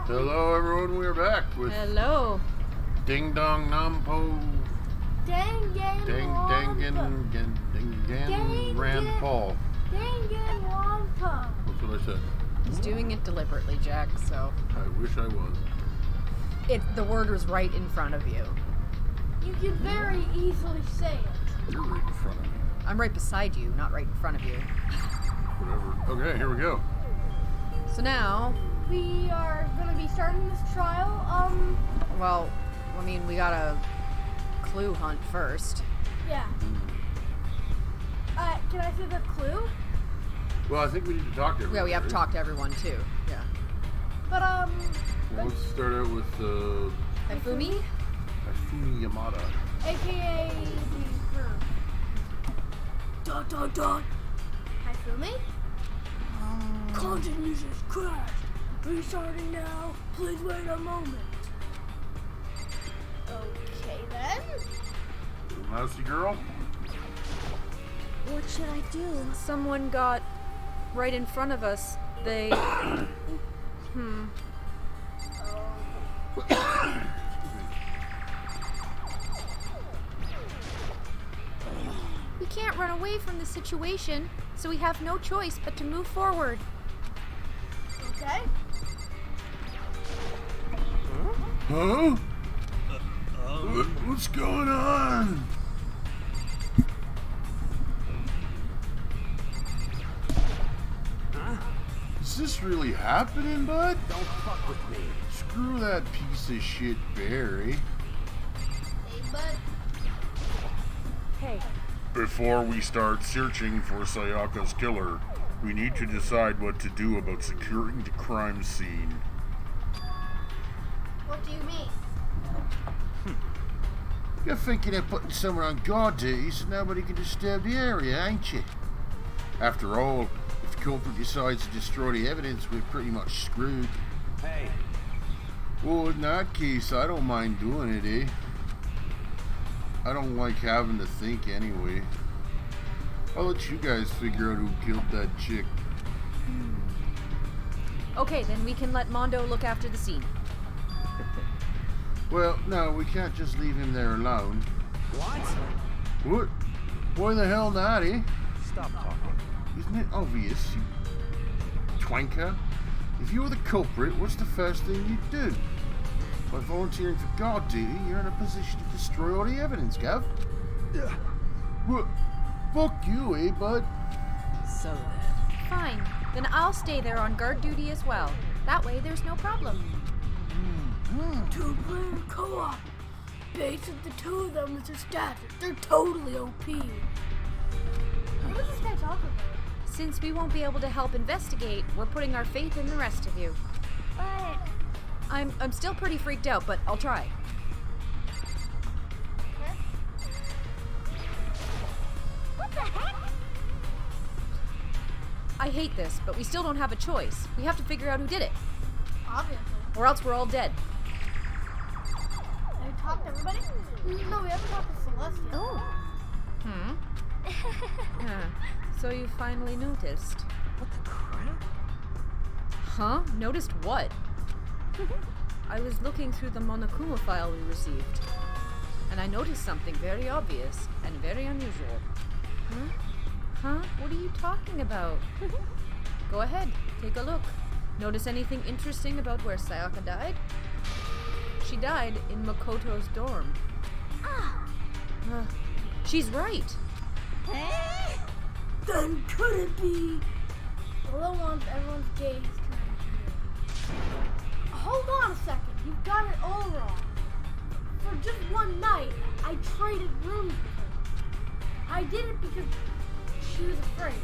Hello, everyone. We're back with Hello. Ding Dong Nampo Danganronpa. Danganronpa. That's what I said. He's doing it deliberately, Jack, so... I wish I was. The word was right in front of you. You can very easily say it. You're right in front of me. I'm right beside you, not right in front of you. Whatever. Okay, here we go. So now... We are going to be starting this trial. Well, I mean, we gotta clue hunt first. Yeah. Can I say the clue? Well, I think we need to talk to everyone. Yeah, we have to right? talk to everyone, too. Yeah. But, Well, let's start out with Hifumi? Hifumi Yamada. a.k.a. the verb. Hifumi? Content users crashed. Restarting now. Please wait a moment. Okay, then. Mousy girl? What should I do? Someone got right in front of us. They... We can't run away from the situation, so we have no choice but to move forward. Okay. Huh? What's going on? Is this really happening, bud? Don't fuck with me. Screw that piece of shit, Barry. Hey, bud. Hey. Before we start searching for Sayaka's killer, we need to decide what to do about securing the crime scene. What do you mean? You're thinking of putting someone on guard duty so nobody can disturb the area, ain't you? After all, if the culprit decides to destroy the evidence, we're pretty much screwed. Hey, Well, in that case, I don't mind doing it, eh? I don't like having to think anyway. I'll let you guys figure out who killed that chick. Okay, then we can let Mondo look after the scene. Well, no, we can't just leave him there alone. what? What? Why the hell not, eh? Stop talking. Isn't it obvious, you twanker? If you're the culprit, what's the first thing you do? By volunteering for guard duty, you're in a position to destroy all the evidence, Gav. What? Fuck you, eh, bud? So then. Fine. Then I'll stay there on guard duty as well. That way there's no problem. Two-player co-op. Basic the two of them with their stats. They're totally OP. What is this guy talking about? Since we won't be able to help investigate, we're putting our faith in the rest of you. But I'm still pretty freaked out, but I'll try. what the heck? I hate this, but we still don't have a choice. We have to figure out who did it, Obviously. or else we're all dead. Have you talked to everybody? No, we haven't talked to Celestia. Oh. So you finally noticed. What the crap? Huh? Noticed what? I was looking through the Monokuma file we received, and I noticed something very obvious and very unusual. Huh? What are you talking about? Go ahead, take a look. Notice anything interesting about where Sayaka died? She died in Makoto's dorm. She's right. Then could it be? Although everyone's gaze turned to you. Hold on a second. You've got it all wrong. For just one night, I traded rooms with her. I did it because she was afraid.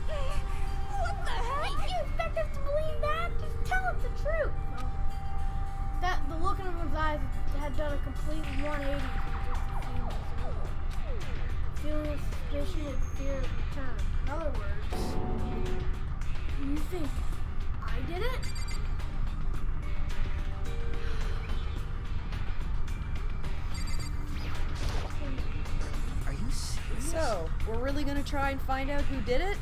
What the heck? You expect us to believe that? Just tell us the truth. The look in everyone's eyes had done a complete 180 from just a few minutes earlier. Feeling of suspicion and fear returned. In other words, you think I did it? Are you serious? So, we're really gonna try and find out who did it?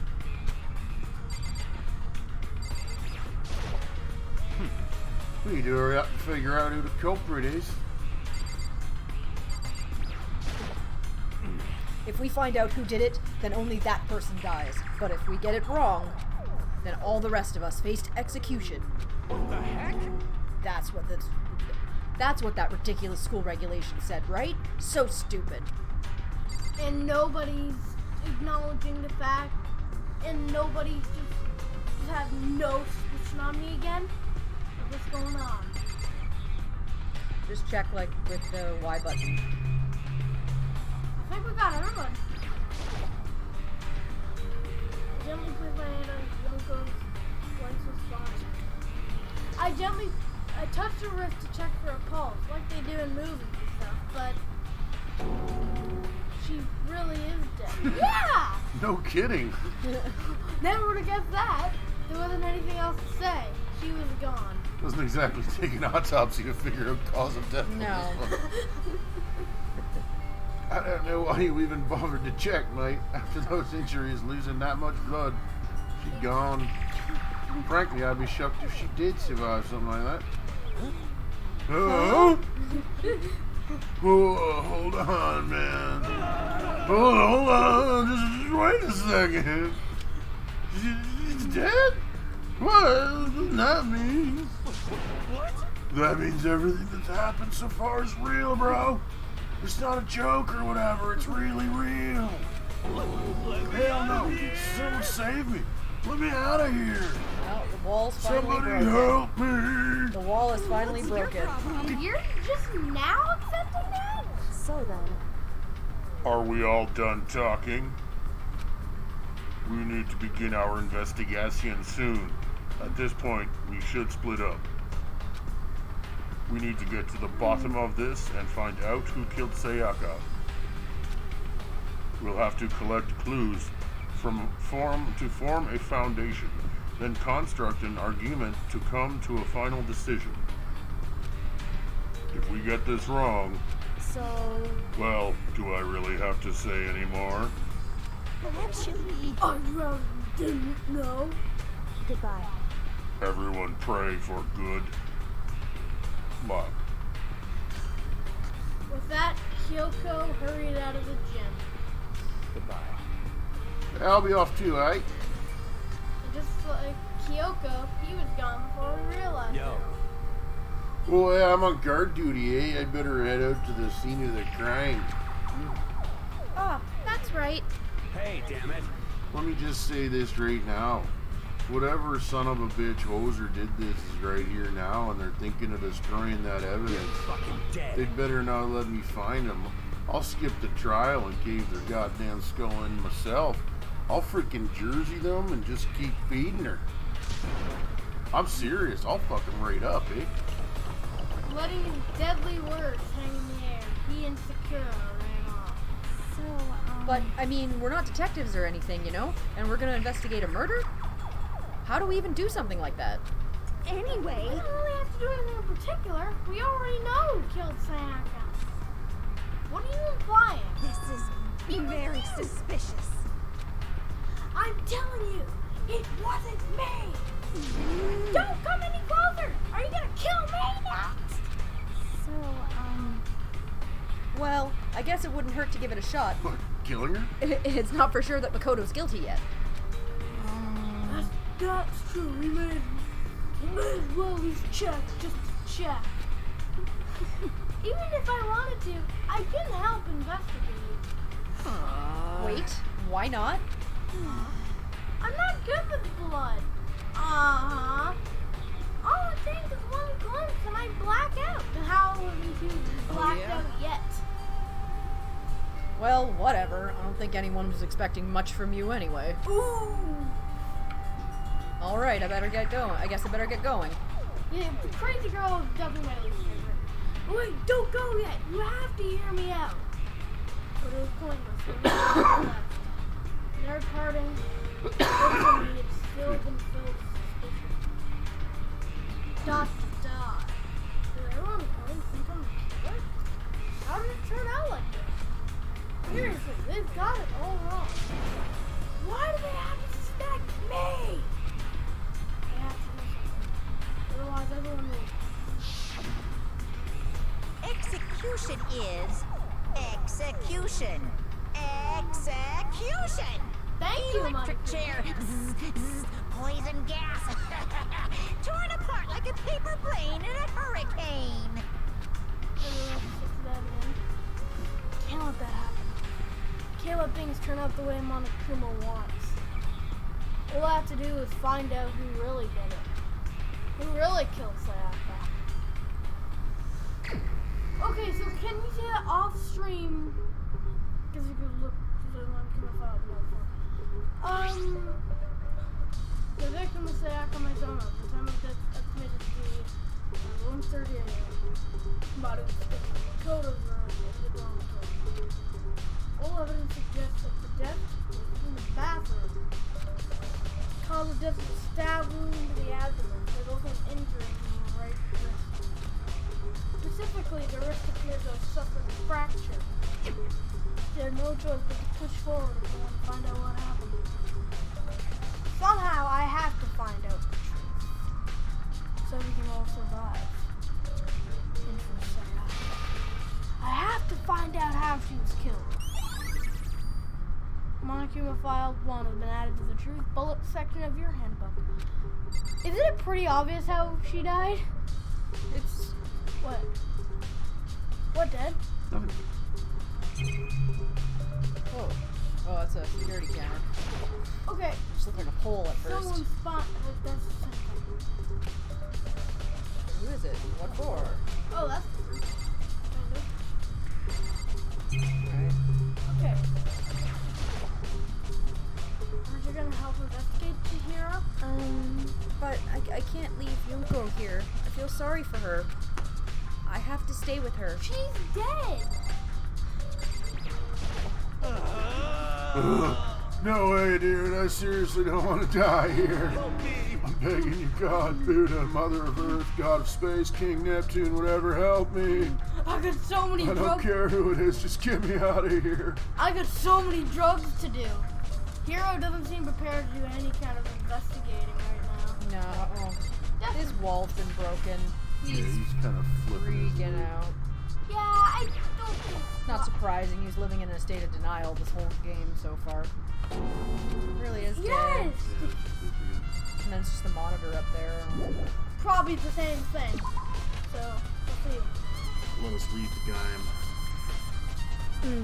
We need to hurry up and figure out who the culprit is. If we find out who did it, then only that person dies. But if we get it wrong, then all the rest of us faced execution. What the heck? That's what that ridiculous school regulation said, right? So stupid. And nobody's acknowledging the fact, and nobody's just have no suspicion on me again. What's going on? Just check, like, with the Y button. I think we got everyone. I gently put my hand on Yoko's license spot. I touched her wrist to check for a pulse, like they do in movies and stuff, but she really is dead. Yeah! No kidding. Never would have guessed that. There wasn't anything else to say. She was gone. Doesn't exactly take an autopsy to figure out cause of death. No. I don't know why you even bothered to check, mate. After those injuries, losing that much blood, she's gone. Frankly, I'd be shocked if she did survive something like that. Oh, hold on, man. Hold on. Just wait a second. She's dead? What does that mean? What? That means everything that's happened so far is real, bro. It's not a joke or whatever. It's really real. Hell no. Someone save me. Let me out of here. Well, the wall's finally Somebody broken. help me. The wall is finally broken. You're just now accepting that? So then, Are we all done talking? We need to begin our investigation soon. At this point, we should split up. We need to get to the bottom of this and find out who killed Sayaka. We'll have to collect clues to form a foundation, then construct an argument to come to a final decision. If we get this wrong, so well, do I really have to say any more? actually, I rather didn't know. goodbye. Everyone pray for good luck. With that, Kyoko hurried out of the gym. Goodbye. I'll be off too, eh? And just like Kyoko, he was gone before we realized Yo. it. Well, yeah, I'm on guard duty, eh? I'd better head out to the scene of the crime. Oh, that's right. Hey, damn it. Let me just say this right now. Whatever son of a bitch hoser did this is right here now, and they're thinking of destroying that evidence. Fucking dead. They'd better not let me find them. I'll skip the trial and cave their goddamn skull in myself. I'll freaking jersey them and just keep feeding her. I'm serious. I'll fucking rate up, eh? Letting his deadly words hang in the air, he and Sakura ran off. So, But, I mean, we're not detectives or anything, you know? And we're gonna investigate a murder? How do we even do something like that? We anyway, don't really have to do anything in particular. We already know who killed Sayaka. What are you implying? this is very suspicious. I'm telling you, it wasn't me. Don't come any closer. Are you gonna kill me next? So, Well, I guess it wouldn't hurt to give it a shot. What, killing her? It's not for sure that Makoto's guilty yet. That's true. We may as well at least check, just to check. Even if I wanted to, I couldn't help investigate. Wait, why not? I'm not good with blood. Uh-huh. All it takes is one glimpse and I black out. And how haven't you blacked yeah? out yet? Well, whatever. I don't think anyone was expecting much from you anyway. Ooh. Alright, I better get going. I guess I better get going. Yeah, the crazy girl is definitely my least favorite. Wait, don't go yet. You have to hear me out. But it was pointless. There was nothing left. Their parting, for me, it's still been filled with suspicion. Dot to dot. Did everyone really think I'm a killer? How did it turn out like this? Seriously, they've got it all wrong. Why do they have to suspect me? They have to do something. Otherwise, everyone will solution is execution. Execution! Thank you, Electric Monkey. chair. Zzz, zzz, poison gas. Torn apart like a paper plane in a hurricane. Can't let that happen. Can't let things turn out the way Monokuma wants. All I have to do is find out who really did it. Who really killed Sayaka. Okay, so can you say that off stream? Because you could look to the Monokuma file. The victim was Sayaka Maizano. The time of death estimated to be 1:30 a.m. Body was code of the dormitory. All evidence suggests that the death was in the bathroom. Cause of death was a stab wound to the abdomen. There's also an injury in the right wrist. Specifically, the wrist appears to have suffered a fracture. They had no choice but to push forward if they want to find out what happened. Somehow, I have to find out the truth. So we can all survive. Into Sayaka. I have to find out how she was killed. Monokuma File 1 has been added to the Truth Bullet section of your handbook. Isn't it pretty obvious how she died? It's What? What, Dad? Nothing. oh, that's a security camera. Okay, Just looked like a pole at first. someone spot. That's something. Who is it? What for? Oh, that's kind Alright. of. Okay. Aren't you gonna help investigate, Chihiro? But I can't leave Yunko here. I feel sorry for her. I have to stay with her. She's dead. No way, dude. I seriously don't want to die here. I'm begging you, God, Buddha, Mother of Earth, God of Space, King Neptune, whatever, help me. I got so many I don't drugs. care who it is, just get me out of here. I got so many drugs to do. Hero doesn't seem prepared to do any kind of investigating right now. No. His wall's been broken. Yeah, he's kind of flipping. Freaking out. Yeah, I don't think. Not surprising. He's living in a state of denial this whole game so far. Really is dead. Yes. And then it's just the monitor up there. Probably the same thing. So we'll see. Let us leave the game.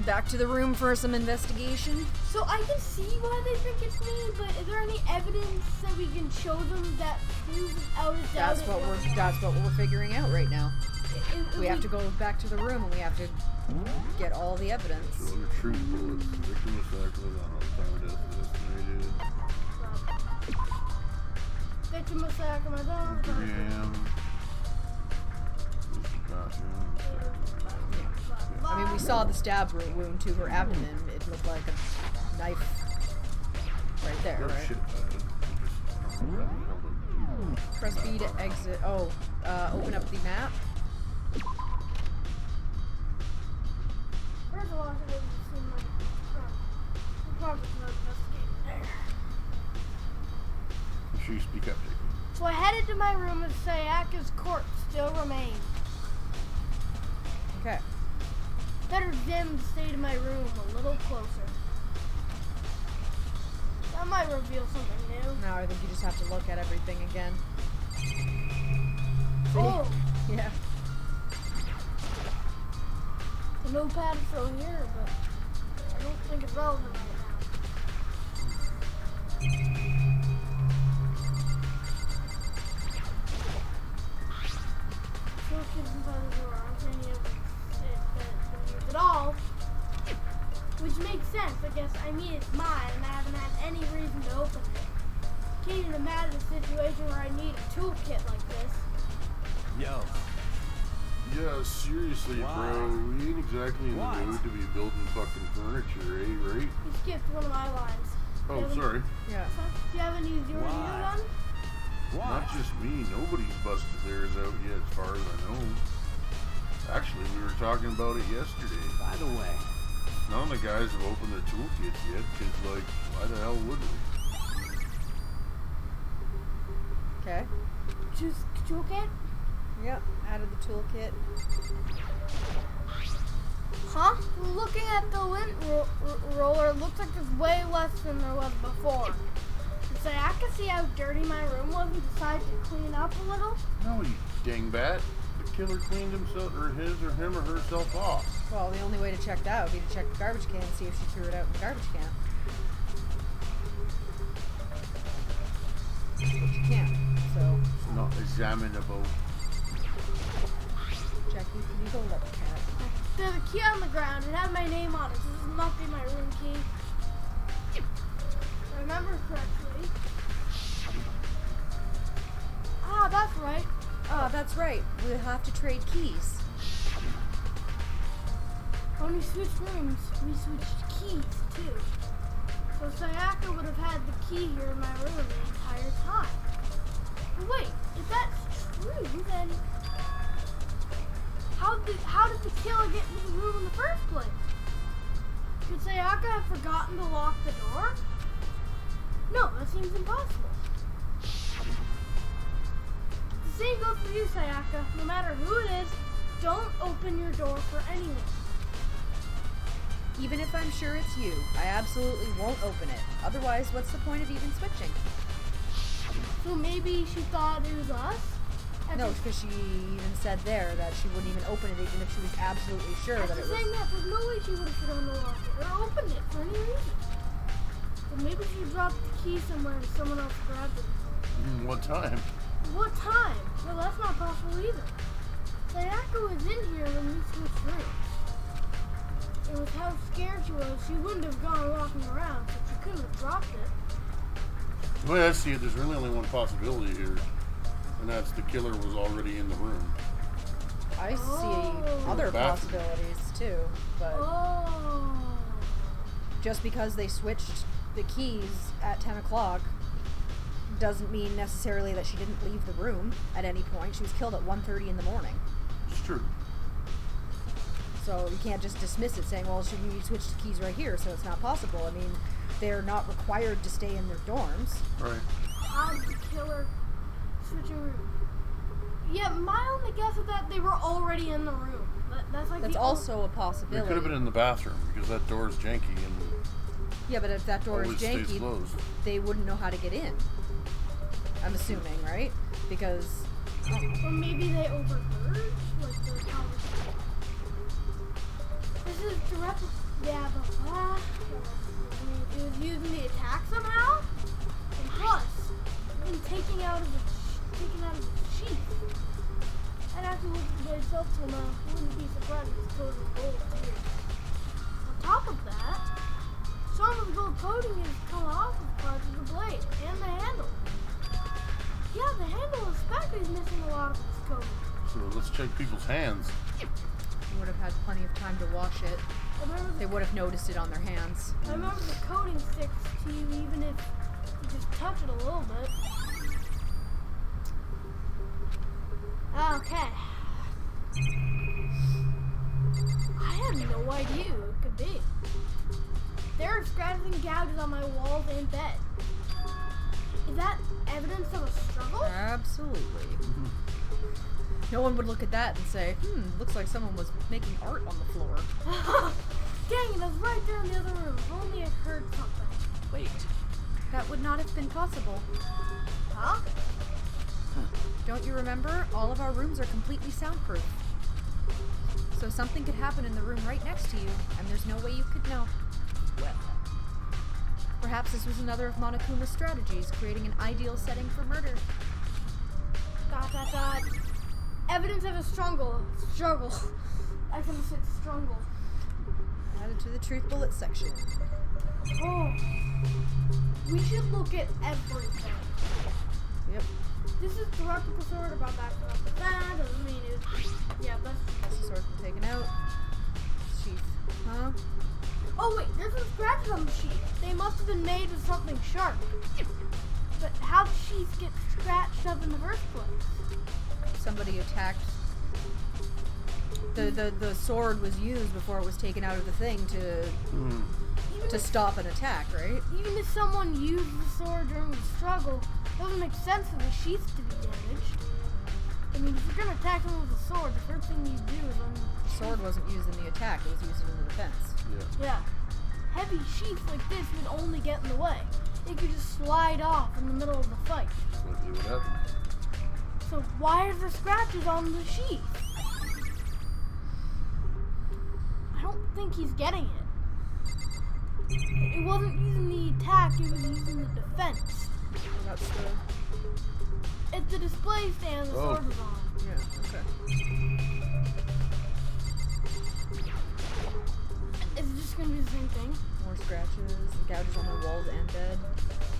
Back to the room for some investigation. So I can see why they think it's me, but is there any evidence that we can show them that proves without a doubt? That's what we're figuring out right now. It We have to go back to the room and we have to get all the evidence. So under truth bullets, the victim was actually on the time of death is estimated. Victim was Sayaka Maizano. 3 a.m. This is costume. I mean, we saw the stab wound to her abdomen. It looked like a knife right there, Oh, right? shit. I don't know. Press B to exit. Oh, open up the map. First of all, I should have seen my front. We probably should have investigated there. She speak up, Jacob. So I headed to my room and Sayaka's corpse still remains. Okay. Better examine the state of my room a little closer. That might reveal something new. Now I think you just have to look at everything again. See? Oh, Yeah. the notepad is still here, but I don't think it's relevant right now. Toolkit's inside the drawer. Aren't any of it been used at all? Which makes sense, I guess. I mean, it's mine, and I haven't had any reason to open it. Can't even imagine a situation where I need a toolkit like this. Yo, Yeah, seriously, Why? bro. We ain't exactly in Why? the mood to be building fucking furniture, eh? Right? You skipped one of my lines. Oh, sorry. Yeah. You haven't used yours Why? either, then? why? Not just me. Nobody's busted theirs out yet, as far as I know. Actually, we were talking about it yesterday. By the way, None of the guys have opened their toolkits yet, because, like, why the hell would we? Okay. Choose toolkit? Yep. Added the toolkit. Huh? Looking at the lint roller, it looks like there's way less than there was before. So I can see how dirty my room was and decided to clean up a little. No, you dingbat. The killer cleaned himself, or him or herself off. Well, the only way to check that would be to check the garbage can and see if she threw it out in the garbage can. But you can't, so... It's not examinable. Jackie, can you go let the cat? There's a key on the ground. It has my name on it. This must be my room key. If I remember correctly. Ah, that's right. Oh, that's right. We'll have to trade keys. When we switched rooms, we switched keys too. So Sayaka would have had the key here in my room the entire time. But wait, if that's true, then how did the killer get into the room in the first place? Could Sayaka have forgotten to lock the door? No, that seems impossible. The same goes for you, Sayaka. No matter who it is, don't open your door for anyone. Even if I'm sure it's you, I absolutely won't open it. Otherwise, what's the point of even switching? So maybe she thought it was us? No, because she even said there that she wouldn't even open it even if she was absolutely sure that it was... saying that, there's no way she would have put on the lock it or opened it for any reason. But maybe she dropped the key somewhere and someone else grabbed it. What time? What time? Well, that's not possible either. Sayaka was in here when we switched rooms. And with how scared she was, she wouldn't have gone walking around, so she couldn't have dropped it. The way I see it, there's really only one possibility here. And that's the killer was already in the room. I see other Bathroom. possibilities too, but Oh. just because they switched the keys at 10 o'clock doesn't mean necessarily that she didn't leave the room at any point. She was killed at 1:30 in the morning. It's true. So you can't just dismiss it saying, well, shouldn't you switch the keys right here, so it's not possible. I mean, they're not required to stay in their dorms. Right. How did the killer switch a room? Yeah, my only guess is that they were already in the room. That's like That's the also a They possibility. could have been in the bathroom because that door's janky and Yeah, but if that door is always stays janky, closed. they wouldn't know how to get in. I'm assuming, right? Because Or maybe they overheard like the conversation. This is direct. Yeah, but it was used in the attack somehow. And plus, in taking out of the sheath. I'd have to look at the blade itself to know. Wouldn't be surprised if it's coated with gold too. On top of that, some of the gold coating is coming off of parts of the blade and the handle. Yeah, the handle especially is missing a lot of its coating. So let's check people's hands. they would have had plenty of time to wash it. They would have noticed it on their hands. I remember the coating sticks to you even if you just touch it a little bit. Okay. I have no idea who it could be. There are scratches and gouges on my walls and bed. Is that evidence of a struggle? Absolutely. No one would look at that and say, looks like someone was making art on the floor. Dang it, I was right there in the other room. If only I heard something. Wait. That would not have been possible. Huh? Don't you remember? All of our rooms are completely soundproof. So something could happen in the room right next to you, and there's no way you could know. Well, perhaps this was another of Monokuma's strategies, creating an ideal setting for murder. ... Evidence of a struggle. I could have said struggle. Added to the truth bullet section. Oh. We should look at everything. Yep. This is direct sword about that. That doesn't mean it. Yeah, that's. That's the sword's been taken out. Sheath. Huh? Oh wait, there's some scratches on the sheath. They must have been made with something sharp. But how did sheath get scratched up in the first place? Somebody attacked. The sword was used before it was taken out of the thing to stop an attack, right? Even if someone used the sword during the struggle, it doesn't make sense for the sheath to be damaged. I mean, if you're gonna attack someone with a sword, the first thing you do is The sword wasn't used in the attack, it was used in the defense. Yeah. Heavy sheath like this would only get in the way. It could just slide off in the middle of the fight. That's likely what happened. So why are there scratches on the sheath? I don't think he's getting it. It wasn't using the attack, it was using the defense. That's the... It's the display stand the sword was on. Yeah, okay. Is it just gonna be the same thing? More scratches, gouges on the walls and bed.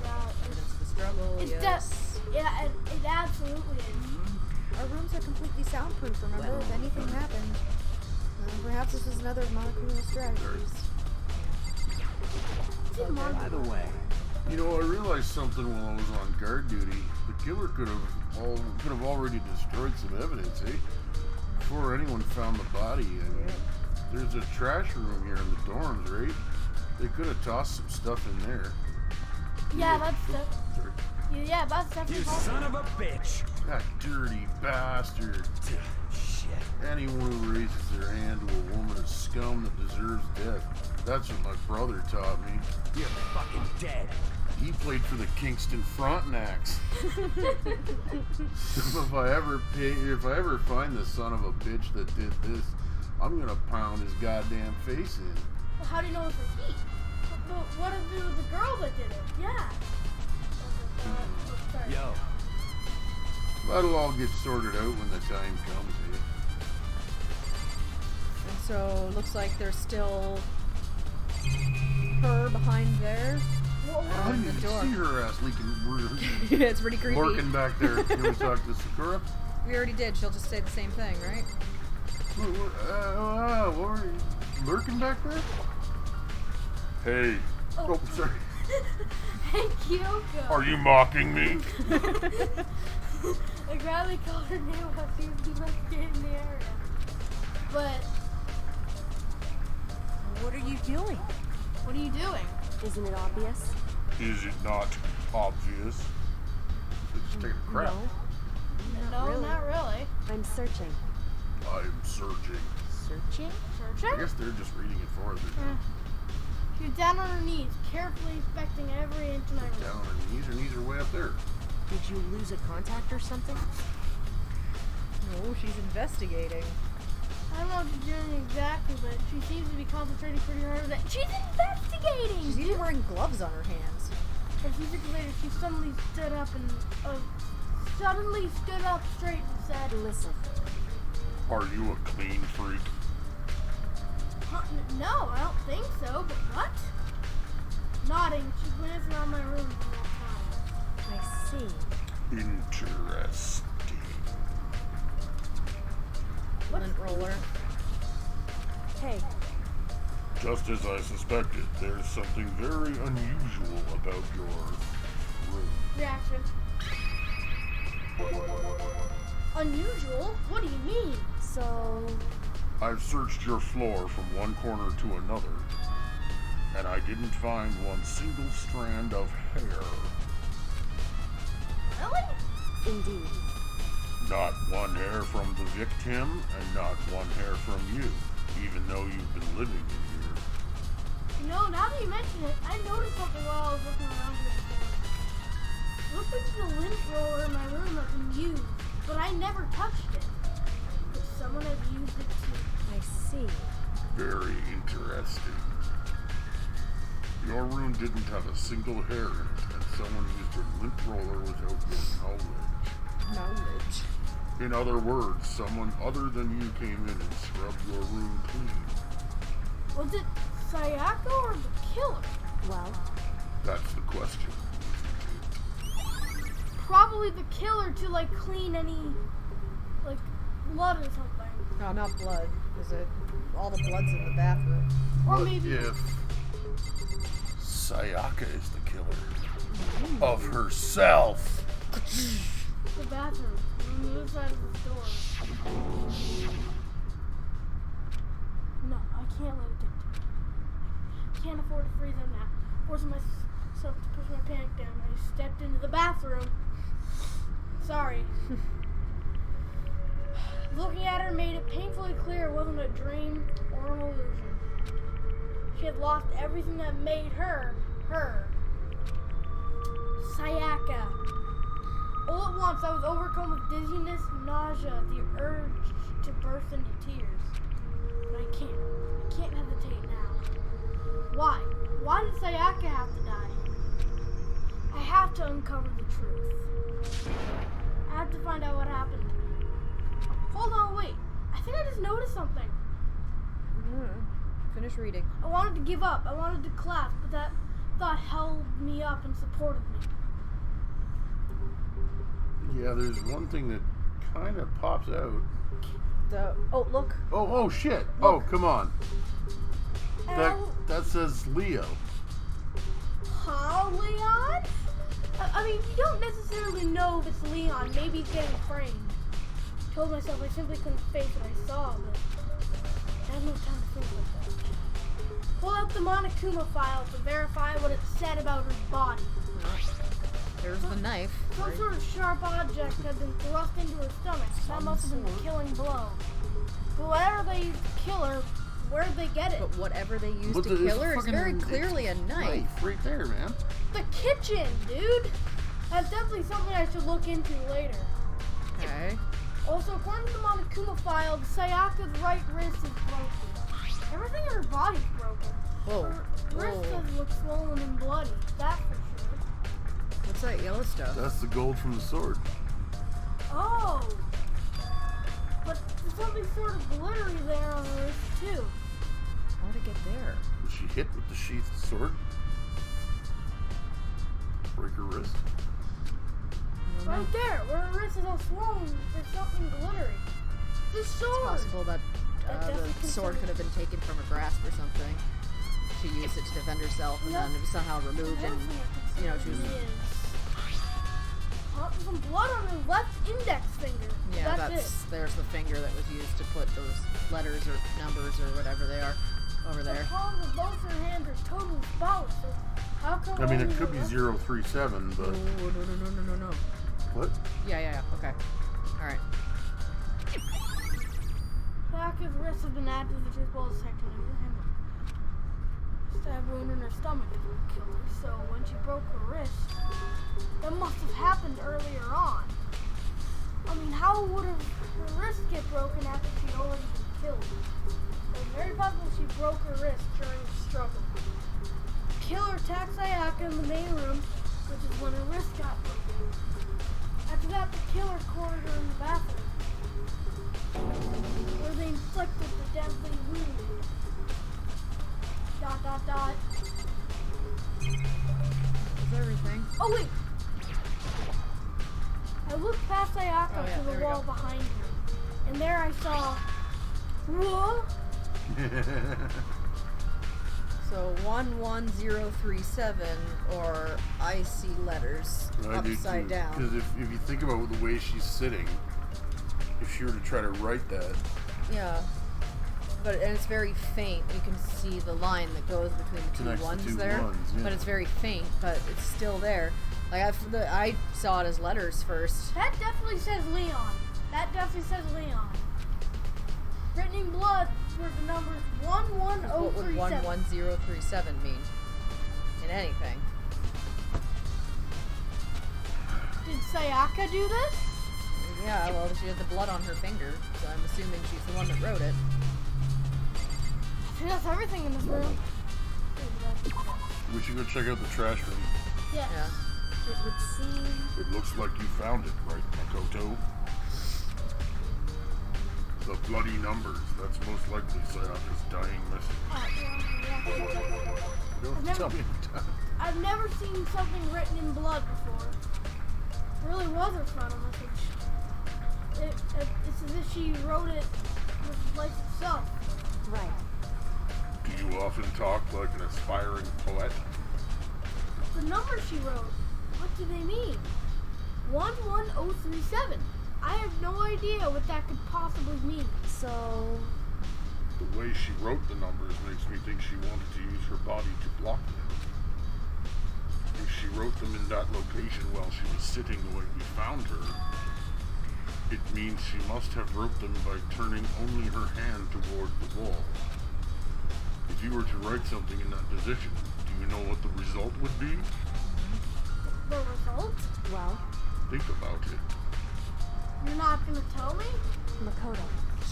Yeah. Evidence of the struggle, It's yes. yeah, it absolutely is. Our rooms are completely soundproof, remember? If anything happened. Perhaps this is another of Monokuma's strategies. By the way, You know, I realized something while I was on guard duty. The killer could have already destroyed some evidence, eh? Before anyone found the body. I mean, there's a trash room here in the dorms, right? They could have tossed some stuff in there. Yeah, that's Sorry. yeah, that's you definitely son of a bitch! That dirty bastard. Shit. Anyone who raises their hand to a woman is scum that deserves death. That's what my brother taught me. You're fucking dead. He played for the Kingston Frontenacs. So if I ever find the son of a bitch that did this, I'm gonna pound his goddamn face in. Well, how do you know it's a he? What if it was the girl that did it? Yeah. Sorry. Yo, That'll all get sorted out when the time comes, eh? And so, looks like there's still her behind there. I didn't the even door. see her ass leaking. It's pretty creepy. Lurking back there. You want to talk to Sakura? We already did. She'll just say the same thing, right? What were you lurking back there? Hey. Oh, sorry. Hey, Kyoko. Are you mocking me? I gladly called her name while she was investigating the area. But, What are you doing? what are you doing? Isn't it obvious? Is it not obvious? Just taking a crap. No, really. not really. I'm searching. I'm searching. Searching? I Searching? guess they're just reading it for us. She's down on her knees, carefully inspecting every inch of my room. Down on her knees. Her knees are way up there. Did you lose a contact or something? No, she's investigating. I don't know what she's doing exactly, but she seems to be concentrating pretty hard on that. She's investigating! She's even wearing gloves on her hands. A few seconds later, she suddenly stood up straight and said, Listen, Are you a clean freak? No, I don't think so, but what? Nodding, she glanced around my room one more time. I see. Interesting. Lint roller. Hey, Just as I suspected, there's something very unusual about your room. Reaction. Unusual? What do you mean? so I've searched your floor from one corner to another, and I didn't find one single strand of hair. Really? indeed. Not one hair from the victim, and not one hair from you, even though you've been living in here. You know, now that you mention it, I noticed something while I was looking around here before. It looks like the lint roller in my room has been used, but I never touched it. But someone has used it too. I see. Very interesting. Your room didn't have a single hair in it, and someone used a lint roller without your knowledge. Knowledge. In other words, someone other than you came in and scrubbed your room clean. Was it Sayako or the killer? Well, That's the question. Probably the killer to like clean any like blood or something. No, not blood. Is it? All the blood's in the bathroom. Or What maybe if Sayaka is the killer of herself? the bathroom on the other side of the door. No, I can't let it get to me. Can't afford to freeze them now. Forcing myself to push my panic down, I stepped into the bathroom. Sorry. Looking at her made it painfully clear it wasn't a dream or an illusion. She had lost everything that made her, her. Sayaka. All at once, I was overcome with dizziness, nausea, the urge to burst into tears. But I can't hesitate now. Why? Why did Sayaka have to die? I have to uncover the truth. I have to find out what happened. Hold on, wait. I think I just noticed something. Finish reading. I wanted to give up. I wanted to collapse, but that thought held me up and supported me. Yeah, there's one thing that kind of pops out. Oh, look. Oh, shit. Look. Oh, come on. And That says Leo. Huh, Leon? I mean, you don't necessarily know if it's Leon. Maybe he's getting framed. Told myself I simply couldn't face what I saw, but I had no time to think like that. Pull out the Monokuma file to verify what it said about her body. There's the knife. Some right? sort of sharp object had been thrust into her stomach. That must have been the killing blow. But whatever they used to kill her, where'd they get it? But whatever they used But to it's kill her is fucking- very clearly a it's knife. right there, man. The kitchen, dude! That's definitely something I should look into later. Okay. Also, according to the Monokuma file, Sayaka's right wrist is broken. Everything in her body's broken. Whoa. Her wrist Whoa. does look swollen and bloody, that's for sure. What's that yellow stuff? That's the gold from the sword. Oh! But there's something sort of glittery there on her wrist, too. How'd it get there? Was she hit with the sheathed sword? Break her wrist? I don't know. Right there, where her wrist is all swollen, there's something glittery. The It's sword! possible that That definitely the sword could have been taken from her grasp or something. She used it to defend herself, and then it was somehow removed, and you know she was. There's some blood on her left index finger. Yeah, That's there's the finger that was used to put those letters or numbers or whatever they are over it. there. The palms of both her hands are totally spotless. So how come I mean, only it could the be left- 037, No, but... no. What? Yeah. Okay. All right. Sayaka's wrist has been added to the truth ball section of her hand. Stab wound in her stomach is what killed her. So when she broke her wrist, that must have happened earlier on. I mean, how would her wrist get broken after she'd already been killed? So it's very possible she broke her wrist during the struggle. The killer attacked Sayaka in the main room, which is when her wrist got broken. After that, the killer cornered her in the bathroom, where they inflicted the deadly wound. ... Is everything? Oh wait! I looked past Sayaka Oh, yeah, to there the we wall go. behind her, and there I saw... Whoa! So 11037, or I see letters upside down. Because if you think about the way she's sitting, if she were to try to write that, Yeah. And it's very faint. You can see the line that goes between the Connects two the ones two there. ones, yeah. But it's very faint, but it's still there. Like I saw it as letters first. That definitely says Leon. That definitely says Leon. Written in blood were the numbers What would 11037. 11037 mean? In anything. Did Sayaka do this? Yeah, well, she had the blood on her finger, so I'm assuming she's the one that wrote it. I think that's everything in this room. we should go check out the trash room. Yes. Yeah. It would seem. It looks like you found it, right, Makoto? The bloody numbers. That's most likely Sayaka's dying message. Don't never- tell me that. I've never seen something written in blood before. It really was her final message. It's as if she wrote it with life itself. Right. Do you often talk like an aspiring poet? The numbers she wrote, what do they mean? 11037. I have no idea what that could possibly mean. So. The way she wrote the numbers makes me think she wanted to use her body to block them. If she wrote them in that location while she was sitting the way we found her, It means she must have roped them by turning only her hand toward the wall. If you were to write something in that position, do you know what the result would be? The result? Well, Think about it. You're not gonna tell me? Makoto.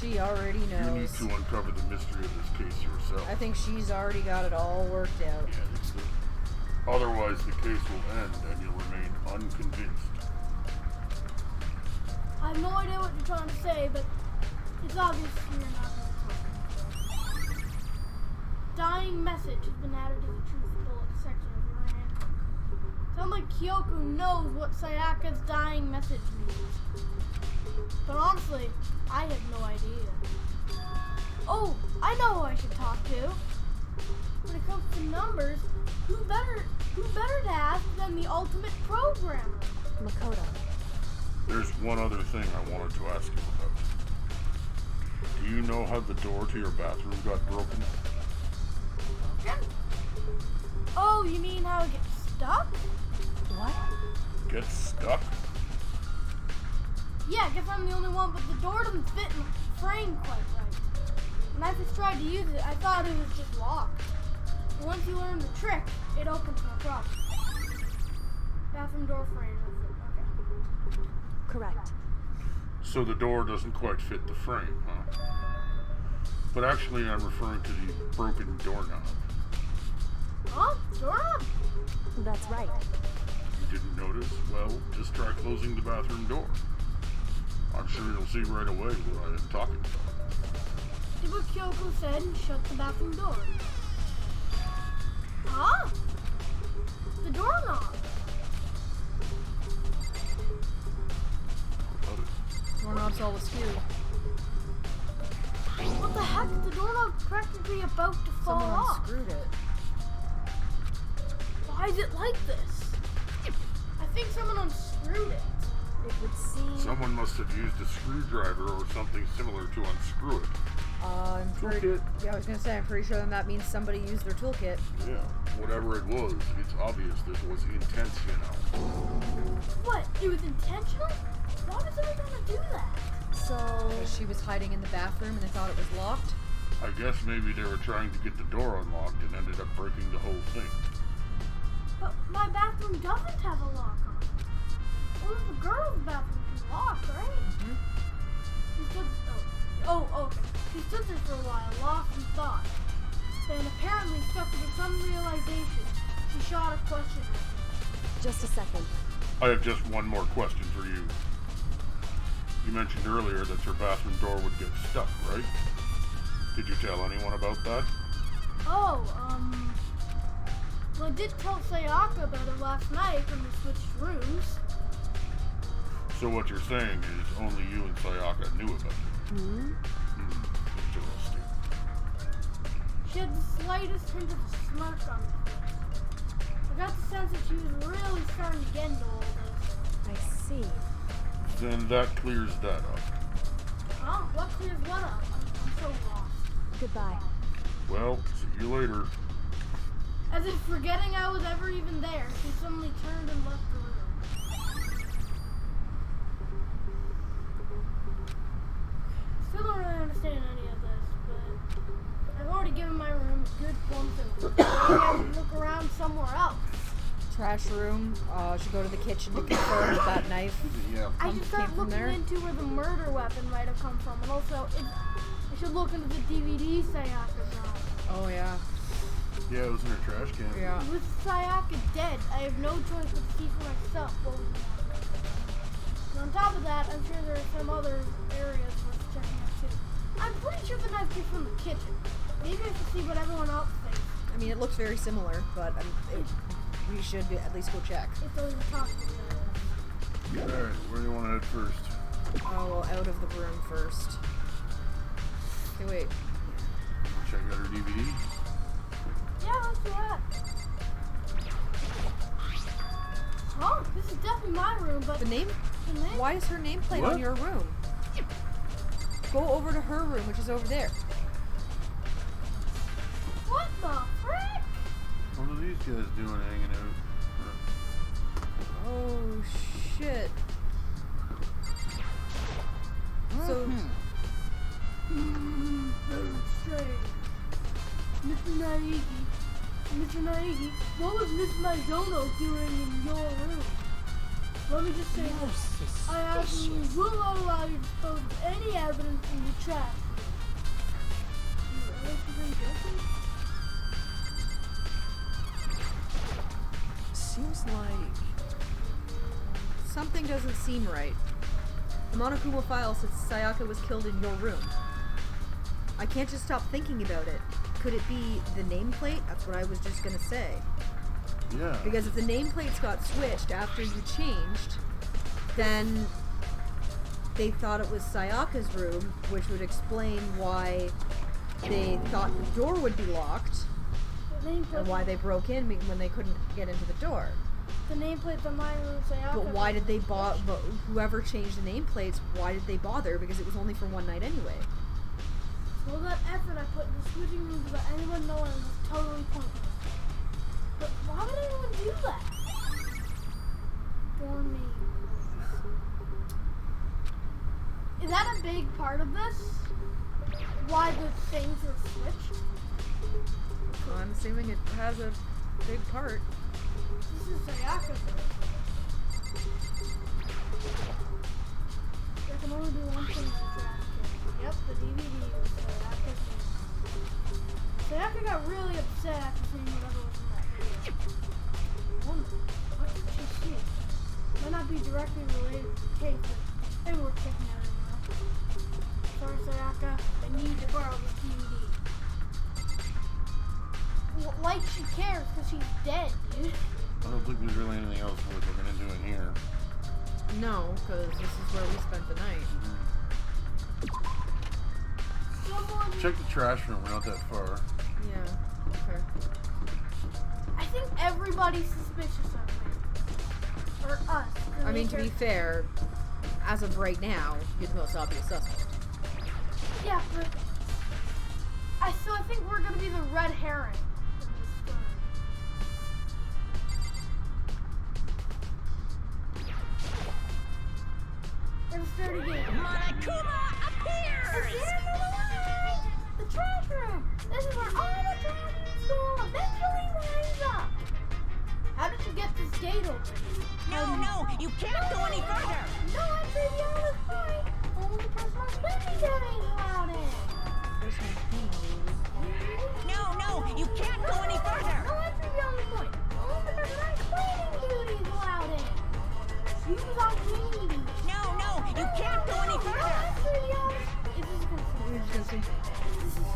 She already You need knows. to uncover the mystery of this case yourself. I think she's already got it all worked out. Yeah, I think so. Otherwise, the case will end and you'll remain unconvinced. I have no idea what you're trying to say, but it's obvious you're not gonna tell me. Dying message has been added to the truth bullet section of your handbook. Sounds like Kyoko knows what Sayaka's dying message means. But honestly, I have no idea. Oh, I know who I should talk to. When it comes to numbers, who better to ask than the ultimate programmer? Makoto. There's one other thing I wanted to ask you about. Do you know how the door to your bathroom got broken? Oh, you mean how it gets stuck? What? Gets stuck? Yeah, I guess I'm the only one, but the door doesn't fit in the frame quite right. When I first tried to use it, I thought it was just locked. But once you learn the trick, it opens no problem. Bathroom door frame, that's it. Okay. Correct. So the door doesn't quite fit the frame, huh? But actually, I'm referring to the broken doorknob. Huh? Doorknob? That's right. You didn't notice? Well, just try closing the bathroom door. I'm sure you'll see right away what I am talking about. Did what Kyoko said and shut the bathroom door. Huh? The doorknob. What about it? Doorknob's all askew. What the heck? The doorknob's practically about to fall Someone off. unscrewed it. Why is it like this? I think someone unscrewed it. It would seem... Someone must have used a screwdriver or something similar to unscrew it. I'm pretty. Toolkit. Yeah, I was gonna say I'm pretty sure then that means somebody used their toolkit. Yeah, whatever it was, it's obvious this was intentional. What? It was intentional? Why was someone gonna do that? So... Because she was hiding in the bathroom and they thought it was locked. I guess maybe they were trying to get the door unlocked and ended up breaking the whole thing. But my bathroom doesn't have a lock on it. Well, the girl's bathroom can lock, right? Mhm. She stood. Okay. She stood there for a while, lost in thought. Then, apparently, stuck with some realization, she shot a question at me. Just a second. I have just one more question for you. You mentioned earlier that your bathroom door would get stuck, right? Did you tell anyone about that? Well, I did tell Sayaka about it last night when we switched rooms. So what you're saying is only you and Sayaka knew about it. Hmm? Interesting. She had the slightest hint of a smirk on her face. I got the sense that she was really starting to get into all this. I see. Then that clears that up. Huh? What clears what up? I'm so lost. Goodbye. Well, see you later. As if forgetting I was ever even there, she suddenly turned and left the room. Still don't really understand any of this, but I've already given my room a good plumb filter. Maybe I should look around somewhere else. Trash room. Should go to the kitchen to confirm that that knife. Yeah. I Came should start from looking there? into where the murder weapon might have come from, and also I should look into the DVD Sayaka got. Oh yeah. Yeah, it was in her trash can. Yeah. With Sayaka dead, I have no choice but to see for myself what was in that. And on top of that, I'm sure there are some other areas worth checking out too. I'm pretty sure the knife came from the kitchen. Maybe I should see what everyone else thinks. I mean, it looks very similar, but we should at least go check. If those are possible. Alright, where do you want to head first? Oh, well, out of the room first. Okay, wait. Check out her DVD. Yeah, let's do that. Huh? This is definitely my room, but The name? the name? Why is her nameplate What? on your room? Go over to her room, which is over there. What the frick? What are these guys doing hanging out? Oh shit. Naegi, Mr. Naegi, what was Miss Mizono doing in your room? Let me just say this. I absolutely will not allow you to dispose of any evidence in the trash. You really think guilty? Seems like... Something doesn't seem right. The Monokuma file says Sayaka was killed in your room. I can't just stop thinking about it. Could it be the nameplate? That's what I was just gonna say. Yeah. Because if the nameplates got switched after you changed, then they thought it was Sayaka's room, which would explain why they thought the door would be locked and why they broke in when they couldn't get into the door. The nameplates on my room say But why did they whoever changed the nameplates, why did they bother? Because it was only for one night anyway. All that effort I put into switching rooms without anyone knowing was totally pointless. But why would anyone do that? For me. Is that a big part of this? Why the things were switched? Well, I'm assuming it has a big part. This is Sayaka's room. There can only be one thing in the trash can. Yep, the DVD was Sayaka's room. Sayaka got really upset after seeing whatever was in that video. Woman, what did she see? Might not be directly related to the case, but they were checking out anyway. Sorry, Sayaka, I need to borrow this DVD. Like she cares, because she's dead, dude. I don't think there's really anything else we're gonna do in here. No, because this is where we spent the night. Someone... Check the trash room. We're not that far. Yeah, okay. I think everybody's suspicious of me. Or us. I mean, to be fair, as of right now, you're the most obvious suspect. Yeah, but... So I think we're gonna be the red herring in this story. There's a sturdy gate. Monokuma appears! Again, the trash room! This is where all the trash in the store eventually winds up! How did you get this gate open? No, you can't go any further! No entry beyond this point! Only personal spending duties allowed in! No, you can't go any further! No entry beyond this point! Only personal cleaning duties allowed in! Shoes on cleaning duties! No, you can't go any further! This is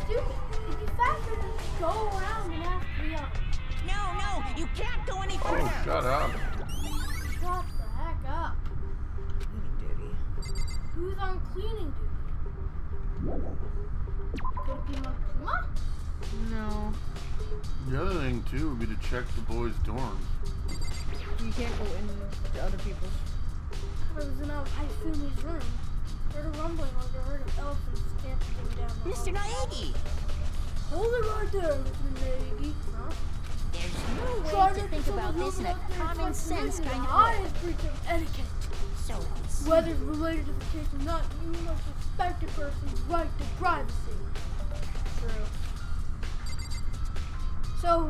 stupid. It'd be faster than just go around and ask the others. No, you can't go any further! Oh, shut up. Shut the heck up. Cleaning duty. Who's on cleaning duty? Could it be Monokuma? No. The other thing, too, would be to check the boys' dorms. You can't go into other people's. I was in Haisumi's room. Heard a rumbling like I heard of elephants stamping down the Mr. hall. Naegi! Hold it right there, Mr. Naegi. Huh? There's no Try way to think about this in a common sense kind of way. Highest breach of etiquette. So let's see. Whether it's related to the case or not, you must respect a person's right to privacy. True. So,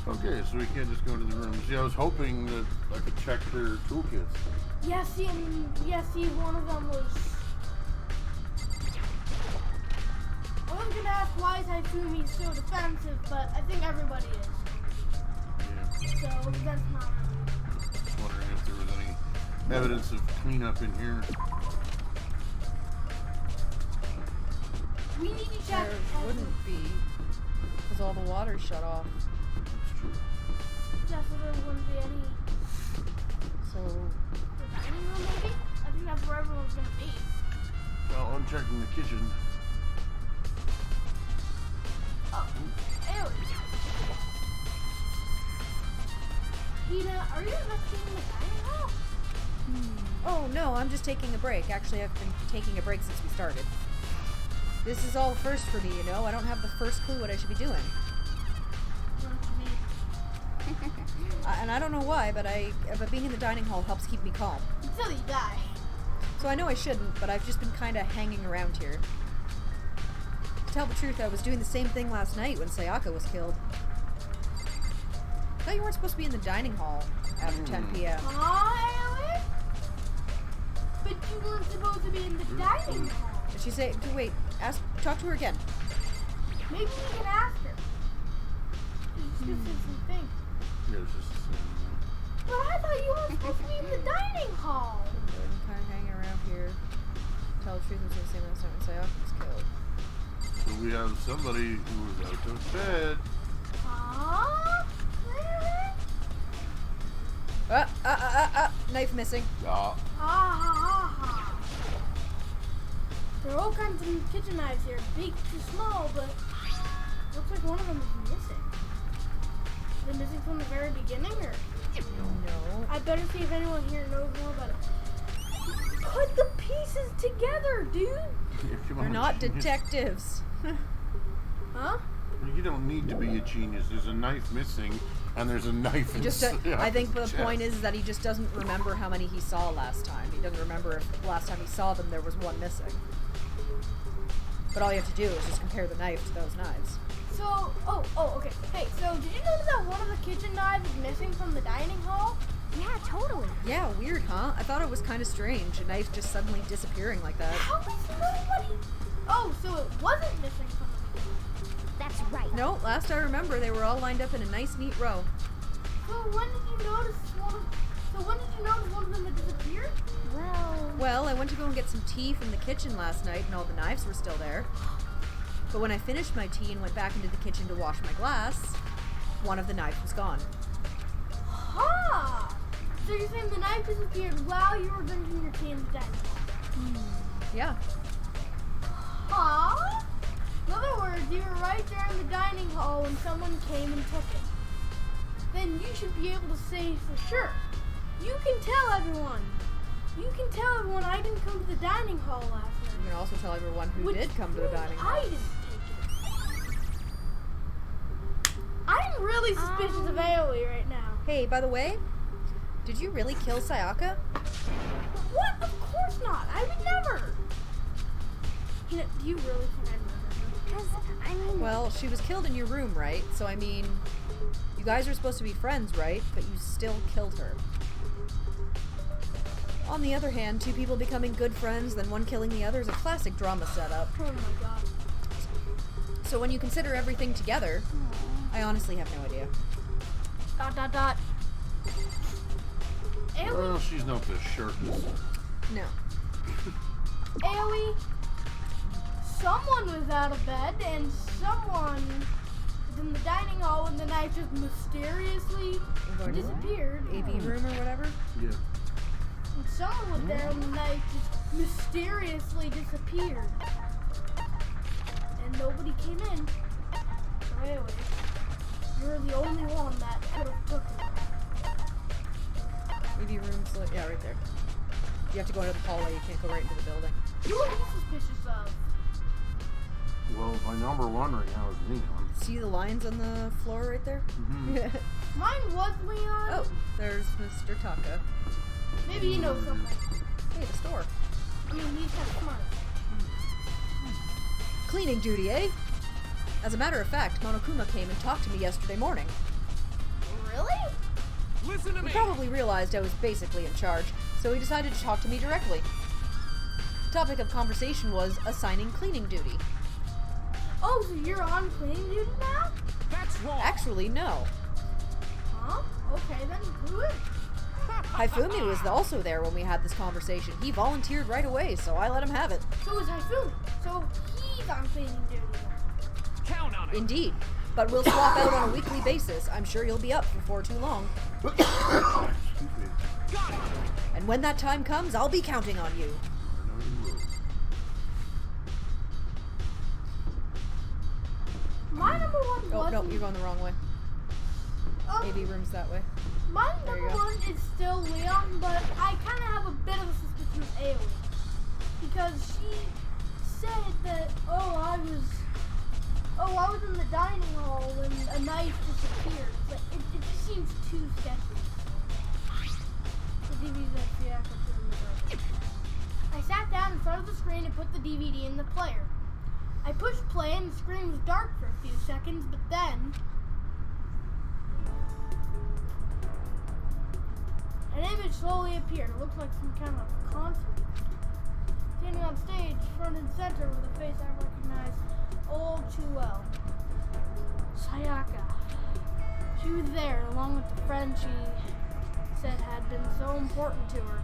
Okay, so we can't just go into the room. See, I was hoping that I could check their toolkits. see, one of them was... I was gonna ask why is Haitsumi so defensive, but I think everybody is. Yeah. So, that's not really... Just wondering if there was any evidence of cleanup in here. We need to check... There wouldn't be, because all the water's shut off. It's true. Yeah, so there wouldn't be any... So, The dining room, maybe? I think that's where everyone's gonna be. Well, I'm checking the kitchen. Oh, ew. Hina, are you investigating the dining hall? oh no, I'm just taking a break. Actually, I've been taking a break since we started. This is all first for me, you know? I don't have the first clue what I should be doing. And I don't know why, but being in the dining hall helps keep me calm. Until you die. So I know I shouldn't, but I've just been kind of hanging around here. To tell the truth, I was doing the same thing last night when Sayaka was killed. I thought you weren't supposed to be in the dining hall after 10 p.m. Huh, but you weren't supposed to be in the dining hall. Did she say, wait, talk to her again. Maybe we can ask her. It's just something. Yeah, it's just the same. But I thought you weren't supposed to be in the dining hall. I'm kind of hanging around here. Tell the truth, I was doing the same last night when Sayaka was killed. So we have somebody who was out of bed. Huh? Knife missing. Yeah. Ha. There are all kinds of kitchen knives here, big to small, but looks like one of them is missing. Is it missing from the very beginning, or? No. I better see if anyone here knows more about it. Put the pieces together, dude! Yeah, come They're on, not genius. detectives. Huh? You don't need to be a genius. There's a knife missing, and there's a knife. He just, I think the point is that he just doesn't remember how many he saw last time. He doesn't remember if last time he saw them there was one missing. But all you have to do is just compare the knife to those knives. So, okay. Hey, so did you notice that one of the kitchen knives is missing from the dining hall? Yeah, totally. Yeah, weird, huh? I thought it was kind of strange, a knife just suddenly disappearing like that. How is nobody? Oh, so it wasn't missing from the That's right. No, last I remember, they were all lined up in a nice, neat row. So when did you notice one of them had disappeared? Well, I went to go and get some tea from the kitchen last night, and all the knives were still there. But when I finished my tea and went back into the kitchen to wash my glass, one of the knives was gone. Ha! So you're saying the knife disappeared while you were drinking your tea in the dining hall? Yeah. Huh? In other words, you were right there in the dining hall when someone came and took it. Then you should be able to say for sure. You can tell everyone I didn't come to the dining hall last night. You can also tell everyone who Which did come to the proves dining hall. I didn't take it. I'm really suspicious of AoE right now. Hey, by the way, did you really kill Sayaka? What? Of course not. I would never. Do you really think I murdered her? Because, I mean, Well, she was killed in your room, right? So, I mean, you guys are supposed to be friends, right? But you still killed her. On the other hand, two people becoming good friends, then one killing the other is a classic drama setup. Oh my god. So when you consider everything together, I honestly have no idea. ... AoE, Well, she's not the sharpest. No. AoE, someone was out of bed and someone was in the dining hall and the knife just mysteriously We're going to the disappeared. AV room or whatever? Yeah. And someone was there and the knife just mysteriously disappeared. And nobody came in. So anyway, you're the only one that could have took it. AV room's like, yeah, right there. You have to go into the hallway, you can't go right into the building. Who are you suspicious of? Well, my number one right now is Leon. See the lines on the floor right there? Mhm. Mine was Leon. Oh, there's Mr. Taka. Maybe you know something. Hey, the store. I mean, he's kind of smart. Cleaning duty, eh? As a matter of fact, Monokuma came and talked to me yesterday morning. Really? Listen to He me. probably realized I was basically in charge, so he decided to talk to me directly. The topic of conversation was assigning cleaning duty. Oh, so you're on cleaning duty now? That's wrong. Actually, no. Huh? Okay, then who is? Haifumi was also there when we had this conversation. He volunteered right away, so I let him have it. So is Haifumi. So he's on cleaning duty then. Count on it. Indeed. But we'll swap out on a weekly basis. I'm sure you'll be up before too long. Excuse me. Got it. And when that time comes, I'll be counting on you. I know you will. My number one Oh, was no, you're going the wrong way. AV room's that way. My There you number go. one is still Leon, but I kind of have a bit of a suspicion of AoE. Because she said that, I was in the dining hall when a knife disappeared. But it just seems too sketchy. The DVD that she actually put in the garbage. I sat down in front of the screen and put the DVD in the player. I pushed play and the screen was dark for a few seconds, but then an image slowly appeared. It looked like some kind of concert. Standing on stage, front and center, with a face I recognized all too well. Sayaka. She was there, along with the friend she said had been so important to her.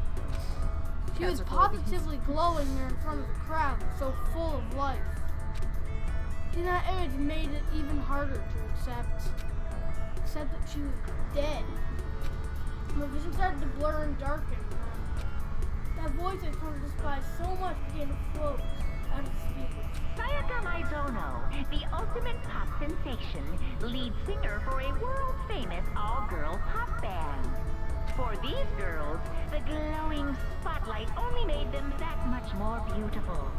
She was positively glowing there in front of the crowd, so full of life. And that image made it even harder to accept that she was dead. My vision started to blur and darken. That voice I come to despise so much began to float out of the speakers. Sayaka Mizono, the ultimate pop sensation, lead singer for a world-famous all-girl pop band. For these girls, the glowing spotlight only made them that much more beautiful.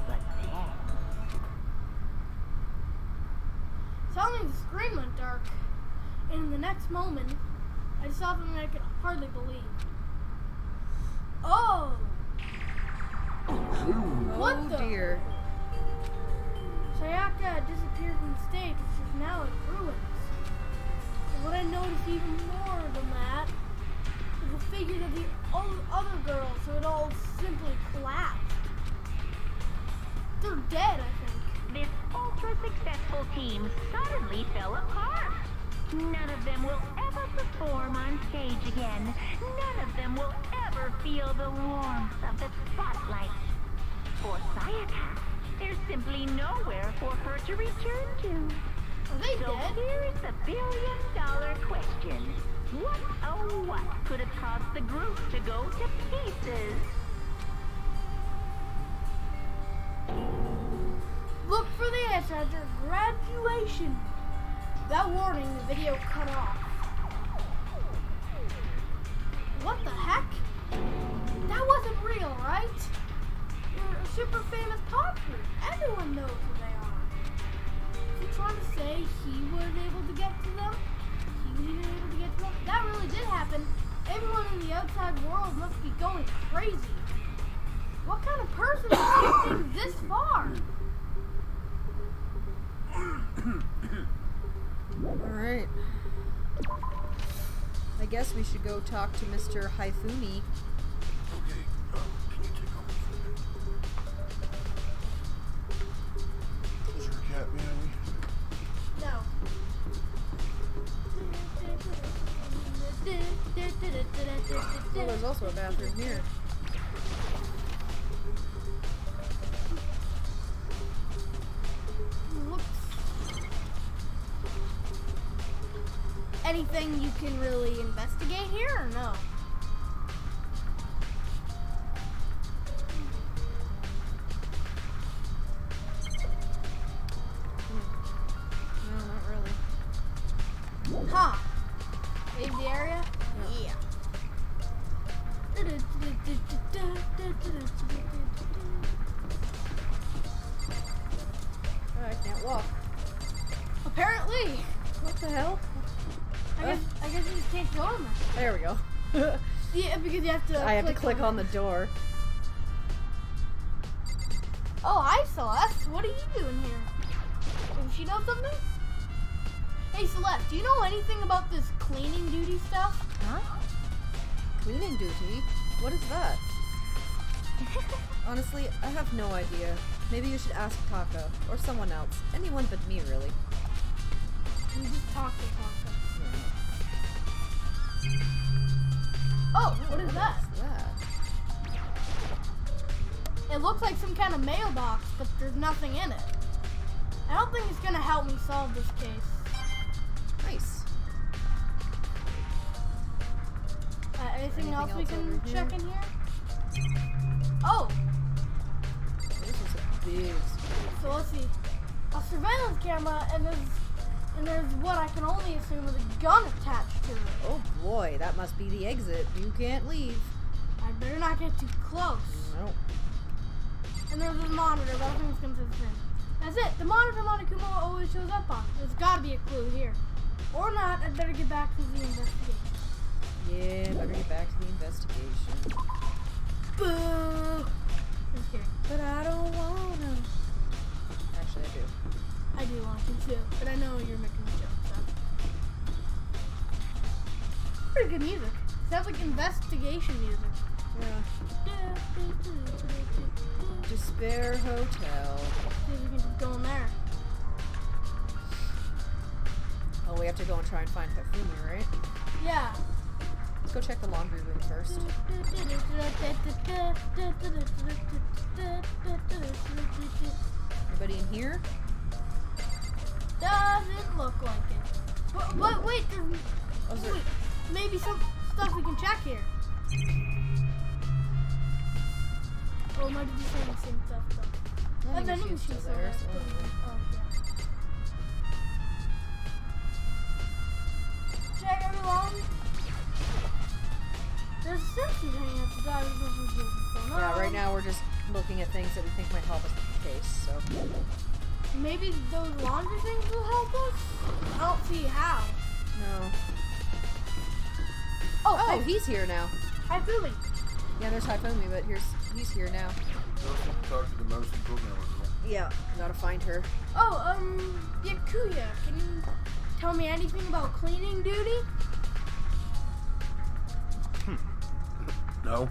But then... Suddenly the screen went dark, and in the next moment, I saw something I could hardly believe. Oh! What Oh the? dear. Sayaka had disappeared from the stage, which is now in ruins. And what I noticed even more than that was the figures of the other girls who had all simply collapsed. They're dead, I think. This ultra-successful team suddenly fell apart. None of them will ever perform on stage again. None of them will ever feel the warmth of the spotlight. For Sayaka, there's simply nowhere for her to return to. Are they So dead? here's the billion-dollar question. What, oh what, could have caused the group to go to pieces? Look for the answer after graduation. Without warning, the video cut off. What the heck? That wasn't real, right? They're a super famous pop group. Everyone knows who they are. Is he trying to say he was able to get to them? He was even able to get to them? That really did happen. Everyone in the outside world must be going crazy. What kind of person is thinking this far? Alright. I guess we should go talk to Mr. Haifumi. Okay, can you take off the Is there a cat behind me? No. Oh, there's also a bathroom here. Anything you can really investigate here or no? No, not really. Huh. Maybe the area? Yeah. Oh, I can't walk. Apparently. What the hell? I guess you just can't go in there. There we go. Yeah, because you have to I have to click on the door. Oh, hi Celeste. What are you doing here? Does she know something? Hey Celeste, do you know anything about this cleaning duty stuff? Huh? Cleaning duty? What is that? Honestly, I have no idea. Maybe you should ask Taka, or someone else. Anyone but me, really. You just talk to Taka. Oh, what is that? What's that? It looks like some kind of mailbox, but there's nothing in it. I don't think it's gonna help me solve this case. Nice. Anything else we else can over here? check in here? Oh, This is a big so let's see. A surveillance camera, and there's what I can only assume is a gun attached to it. Oh boy, that must be the exit. You can't leave. I better not get too close. Nope. And there's a monitor, but I don't think it's gonna fit this in. That's it. The monitor Monokuma always shows up on. There's gotta be a clue here. Or not, I'd better get back to the investigation. Yeah, better get back to the investigation. Boo! Just kidding. But I don't wanna. pretty good music. Sounds like investigation music. Yeah. Despair Hotel. See if we can just go in there. Oh, we have to go and try and find Hifumi, right? Yeah. Let's go check the laundry room first. Anybody in here? Doesn't look like it. But wait, Oh, is there- wait, maybe some stuff we can check here. Oh, might be saying the same stuff though. I think vending she's still machine's there, still so- there. Oh, yeah. Check everyone. There's sensors hanging at the side of the what's going on. Yeah, right now we're just looking at things that we think might help us with the case, so. Maybe those laundry things will help us? I don't see how. No. Oh, Oh, hey, he's here now. hi, Philly. Yeah, there's Hifumi, but he's here now. Don't talk to the most important one. Yeah. Gotta find her. Oh, Yakuya, can you tell me anything about cleaning duty? No.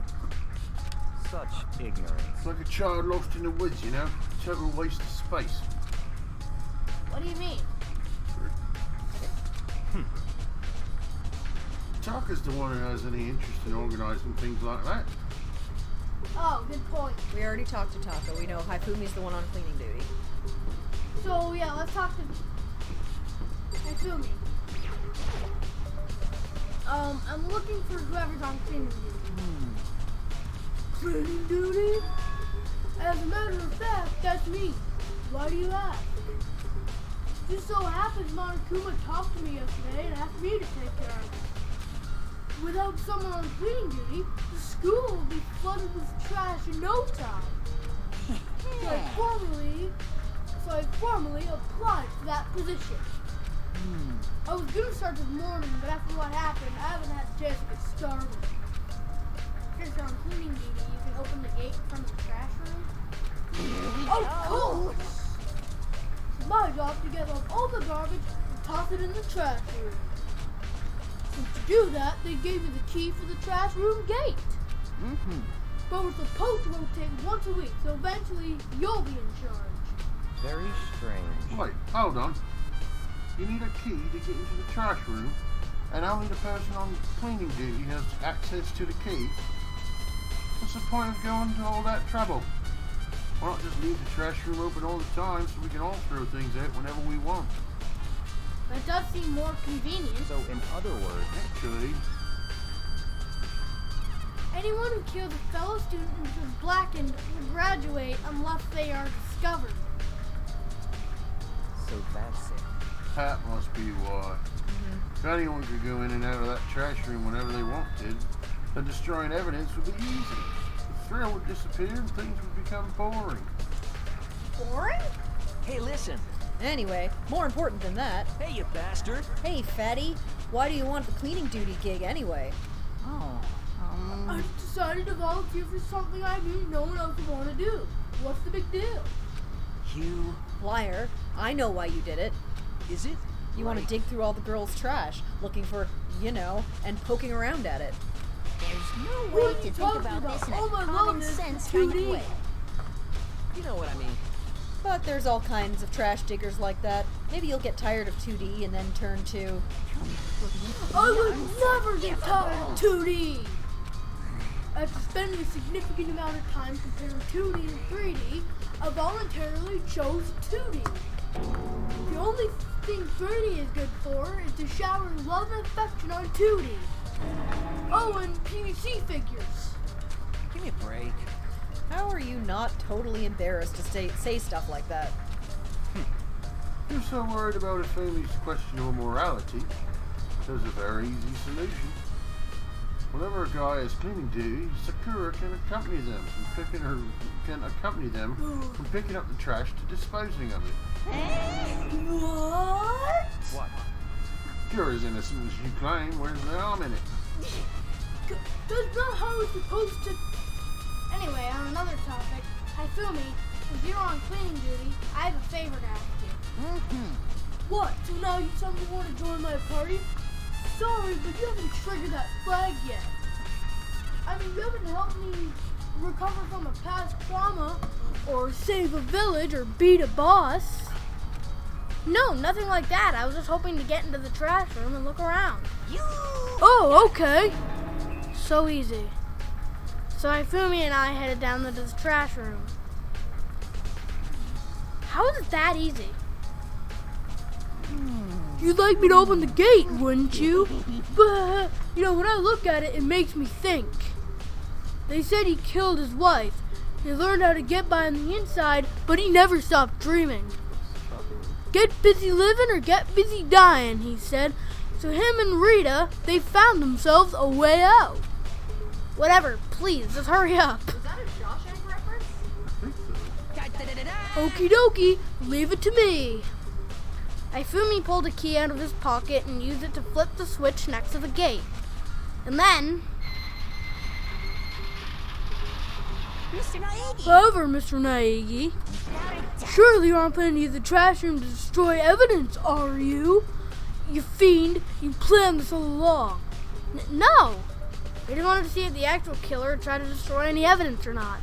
Such ignorance. It's like a child lost in the woods, you know? Total waste of space. What do you mean? Taka's the one who has any interest in organising things like that. Oh, good point. We already talked to Taka. We know Hifumi's the one on cleaning duty. So, yeah, let's talk to Hifumi. I'm looking for whoever's on cleaning duty. Cleaning duty? As a matter of fact, that's me. Why do you ask? Just so happens Monokuma talked to me yesterday and asked me to take care of it. Without someone on cleaning duty, the school will be flooded with trash in no time. So I formally applied for that position. I was gonna start this morning, but after what happened, I haven't had a chance to get started. Since you're on cleaning duty, you can open the gate in front of the trash room. Of course! It's my job to gather up all the garbage and toss it in the trash room. And to do that, they gave me the key for the trash room gate. But we're supposed to rotate once a week, so eventually you'll be in charge. Very strange. Wait, hold on. You need a key to get into the trash room, and only the person on cleaning duty has access to the key. What's the point of going to all that trouble? Why not just leave the trash room open all the time so we can all throw things out whenever we want? That does seem more convenient. So, in other words, Actually, Anyone who kills a fellow student and is blackened will graduate unless they are discovered. so that's it. that must be why. If anyone could go in and out of that trash room whenever they wanted, then destroying evidence would be easy. The thrill would disappear and things would become boring. Boring? Hey, listen. Anyway, more important than that. Hey, you bastard. Hey, fatty. Why do you want the cleaning duty gig anyway? Oh, I decided to volunteer for something I knew no one else would want to do. What's the big deal? you... Liar. I know why you did it. Is it? You want to right? dig through all the girls' trash, looking for, and poking around at it. There's no What way are to you think talking about about? this in a Oh my common goodness, sense 2D. kind of way. You know what I mean. But there's all kinds of trash diggers like that. Maybe you'll get tired of 2D and then turn to... I would never get tired of 2D! After spending a significant amount of time comparing 2D and 3D, I voluntarily chose 2D. The only thing 3D is good for is to shower love and affection on 2D. Oh, and PVC figures. Give me a break. How are you not totally embarrassed to say stuff like that? You're so worried about Ifumi's questionable morality, there's a very easy solution. Whenever a guy is cleaning duty, Sakura can accompany them from picking up the trash to disposing of it. What? What? If you're as innocent as you claim, where's the harm in it? That's not how it's supposed to... Anyway, on another topic, Hifumi, if you're on cleaning duty, I have a favor to ask you. What? So now you suddenly want to join my party? sorry, but you haven't triggered that flag yet. I mean, you haven't helped me recover from a past trauma, or save a village, or beat a boss. No, nothing like that. I was just hoping to get into the trash room and look around. Oh, okay. So easy. So Ifumi and I headed down to this trash room. How is it that easy? You'd like me to open the gate, wouldn't you? But, you know, when I look at it, it makes me think. They said he killed his wife. He learned how to get by on the inside, but he never stopped dreaming. Get busy living or get busy dying, he said. So him and Rita, they found themselves a way out. Whatever, please, just hurry up. Is that a Shawshank reference? I think so. Okie dokie, leave it to me. Ifumi pulled a key out of his pocket and used it to flip the switch next to the gate. And then... Mr. Naegi. However, Mr. Naegi, surely you aren't planning to use the trash room to destroy evidence, are you? You fiend, you planned this all along. No. I just wanted to see if the actual killer tried to destroy any evidence or not.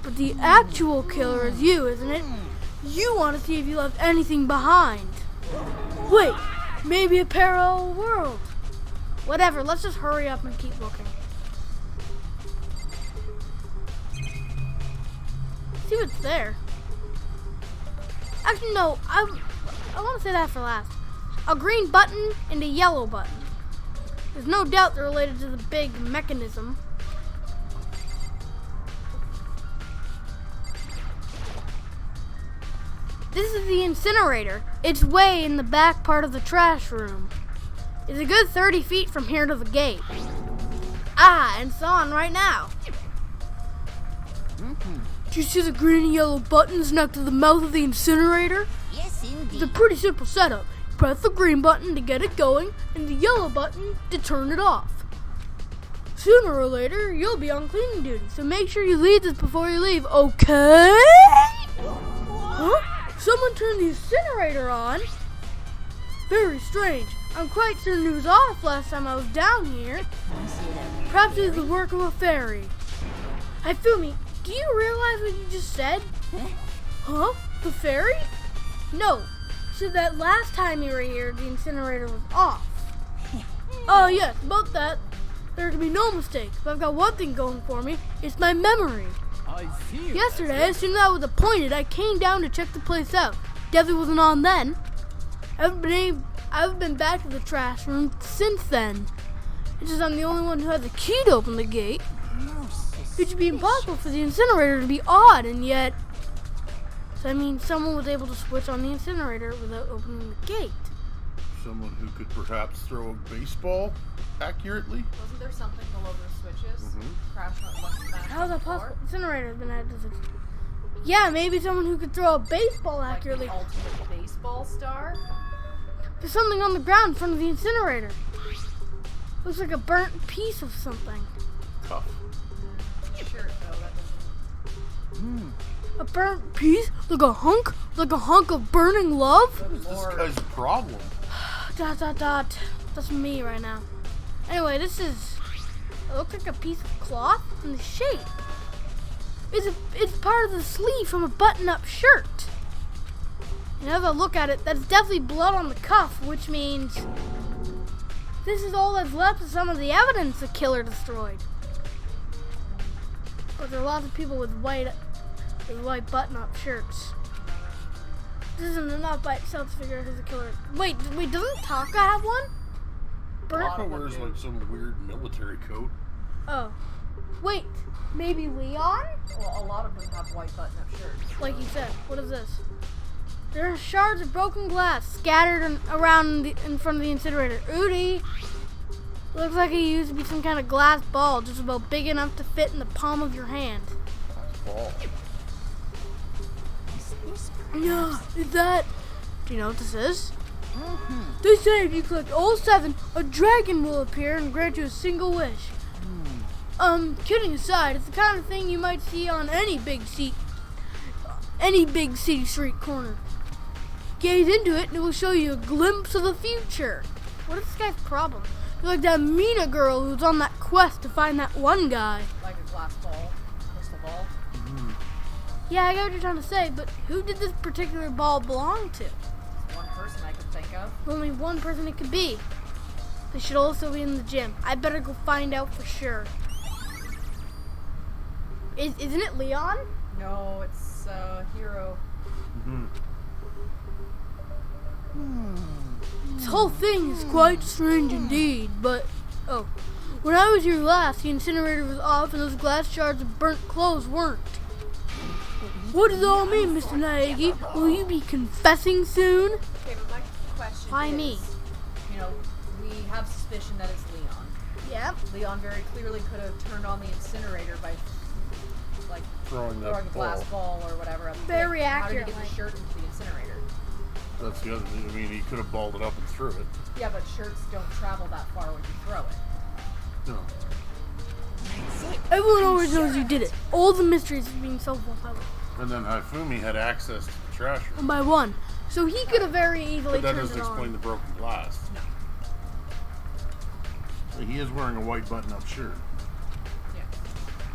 But the actual killer is you, isn't it? You want to see if you left anything behind. Wait, maybe a parallel world. Whatever, let's just hurry up and keep looking. See what's there. Actually, no, I want to say that for last. A green button and a yellow button. There's no doubt they're related to the big mechanism. This is the incinerator. It's way in the back part of the trash room. It's a good 30 feet from here to the gate. Ah, and it's on right now. Do you see the green and yellow buttons next to the mouth of the incinerator? Yes, indeed. It's a pretty simple setup. You press the green button to get it going, and the yellow button to turn it off. Sooner or later, you'll be on cleaning duty, so make sure you leave this before you leave, okay? Huh? Someone turned the incinerator on? Very strange. I'm quite certain it was off last time I was down here. Perhaps it's the work of a fairy. Ifumi, do you realize what you just said? Huh? The fairy? No. So that last time you were here, the incinerator was off. Oh yes, about that. There can be no mistakes, but I've got one thing going for me. It's my memory. I see. Yesterday, as soon as I was appointed, I came down to check the place out. Definitely wasn't on then. I haven't been back to the trash room since then. It's just I'm the only one who has the key to open the gate. It should be impossible for the incinerator to be odd, and yet... So I mean, someone was able to switch on the incinerator without opening the gate. Someone who could perhaps throw a baseball accurately? Wasn't there something below the switches? Crashing on one smash How is on the that floor? possible? Incinerator's been added to the... Yeah, maybe someone who could throw a baseball Like accurately. the ultimate baseball star? There's something on the ground in front of the incinerator. Looks like a burnt piece of something. Tough. Sure, though, that doesn't... A burnt piece? Like a hunk of burning love? What is this guy's problem? ... That's me right now. Anyway, it looks like a piece of cloth in the shape. It's part of the sleeve from a button-up shirt. And as I look at it, that's definitely blood on the cuff, which means this is all that's left of some of the evidence the killer destroyed. But there are lots of people with white button-up shirts. This isn't enough by itself to figure out who the killer is. Wait, doesn't Taka have one? Taka wears like some weird military coat. Oh. Wait, maybe Leon? Well, a lot of them have white button-up shirts. Like you said, what is this? There are shards of broken glass scattered around in front of the incinerator. Udi! Looks like it used to be some kind of glass ball, just about big enough to fit in the palm of your hand. That's ball. Yeah, is that... Do you know what this is? They say if you collect all 7, a dragon will appear and grant you a single wish. Kidding aside, it's the kind of thing you might see on any big city street corner. Gaze into it and it will show you a glimpse of the future. What is this guy's problem? He's like that Mina girl who's on that quest to find that one guy. Like a glass ball, crystal ball. Yeah, I get what you're trying to say, but who did this particular ball belong to? One person I could think of. Only one person it could be. They should also be in the gym. I better go find out for sure. Isn't it Leon? No, it's Hero. This whole thing is quite strange indeed, but... Oh. When I was here last, the incinerator was off and those glass shards of burnt clothes weren't. What does it all mean, Mr. Naegi? Will you be confessing soon? Okay, but my question Why is, me? You know, we have suspicion that it's Leon. Yep. Leon very clearly could have turned on the incinerator by, like, Throwing a that glass ball. ball or whatever. At the Very thing. How did he accurately. get the shirt into the incinerator? That's the other thing. I mean, he could have balled it up and threw it. Yeah, but shirts don't travel that far when you throw it. No. Everyone always knows you did it. All the mysteries are being solved one by one. And then Haifumi had access to the trash room. One by one. So he could have very easily But that turned doesn't it explain on. the broken glass. No. He is wearing a white button-up shirt. Yeah.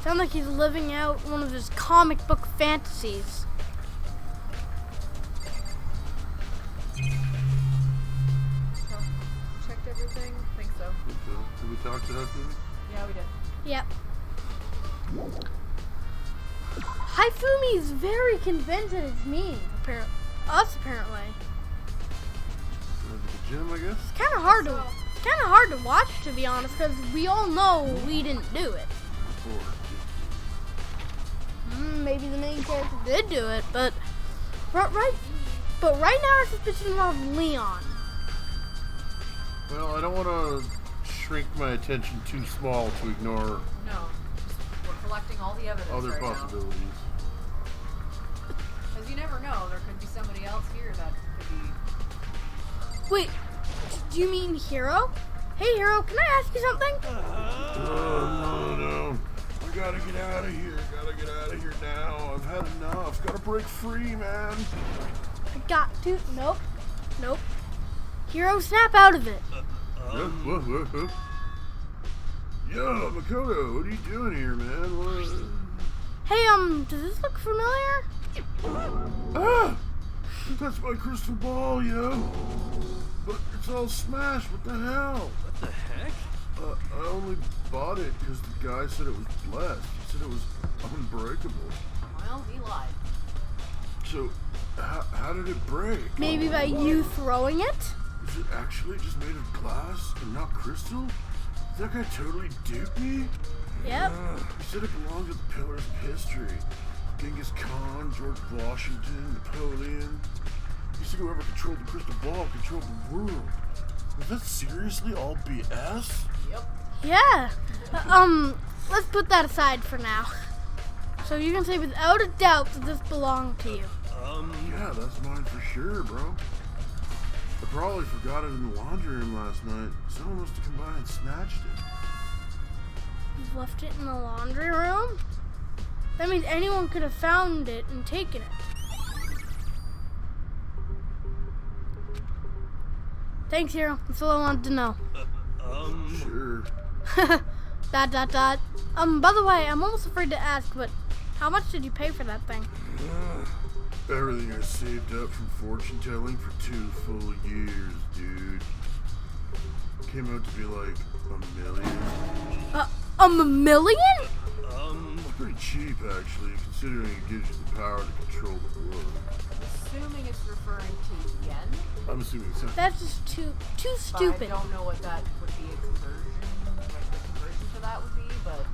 Sounds like he's living out one of his comic book fantasies. So, checked everything? Think so. Did we talk to Haifumi? Yeah, we did. Yep. Haifumi is very convinced that it's me. Apparently. Went to the gym, I guess? It's kind of hard to watch, to be honest, because we all know we didn't do it. Maybe the main character did do it, but right now our suspicion involves Leon. Well, I don't want to shrink my attention too small to ignore No. We're collecting all the evidence other right possibilities. Because you never know. There could be somebody else here that could be... Wait, do you mean Hero? Hey Hero, can I ask you something? No. I gotta get out of here. Gotta get out of here now. I've had enough. Gotta break free, man. I got to. Nope. Hero, snap out of it. What? Yo, Makoto, what are you doing here, man? What? Hey, does this look familiar? Ah! That's my crystal ball, yo. But it's all smashed. What the hell? What the heck? I only bought it because the guy said it was blessed. He said it was unbreakable. Well, he lied. So, how did it break? Maybe by you throwing it? Is it actually just made of glass and not crystal? That guy totally duped me? Yep. He said it belonged to the pillars of history. Genghis Khan, George Washington, Napoleon. He said whoever controlled the crystal ball controlled the world. Was that seriously all BS? Yep. Yeah. Let's put that aside for now. So you can say without a doubt that this belonged to you. Yeah, that's mine for sure, bro. I probably forgot it in the laundry room last night. Someone must have come by and snatched it. You left it in the laundry room? That means anyone could have found it and taken it. Thanks, Hero. That's all I wanted to know. Sure. By the way, I'm almost afraid to ask, but how much did you pay for that thing? Everything I saved up from fortune telling for 2 full years, dude. Came out to be like $1 million. A million? It's pretty cheap, actually, considering it gives you the power to control the world. Assuming it's referring to yen. I'm assuming so. That's just too But I stupid. don't know what that would be a conversion, like the conversion to that would be, but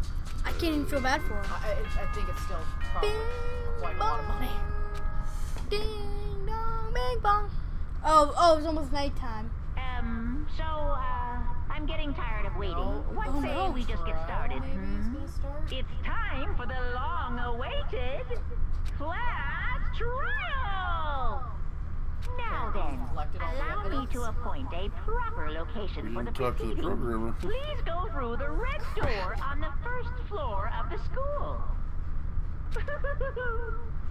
I can't even feel bad for him. I think it's still probably quite a lot of money. Ding dong, bing bong. Oh, it's almost nighttime. So, I'm getting tired of waiting. What Oh, say no. we just get started? Maybe it's gonna start. It's time for the long-awaited class trial! Now then, Collected all the allow me evidence. to appoint a proper location We for the didn't talk to the proceedings. programmer. Please go through the red door on the first floor of the school.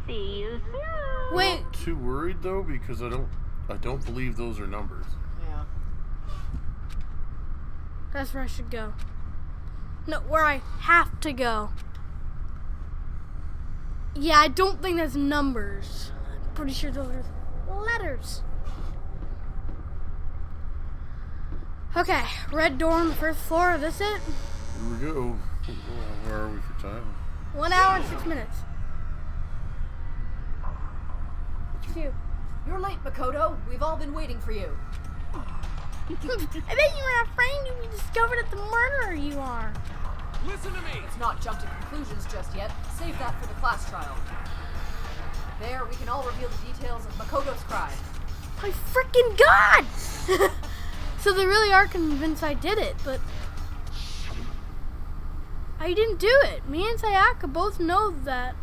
See you soon! Wait, Too worried though, because I don't believe those are numbers. Yeah. That's where I should go. No, where I have to go. Yeah, I don't think that's numbers. I'm pretty sure those are letters. Okay, red door on the first floor. This it? Here we go. Where are we for time? 1 hour and 6 minutes. Phew. You're late, Makoto. We've all been waiting for you. I bet you were not afraid to be discovered at the murderer you are. Listen to me! Let's not jump to conclusions just yet. Save that for the class trial. There, we can all reveal the details of Makoto's crime. My freaking god! So they really are convinced I did it, but I didn't do it. Me and Sayaka both know that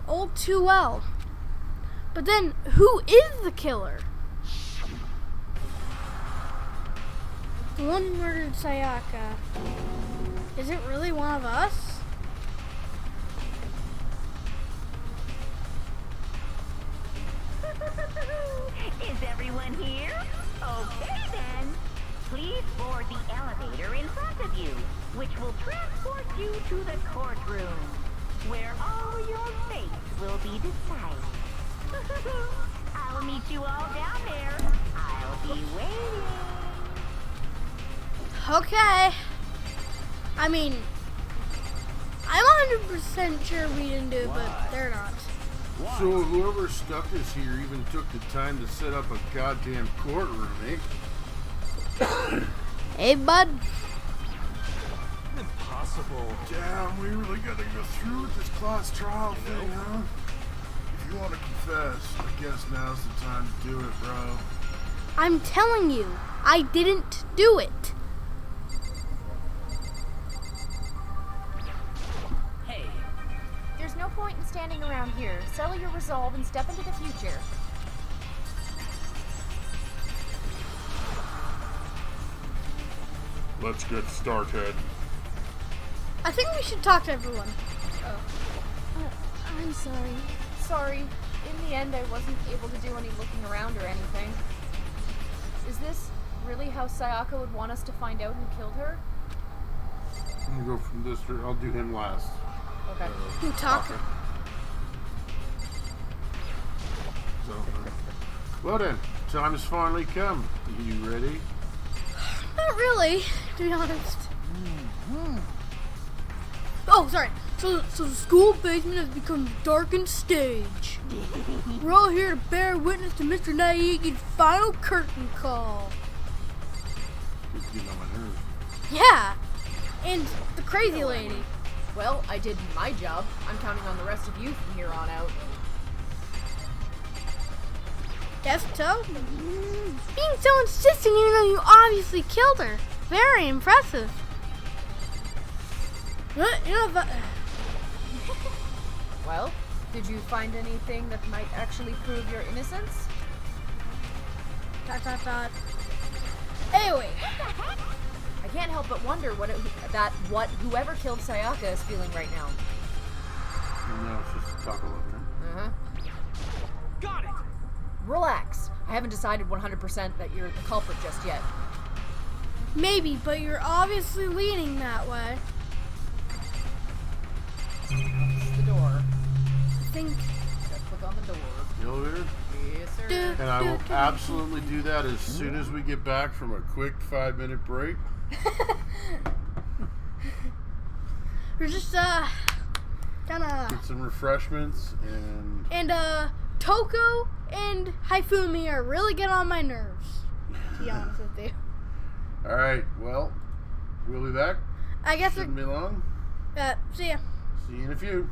all too well. But then, who is the killer? The one who murdered Sayaka. Is it really one of us? Is everyone here? Okay then. Please board the elevator in front of you, which will transport you to the courtroom, where all your fates will be decided. I'll meet you all down there. I'll be waiting. Okay. I mean, I'm 100% sure we didn't do it, but they're not. So whoever stuck us here even took the time to set up a goddamn courtroom, eh? Hey, bud. Impossible. Damn, we really gotta go through with this class trial thing, huh? If you want to confess, I guess now's the time to do it, bro. I'm telling you, I didn't do it. Hey, There's no point in standing around here. Settle your resolve and step into the future. Let's get started. I think we should talk to everyone. I'm sorry. Sorry. In the end, I wasn't able to do any looking around or anything. Is this really how Sayaka would want us to find out who killed her? I'm gonna go from this. I'll do him last. Okay. You talk. So, well then, time has finally come. You ready? Not really, to be honest. Oh, sorry. So the school basement has become a darkened stage. We're all here to bear witness to Mr. Naigi's final curtain call. It's getting on my nerves. Yeah, and the crazy lady. Well, I did my job. I'm counting on the rest of you from here on out. Guess so. Being so insistent even though you obviously killed her. Very impressive. You know, but, Well, did you find anything that might actually prove your innocence? ... Anyway, I can't help but wonder what whoever killed Sayaka is feeling right now. No, it's just a taco lover. Uh-huh. got it! Relax. I haven't decided 100% that you're the culprit just yet. maybe, but you're obviously leaning that way. This is the door. I think. Gotta click on the door. The elevator? Yes, sir. And I will absolutely do that as soon as we get back from a quick 5-minute break. We're just kinda. Get some refreshments and Toko and Haifumi are really getting on my nerves, to be honest with you. Alright, well, we'll be back. I guess Shouldn't be long. see ya. See you in a few.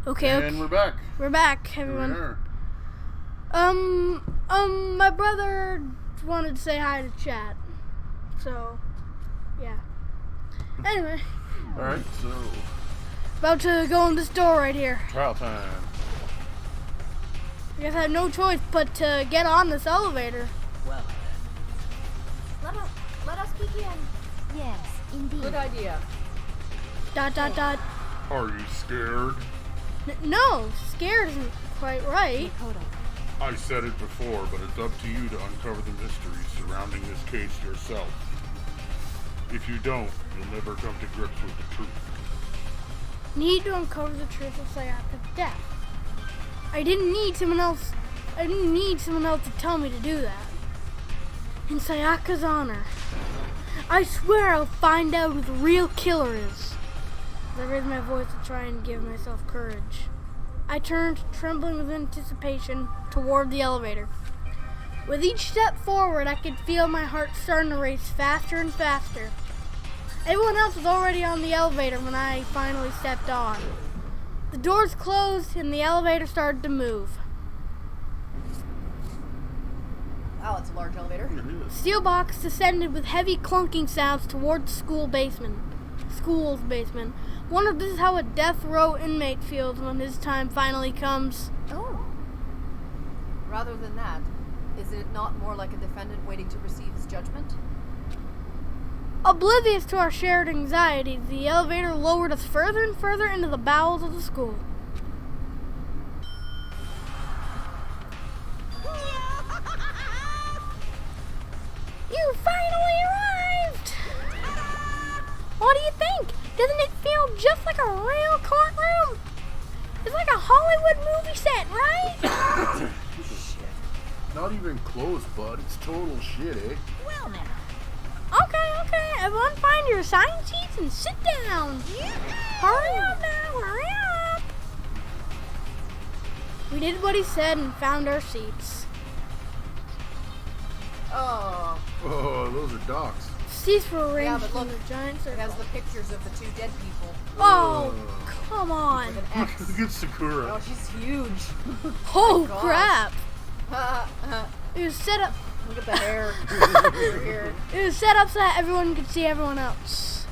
Okay, And we're back. we're back, Here we everyone. are. My brother wanted to say hi to chat. So, yeah. Anyway, Alright, so about to go in this door right here. trial time. I guess I had no choice but to get on this elevator. Well, Let us begin. Yes, indeed. Good idea. ... Are you scared? No, scared isn't quite right. I said it before, but it's up to you to uncover the mysteries surrounding this case yourself. If you don't, you'll never come to grips with the truth. Need to uncover the truth of Sayaka's death. I didn't need someone else to tell me to do that. In Sayaka's honor, I swear I'll find out who the real killer is. As I raised my voice to try and give myself courage, I turned, trembling with anticipation, toward the elevator. With each step forward, I could feel my heart starting to race faster and faster. Everyone else was already on the elevator when I finally stepped on. The doors closed and the elevator started to move. Wow, it's a large elevator. Steel box descended with heavy clunking sounds toward the school's basement. Wonder if this is how a death row inmate feels when his time finally comes. Oh. Rather than that, is it not more like a defendant waiting to receive his judgment? Oblivious to our shared anxieties, the elevator lowered us further and further into the bowels of the school. You finally arrived! What do you think? Doesn't it feel just like a real courtroom? It's like a Hollywood movie set, right? Not even close, bud. It's total shit, eh? Well now. Okay, everyone find your assigned seats and sit down. Hurry up now, hurry up. We did what he said and found our seats. Oh, Oh, those are docs. Seats were arranged Yeah, but in look, a giant it circle. has the pictures of the two dead people Oh, come on. with an X. Look at Sakura. Oh, she's huge. Oh, gosh. crap. Look It was set up. at the hair over here. It was set up so that everyone could see everyone else.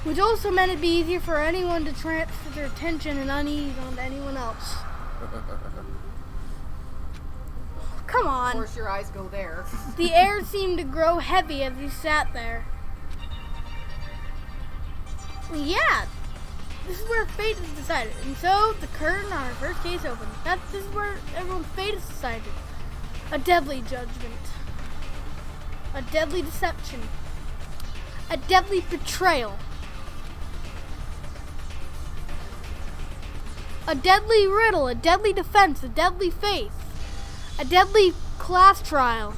Which also meant it'd be easier for anyone to transfer their attention and unease onto anyone else. Come Of on. course, your eyes go there. The air seemed to grow heavy as we sat there. Yeah, this is where fate is decided. And so the curtain on our first case opened. This is where everyone's fate is decided. A deadly judgment. A deadly deception. A deadly betrayal. A deadly riddle, a deadly defense, a deadly faith. A deadly class trial.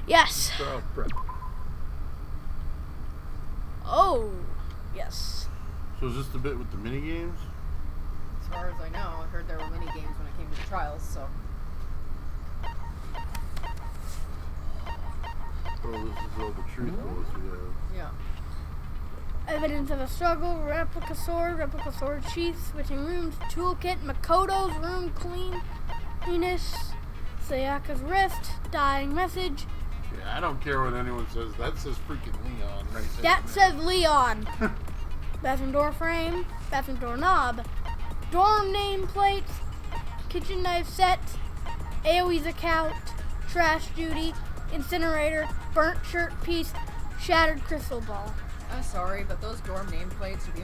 Yes. Trial prep. Oh, yes. So is this the bit with the mini games? As far as I know, I heard there were mini games when it came to the trials, so. Oh, this is all the truth bullets we have. Yeah. Evidence of a struggle, replica sword sheath, switching rooms, toolkit, Makoto's room cleanness, Sayaka's wrist, dying message. Yeah, I don't care what anyone says. That says freaking Leon right there. That says Leon. Bathroom door frame, bathroom door knob, dorm name plates, kitchen knife set, AoE's account, trash duty, incinerator, burnt shirt piece, shattered crystal ball. I'm sorry, but those dorm nameplates are the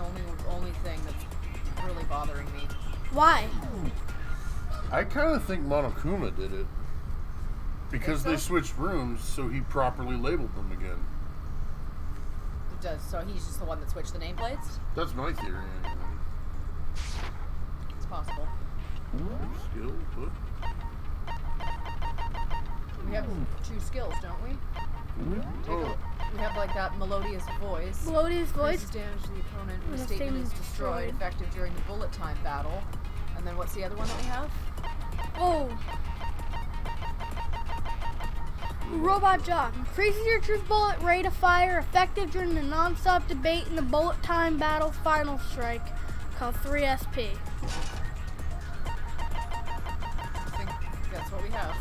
only thing that's really bothering me. Why? I kind of think Monokuma did it. Because they switched rooms, so he properly labeled them again. It does. So he's just the one that switched the nameplates? That's my theory, anyway. It's possible. Skill, but... We have two skills, don't we? Oh, We have like that melodious voice. Melodious voice. Increases damage to the opponent when When a a statement is statement is destroyed, destroyed. effective during the bullet time battle. And then what's the other one that we have? Oh, Robot Jock. Increases your truth bullet rate of fire effective during the non-stop debate in the bullet time battle final strike. Called 3SP. I think that's what we have.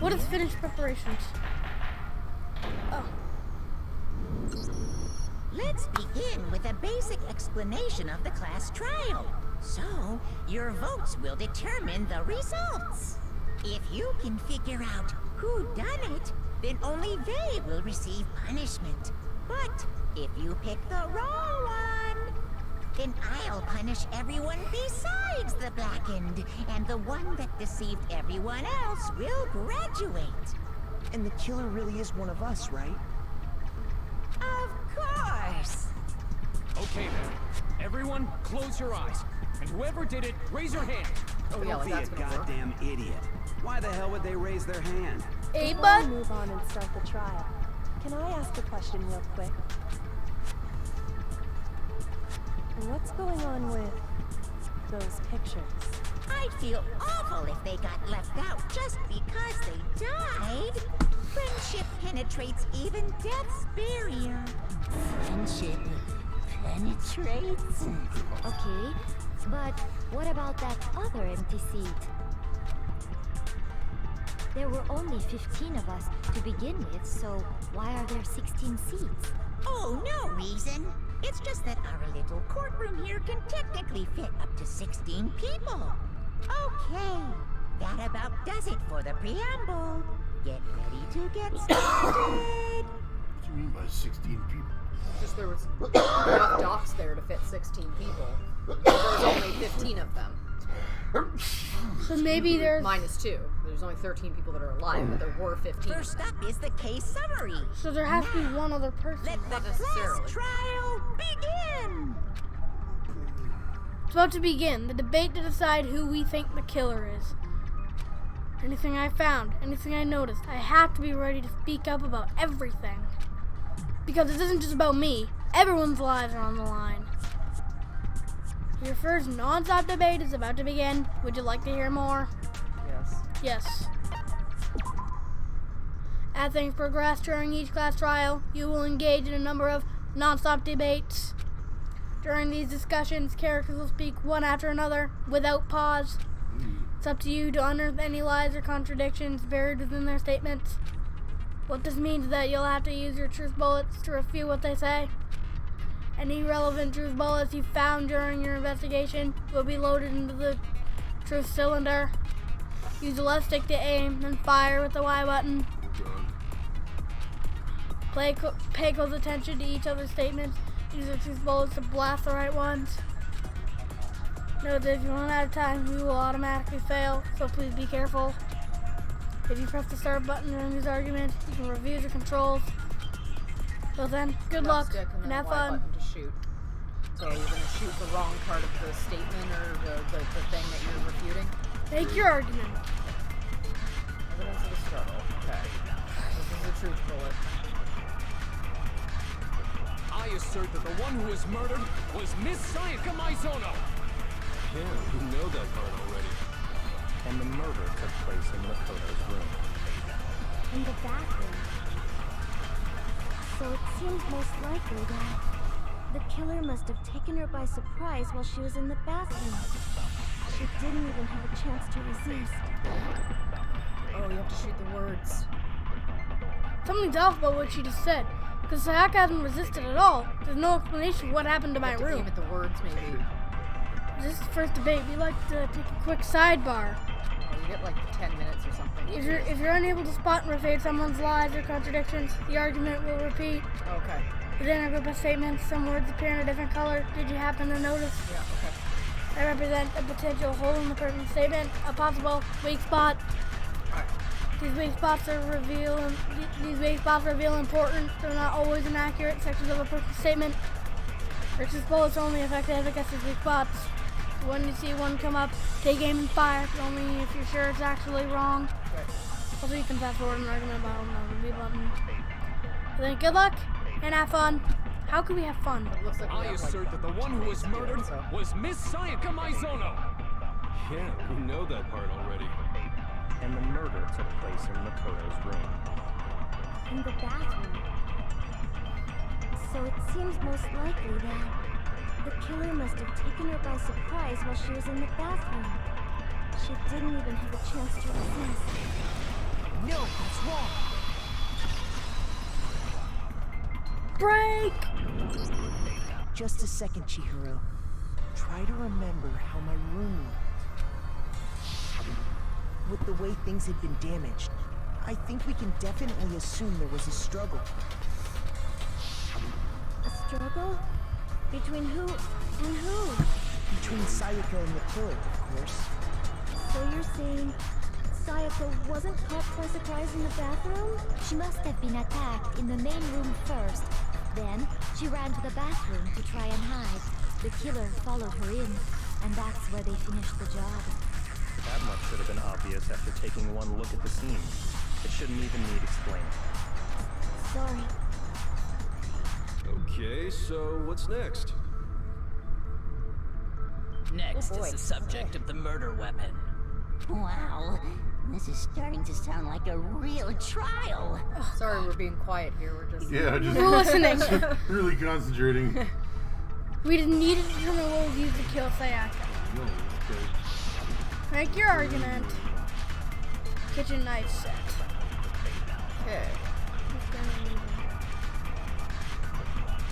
What is finished preparations? Oh. Let's begin with a basic explanation of the class trial. So, your votes will determine the results. If you can figure out who done it, then only they will receive punishment. But if you pick the wrong one, then I'll punish everyone besides the blackened, and the one that deceived everyone else will graduate. And the killer really is one of us, right? Of course. Okay then. Everyone, close your eyes. And whoever did it, raise your hand. Oh yeah, Don't like be a that's gonna work. goddamn idiot. Why the hell would they raise their hand? Hey, Before we bud. move on and start the trial, can I ask a question real quick? What's going on with those pictures? I'd feel awful if they got left out just because they died. Friendship penetrates even death's barrier. Friendship penetrates? Okay, but what about that other empty seat? There were only 15 of us to begin with, so why are there 16 seats? Oh, no reason. It's just that our little courtroom here can technically fit up to 16 people. Okay, that about does it for the preamble. Get ready to get started. What do you mean by 16 people? Just there was enough docks there to fit 16 people. There was only 15 of them. So maybe there's... Minus 2. There's only 13 people that are alive, but there were 15. First up is the case summary. So there has to be one other person. Let the Not class necessarily. trial begin. It's about to begin. The debate to decide who we think the killer is. Anything I found, anything I noticed, I have to be ready to speak up about everything. Because it isn't just about me. Everyone's lives are on the line. Your first non-stop debate is about to begin. Would you like to hear more? Yes. Yes. As things progress during each class trial, you will engage in a number of non-stop debates. During these discussions, characters will speak one after another without pause. It's up to you to unearth any lies or contradictions buried within their statements. What this means is that you'll have to use your truth bullets to refute what they say. Any relevant truth bullets you found during your investigation will be loaded into the truth cylinder. Use the left stick to aim and fire with the Y button. Pay close attention to each other's statements. Use the truth bullets to blast the right ones. Note that if you run out of time, you will automatically fail, so please be careful. If you press the start button during these arguments, you can review the controls. So then, good luck Stick and and then have Y fun. button to shoot. So you're going to shoot the wrong part of the statement or the thing that you're refuting? Make your argument. Evidence of the struggle. Okay. This is the truth bullet. I assert that the one who was murdered was Miss Sayaka Maizono. Yeah, you know that part already. And the murder took place in Makoto's room. In the bathroom. So it seems most likely that the killer must have taken her by surprise while she was in the bathroom. She didn't even have a chance to resist. Oh, you have to shoot the words. Something's off about what she just said. Because Sayaka hasn't resisted at all. There's no explanation of what happened to my You have to room. aim at the words, maybe. This is the first debate. We like to take a quick sidebar. Oh, you get like 10 minutes or something. If you're unable to spot and refute someone's lies or contradictions, the argument will repeat. Okay. Within a group of statements, some words appear in a different color. Did you happen to notice? Yeah, okay. They represent a potential hole in the person's statement, a possible weak spot. Alright. These weak spots reveal important, though not always inaccurate sections of a person's statement. Versus bullets are only effective against these weak spots. When you see one come up, take aim and fire, but only if you're sure it's actually wrong. Right. Also, you can fast forward an argument by holding down the B button. Then good luck and have fun. How can we have fun? It looks like we I have, assert that the one who was murdered was Miss Sayaka Maizono. Yeah, you know that part already. and the murder took place in Makoto's room. In the bathroom. So it seems most likely that the killer must have taken her by surprise while she was in the bathroom. She didn't even have a chance to resist. No, what's wrong? Break! Just a second, Chihiro. Try to remember how my room looked. With the way things had been damaged, I think we can definitely assume there was a struggle. A struggle? Between who and who? Between Sayaka and the killer, of course. So you're saying Sayaka wasn't caught by surprise in the bathroom? She must have been attacked in the main room first. Then, she ran to the bathroom to try and hide. The killer followed her in, and that's where they finished the job. That much should have been obvious after taking one look at the scene. It shouldn't even need explaining. Sorry. Okay, so what's next? Next is the subject of the murder weapon. Wow, this is starting to sound like a real trial. Sorry, we're being quiet here. We're just We're listening. really concentrating. We didn't need to determine what was used to kill Sayaka. No, okay. Make your argument. Kitchen knife set. okay.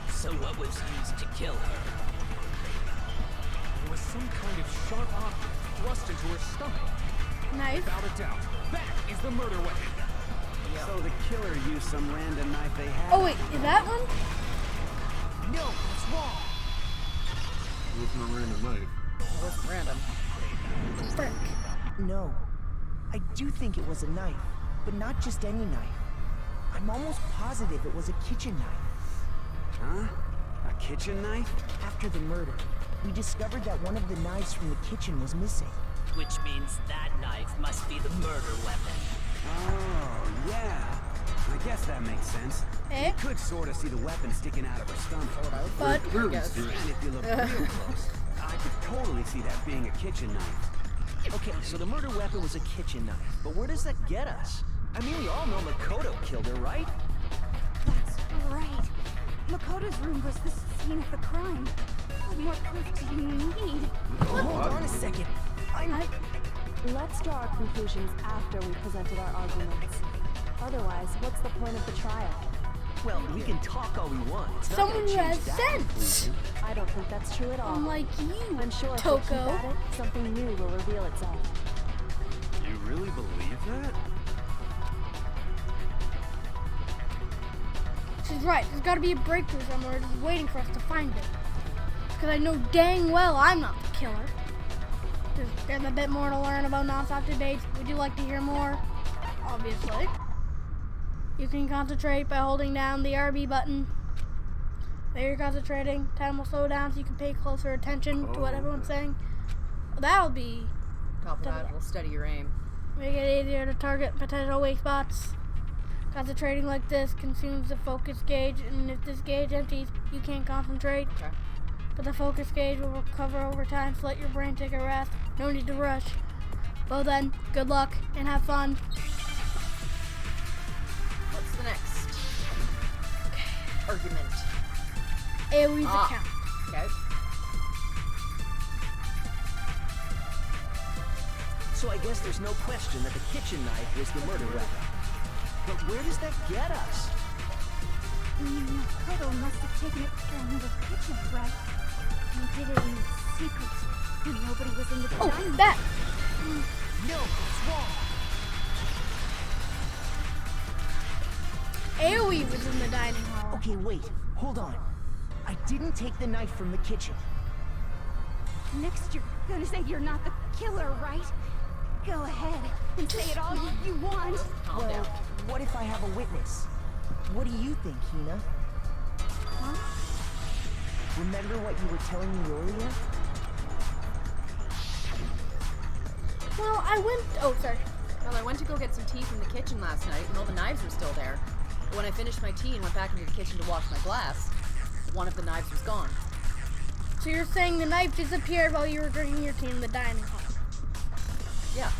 So what was used to kill her? It was some kind of sharp object thrust into her stomach. Knife. Without a doubt, that is the murder weapon. So the killer used some random knife they had. Oh wait, is that one? No, what's wrong? It wasn't a random knife. It wasn't random. Frick. No. I do think it was a knife, but not just any knife. I'm almost positive it was a kitchen knife. Huh? A kitchen knife? After the murder, we discovered that one of the knives from the kitchen was missing. Which means that knife must be the murder weapon. Oh, yeah. I guess that makes sense. Eh? You could sort of see the weapon sticking out of her stomach. But Clearly, Yes. serious. And if you look real close, I could totally see that being a kitchen knife. Okay, so the murder weapon was a kitchen knife, but where does that get us? I mean, we all know Makoto killed her, right? That's right. Makoto's room was the scene of the crime. What more proof do you need? Hold on a second. Let's draw our conclusions after we presented our arguments. Otherwise, what's the point of the trial? Well, we can talk all we want. It's not someone gonna who has change that sense. conclusion. I don't think that's true at all. Unlike you, I'm sure if we keep Toko. at it, something new will reveal itself. You really believe that? She's right. There's got to be a breakthrough somewhere just waiting for us to find it. Because I know dang well I'm not the killer. There's a bit more to learn about non-stop debates. Would you like to hear more? Obviously. You can concentrate by holding down the RB button. There you're concentrating. Time will slow down so you can pay closer attention to what everyone's saying. That'll be... Top of that will steady your aim. Make it easier to target potential weak spots. Concentrating like this consumes the focus gauge, and if this gauge empties, you can't concentrate. Okay. But the focus gauge will recover over time, so let your brain take a rest. No need to rush. Well then, good luck, and have fun. What's the next argument? AoE's account. Okay. So I guess there's no question that the kitchen knife was the murder weapon. But where does that get us? Makoto must have taken it from the kitchen, right? He did it in secret when nobody was in the Oh, dining that! No, what's wrong? AoE was in the dining hall. Okay, wait. Hold on. I didn't take the knife from the kitchen. Next, you're gonna say you're not the killer, right? Go ahead and say it all you want. Calm down. What if I have a witness? What do you think, Hina? Huh? Remember what you were telling me earlier? Well, I went... Oh, sorry. Well, I went to go get some tea from the kitchen last night, and all the knives were still there. But when I finished my tea and went back into the kitchen to wash my glass, one of the knives was gone. So you're saying the knife disappeared while you were drinking your tea in the dining hall? Yeah.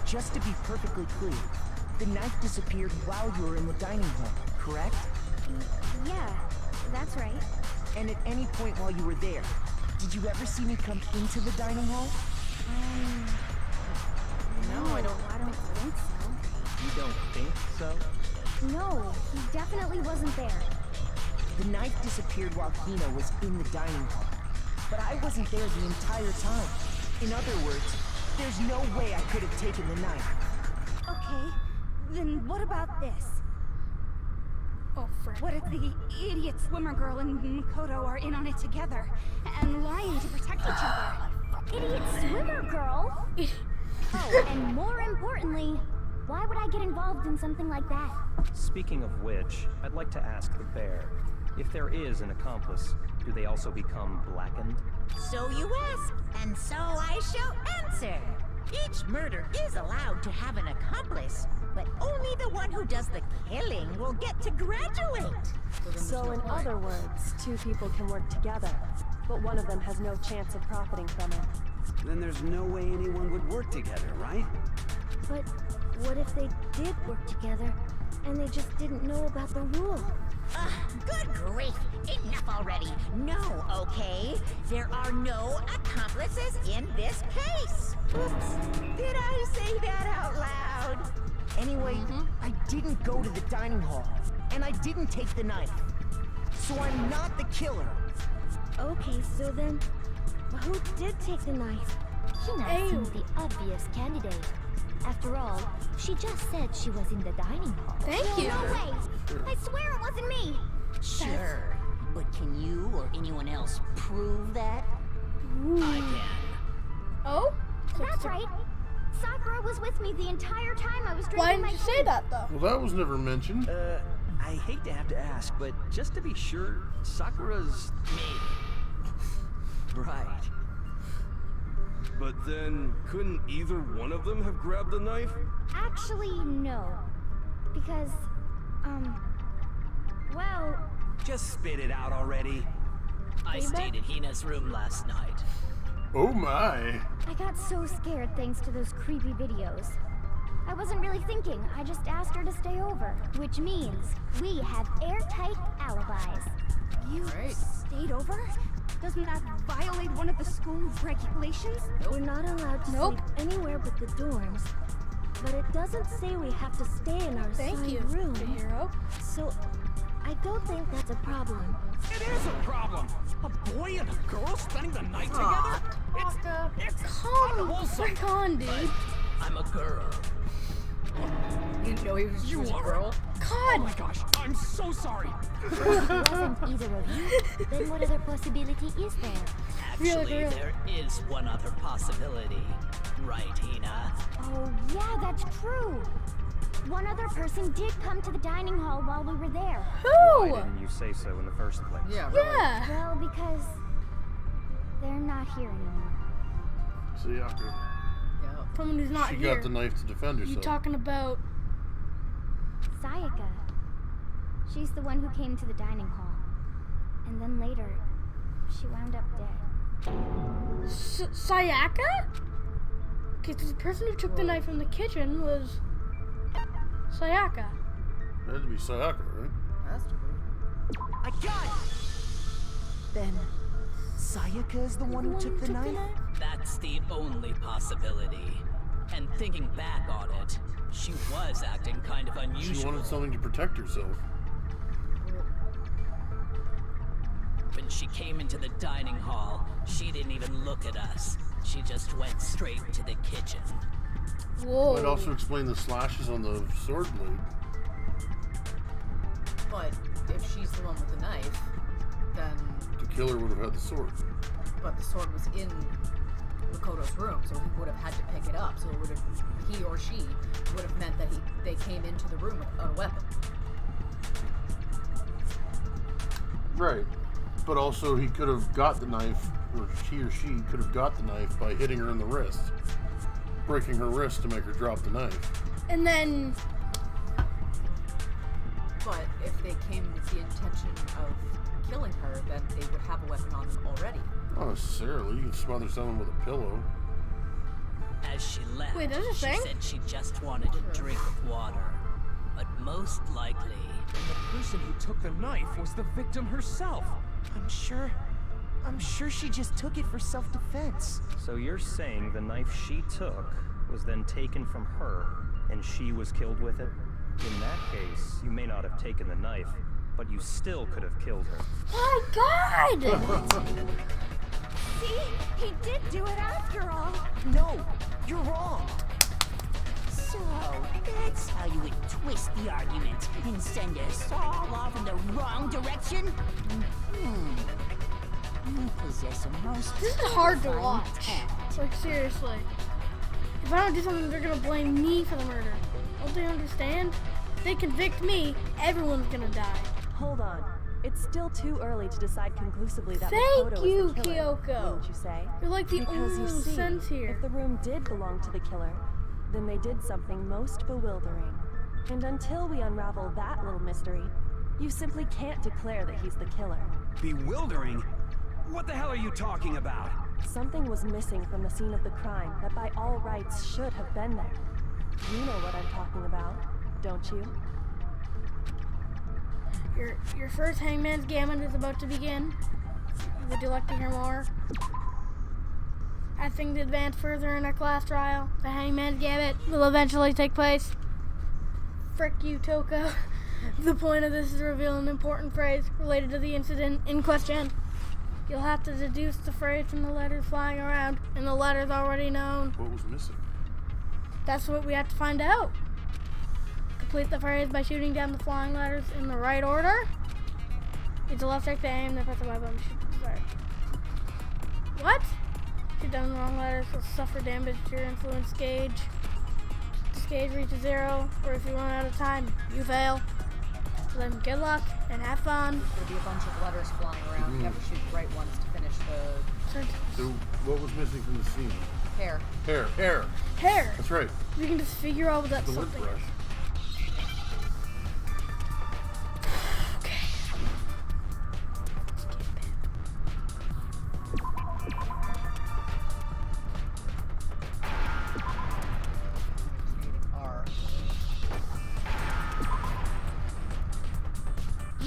just to be perfectly clear, the knife disappeared while you were in the dining hall, correct? Yeah, that's right. And at any point while you were there, did you ever see me come into the dining hall? No, I don't think so. You don't think so? No, he definitely wasn't there. The knife disappeared while Hina was in the dining hall. But I wasn't there the entire time. In other words, there's no way I could have taken the knife. Okay, then what about this? Oh, frick. What if the idiot swimmer girl and Makoto are in on it together and lying to protect each other? Idiot swimmer girl? Oh, and more importantly, why would I get involved in something like that? Speaking of which, I'd like to ask the bear, if there is an accomplice, do they also become blackened? So you ask, and so I shall answer. Each murder is allowed to have an accomplice, but only the one who does the killing will get to graduate. So in other words, two people can work together, but one of them has no chance of profiting from it. Then there's no way anyone would work together, right? But what if they did work together and they just didn't know about the rule? Good grief! Enough already! No, okay? There are no accomplices in this case! Oops! Did I say that out loud? Anyway, I didn't go to the dining hall, and I didn't take the knife. So I'm not the killer. Okay, so then, who did take the knife? Hina seems the obvious candidate. After all, she just said she was in the dining hall. Thank you. No way! I swear it wasn't me! Sure, but can you or anyone else prove that? I can. Oh? That's right. Sakura was with me the entire time I was drinking Why my didn't you say that, though? Well, that was never mentioned. I hate to have to ask, but just to be sure, Sakura's... Right. But then, couldn't either one of them have grabbed the knife? Actually, no. Because, well... Just spit it out already. I stayed in Hina's room last night. Oh my. I got so scared thanks to those creepy videos. I wasn't really thinking, I just asked her to stay over. Which means, we have airtight alibis. You stayed over? Doesn't that violate one of the school regulations? We're not allowed to sleep anywhere but the dorms. But it doesn't say we have to stay in our assigned room. hero. So, I don't think that's a problem. It is a problem. A boy and a girl spending the night together? It's Frick on, dude. I'm a girl. You didn't know he was You a are? girl? Oh my gosh, I'm so sorry. If it wasn't either of you, then what other possibility is there? Actually, there is one other possibility. Right, Hina? Oh, yeah, that's true. One other person did come to the dining hall while we were there. Why didn't you say so in the first place? Yeah. Well, because they're not here anymore. Sayaka. Someone who's not She here. got the knife to defend herself. You talking about Sayaka. She's the one who came to the dining hall. And then later, she wound up dead. Sayaka? Okay, so the person who took the knife from the kitchen was Sayaka. It had to be Sayaka, right? Has to be. I got it! Then, Sayaka is the one who took the knife? That's the only possibility. And thinking back on it, she was acting kind of unusual. She wanted something to protect herself. When she came into the dining hall, she didn't even look at us. She just went straight to the kitchen. Whoa. Might also explain the slashes on the sword blade. But if she's the one with the knife, then... The killer would have had the sword. But the sword was in Makoto's room, so he would have had to pick it up. So it would have, he or she would have meant that they came into the room without a weapon. Right. But also he could have got the knife, or he or she could have got the knife by hitting her in the wrist. Breaking her wrist to make her drop the knife. And then... But if they came with the intention of killing her, then they would have a weapon on them already. Not necessarily. You can smother someone with a pillow. As she left, Wait, there's a she thing? said she just wanted a drink of water. But most likely, The person who took the knife was the victim herself. I'm sure she just took it for self-defense. So you're saying the knife she took was then taken from her, and she was killed with it? In that case, you may not have taken the knife, but you still could have killed her. My God! See? He did do it after all. No, you're wrong. So, that's how you would twist the argument and send us all off in the wrong direction? You possess a most This is hard to fine watch. tact. Like, seriously. If I don't do something, they're gonna blame me for the murder. Don't they understand? If they convict me, everyone's gonna die. Hold on. It's still too early to decide conclusively that Thank Makoto you, is the killer, Kyoko. wouldn't you say? You're like the Because only you see, sense here. if the room did belong to the killer, then they did something most bewildering. And until we unravel that little mystery, you simply can't declare that he's the killer. Bewildering? What the hell are you talking about? Something was missing from the scene of the crime that by all rights should have been there. You know what I'm talking about, don't you? Your first Hangman's Gambit is about to begin. Would you like to hear more? As things advance further in our class trial, the Hangman's Gambit will eventually take place. Frick you, Toko. The point of this is to reveal an important phrase related to the incident in question. You'll have to deduce the phrase from the letters flying around, and the letters already known. What was missing? That's what we have to find out. Complete the phrase by shooting down the flying letters in the right order. Use the left stick to aim, then press the Y button to shoot. Sorry. What? Shoot down the wrong letters will suffer damage to your influence gauge. This gauge reaches 0, or if you run out of time, you fail. So then good luck and have fun. There'll be a bunch of letters flying around. You have to shoot the right ones to finish the So, what was missing from the scene? hair. Hair. Hair. That's right. We can just figure out what that The lip something brush. is. R.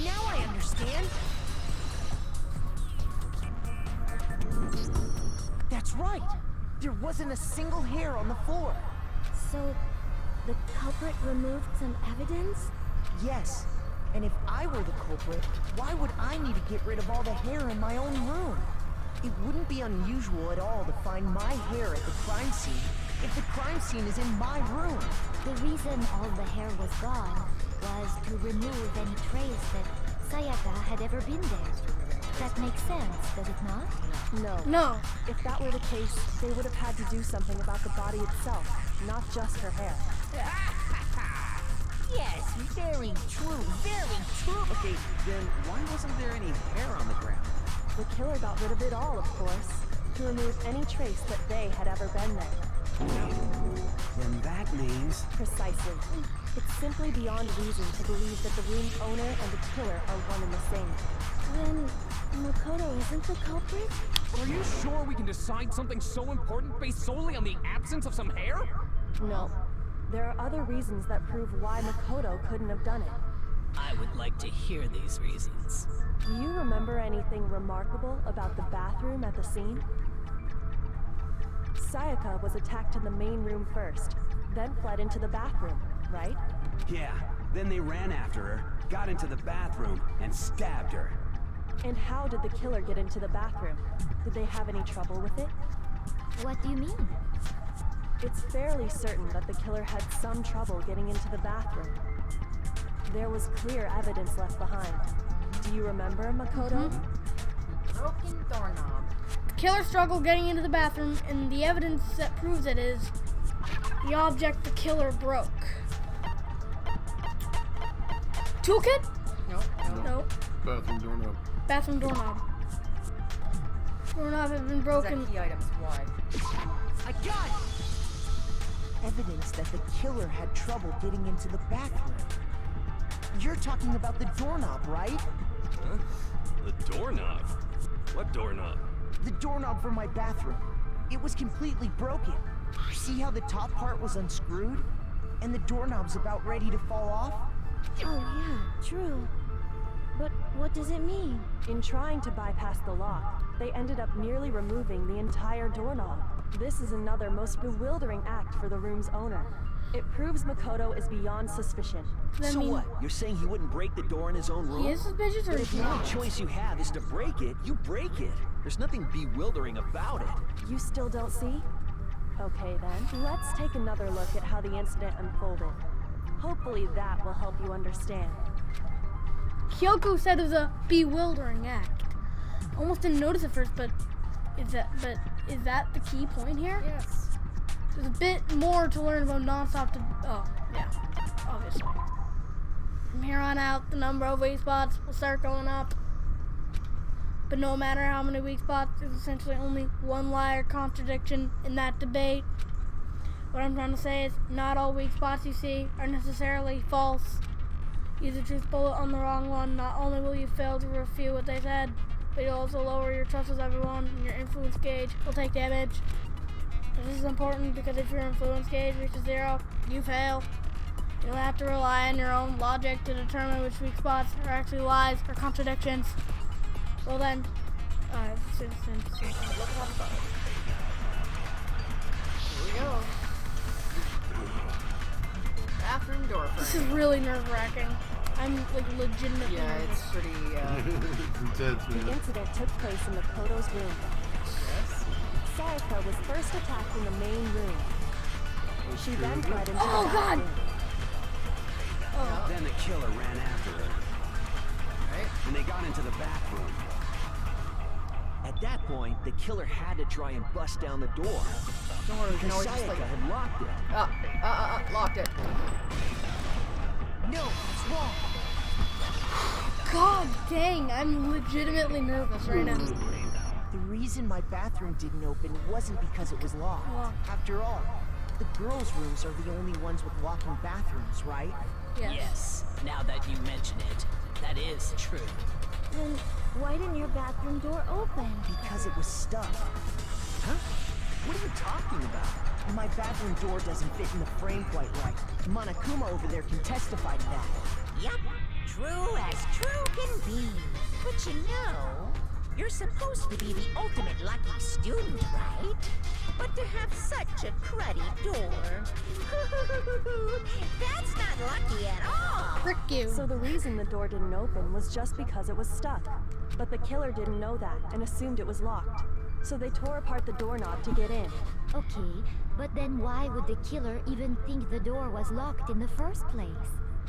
Now I understand. That's right. There wasn't a single hair on the floor. So, the culprit removed some evidence? Yes. And if I were the culprit, why would I need to get rid of all the hair in my own room? It wouldn't be unusual at all to find my hair at the crime scene if the crime scene is in my room. The reason all the hair was gone was to remove any trace that Sayaka had ever been there. That makes sense, does it not? No. No. If that were the case, they would have had to do something about the body itself, not just her hair. Yes, very true, very true. Okay, then why wasn't there any hair on the ground? The killer got rid of it all, of course, to remove any trace that they had ever been there. Then that means... Precisely. It's simply beyond reason to believe that the room's owner and the killer are one and the same. Then, Makoto isn't the culprit? Are you sure we can decide something so important based solely on the absence of some hair? No. There are other reasons that prove why Makoto couldn't have done it. I would like to hear these reasons. Do you remember anything remarkable about the bathroom at the scene? Sayaka was attacked in the main room first, then fled into the bathroom, right? Yeah, then they ran after her, got into the bathroom, and stabbed her. And how did the killer get into the bathroom? Did they have any trouble with it? What do you mean? It's fairly certain that the killer had some trouble getting into the bathroom. There was clear evidence left behind. Do you remember, Makoto? Broken doorknob. The killer struggled getting into the bathroom, and the evidence that proves it is the object the killer broke. Toolkit? Nope. No. Bathroom doorknob. Bathroom doorknob. Doorknob had been broken. Exact key items. Why? I got it! Evidence that the killer had trouble getting into the bathroom. You're talking about the doorknob, right? Huh? The doorknob? What doorknob? The doorknob for my bathroom. It was completely broken. See how the top part was unscrewed? And the doorknob's about ready to fall off? Oh yeah, true. But what does it mean? In trying to bypass the lock, they ended up nearly removing the entire doorknob. This is another most bewildering act for the room's owner. It proves Makoto is beyond suspicion. So what? You're saying he wouldn't break the door in his own room? He is suspicious or But he's if the only not? choice you have is to break it, you break it. There's nothing bewildering about it. You still don't see? Okay then, let's take another look at how the incident unfolded. Hopefully that will help you understand. Kyoko said it was a bewildering act. Almost didn't notice at first, but is that the key point here? Yes. There's a bit more to learn about nonstop. Oh, yeah, obviously. From here on out, the number of weak spots will start going up. But no matter how many weak spots, there's essentially only one lie or contradiction in that debate. What I'm trying to say is, not all weak spots you see are necessarily false. Use a truth bullet on the wrong one. Not only will you fail to refute what they said, but you'll also lower your trust with everyone, and your influence gauge will take damage. This is important because if your influence gauge reaches 0, you fail. You'll have to rely on your own logic to determine which weak spots are actually lies or contradictions. Well then, Look at that. Here we go. Bathroom door frame. this is really nerve-wracking. I'm like legitimately Yeah, nervous. it's pretty, It's intense, The man. incident took place in Makoto's room. yes. Sayaka was first attacked in the main room. She then fled into Oh, the God! bathroom. Oh. Then the killer ran after her, Right? and they got into the bathroom. At that point, the killer had to try and bust down the door. Don't worry, we can Because always just Sayaka like... had locked it. Locked it. No, it's wrong. God dang, I'm legitimately nervous right now. The reason my bathroom didn't open wasn't because it was locked. Locked. After all, the girls' rooms are the only ones with locking bathrooms, right? Yes, now that you mention it, that is true. Then why didn't your bathroom door open? Because it was stuck. Huh? What are you talking about? My bathroom door doesn't fit in the frame quite right. Monokuma over there can testify to that. Yup, true as true can be. But you know, you're supposed to be the ultimate lucky student, right? But to have such a cruddy door, that's not lucky at all. Frick you. So the reason the door didn't open was just because it was stuck. But the killer didn't know that and assumed it was locked. So they tore apart the doorknob to get in. Okay, but then why would the killer even think the door was locked in the first place?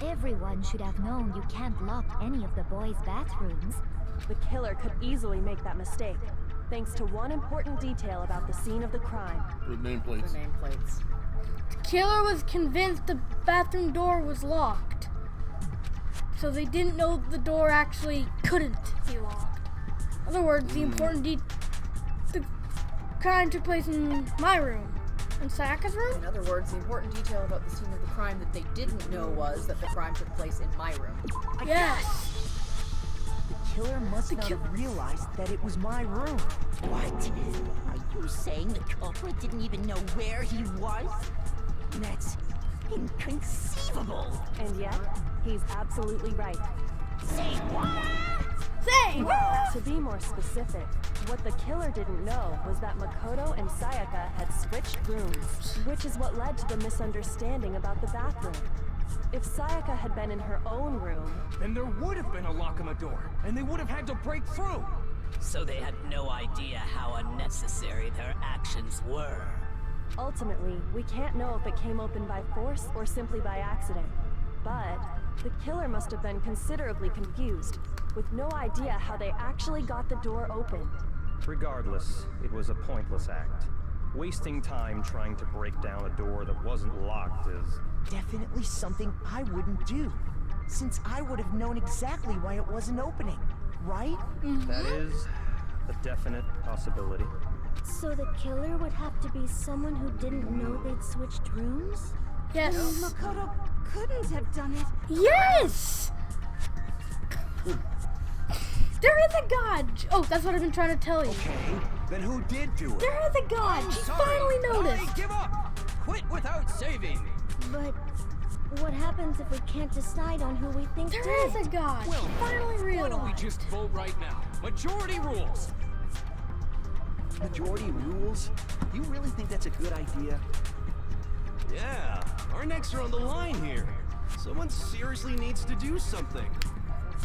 Everyone should have known you can't lock any of the boys' bathrooms. The killer could easily make that mistake, thanks to one important detail about the scene of the crime. The The nameplates. nameplates. The killer was convinced the bathroom door was locked. So they didn't know the door actually couldn't be locked. In other words, the important the crime took place in my room. In Sayaka's room? In other words, the important detail about the scene of the crime that they didn't know was that the crime took place in my room. Yes. The killer must not have realized that it was my room. What? Are you saying the culprit didn't even know where he was? That's inconceivable. And yet, he's absolutely right. Say what? Say! Well, to be more specific, what the killer didn't know was that Makoto and Sayaka had switched rooms, which is what led to the misunderstanding about the bathroom. If Sayaka had been in her own room, Then there would have been a lock on the door, and they would have had to break through. So they had no idea how unnecessary their actions were. ultimately, we can't know if it came open by force or simply by accident. But the killer must have been considerably confused, with no idea how they actually got the door opened. Regardless, it was a pointless act. Wasting time trying to break down a door that wasn't locked is... Definitely something I wouldn't do, since I would have known exactly why it wasn't opening, right? That is a definite possibility. So the killer would have to be someone who didn't know they'd switched rooms? Yes. Makoto couldn't have done it. Yes! There is a god! Oh, that's what I've been trying to tell you. Okay, then who did do it? There is a god! I'm She sorry, finally but noticed! I give up! Quit without saving! But what happens if we can't decide on who we think did There is it? a god! Well, She finally why realized. don't we just vote right now? Majority rules! Majority rules? You really think that's a good idea? Yeah, our necks are on the line here. Someone seriously needs to do something.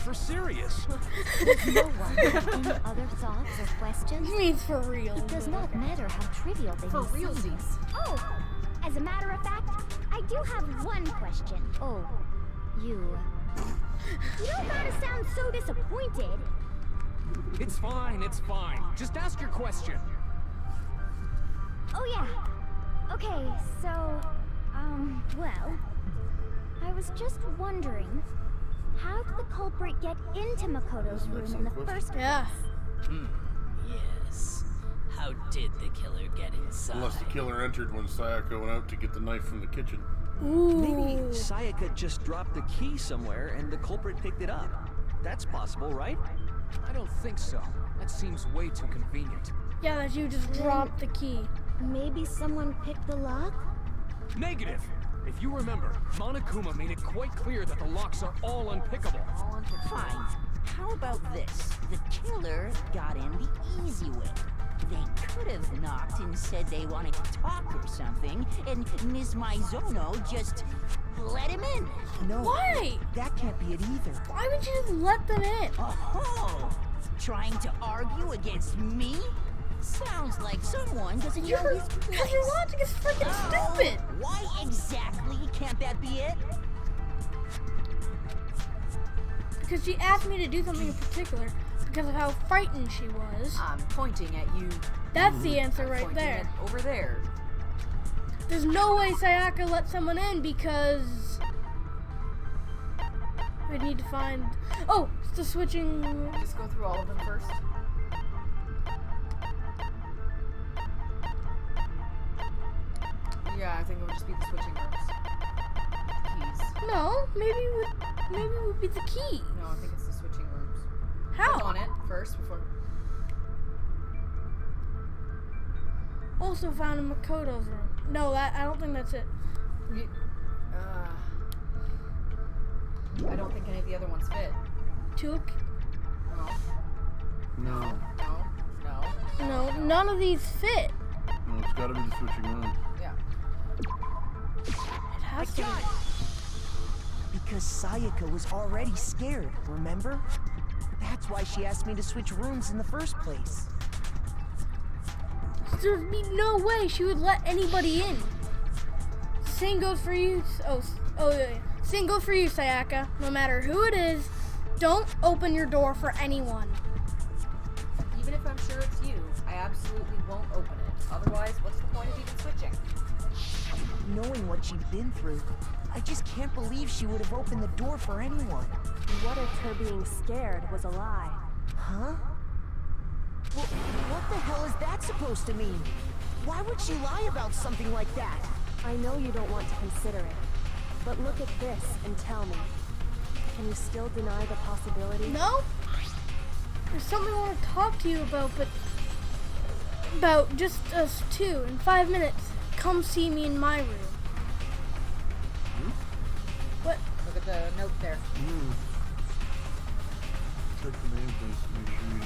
For serious. Does no one have any other thoughts or questions? He means for real. It does not matter how trivial they For may seem. realsies. Oh, as a matter of fact, I do have one question. Oh, you. You don't gotta sound so disappointed. It's fine, it's fine. Just ask your question. Oh yeah. Okay, so, well, I was just wondering, how did the culprit get into Makoto's room in the first place? Yeah. Yes. How did the killer get inside? Unless the killer entered when Sayaka went out to get the knife from the kitchen. Ooh. Maybe Sayaka just dropped the key somewhere and the culprit picked it up. That's possible, right? I don't think so. That seems way too convenient. Yeah, that you just dropped the key. Maybe someone picked the lock? Negative! If you remember, Monokuma made it quite clear that the locks are all unpickable. Fine. How about this? The killer got in the easy way. They could have knocked and said they wanted to talk or something, and Ms. Maizono just let him in. No. Why? That can't be it either. Why would you just let them in? Oh, trying to argue against me? Sounds like someone doesn't know his place. Because your logic is freaking stupid. Why exactly can't that be it? Because she asked me to do something in particular because of how frightened she was. I'm pointing at you. That's the answer I'm right pointing there. at over there. There's no way Sayaka let someone in because we need to find. Oh, it's the switching. Just go through all of them first. Yeah, I think it would just be the switching rooms. Keys. No, maybe it would be the key. No, I think it's the switching rooms. How? Click on it first before. Also found in Makoto's room. No, I don't think that's it. I don't think any of the other ones fit. Took. No. No, none of these fit. No, it's gotta be the switching rooms. Yeah. It has to be. Because Sayaka was already scared, remember? That's why she asked me to switch rooms in the first place. There'd be no way she would let anybody in. Same goes for you. Oh, yeah. Same goes for you, Sayaka. No matter who it is, don't open your door for anyone. Even if I'm sure it's you, I absolutely won't open it. Otherwise, what's the point of even switching? Knowing what she'd been through, I just can't believe she would have opened the door for anyone. What if her being scared was a lie? Huh? Well, what the hell is that supposed to mean? Why would she lie about something like that? I know you don't want to consider it, but look at this and tell me. Can you still deny the possibility? No? There's something I want to talk to you about, but about just us two. In 5 minutes, come see me in my room. What? Look at the note there. Check the name, please, to make sure you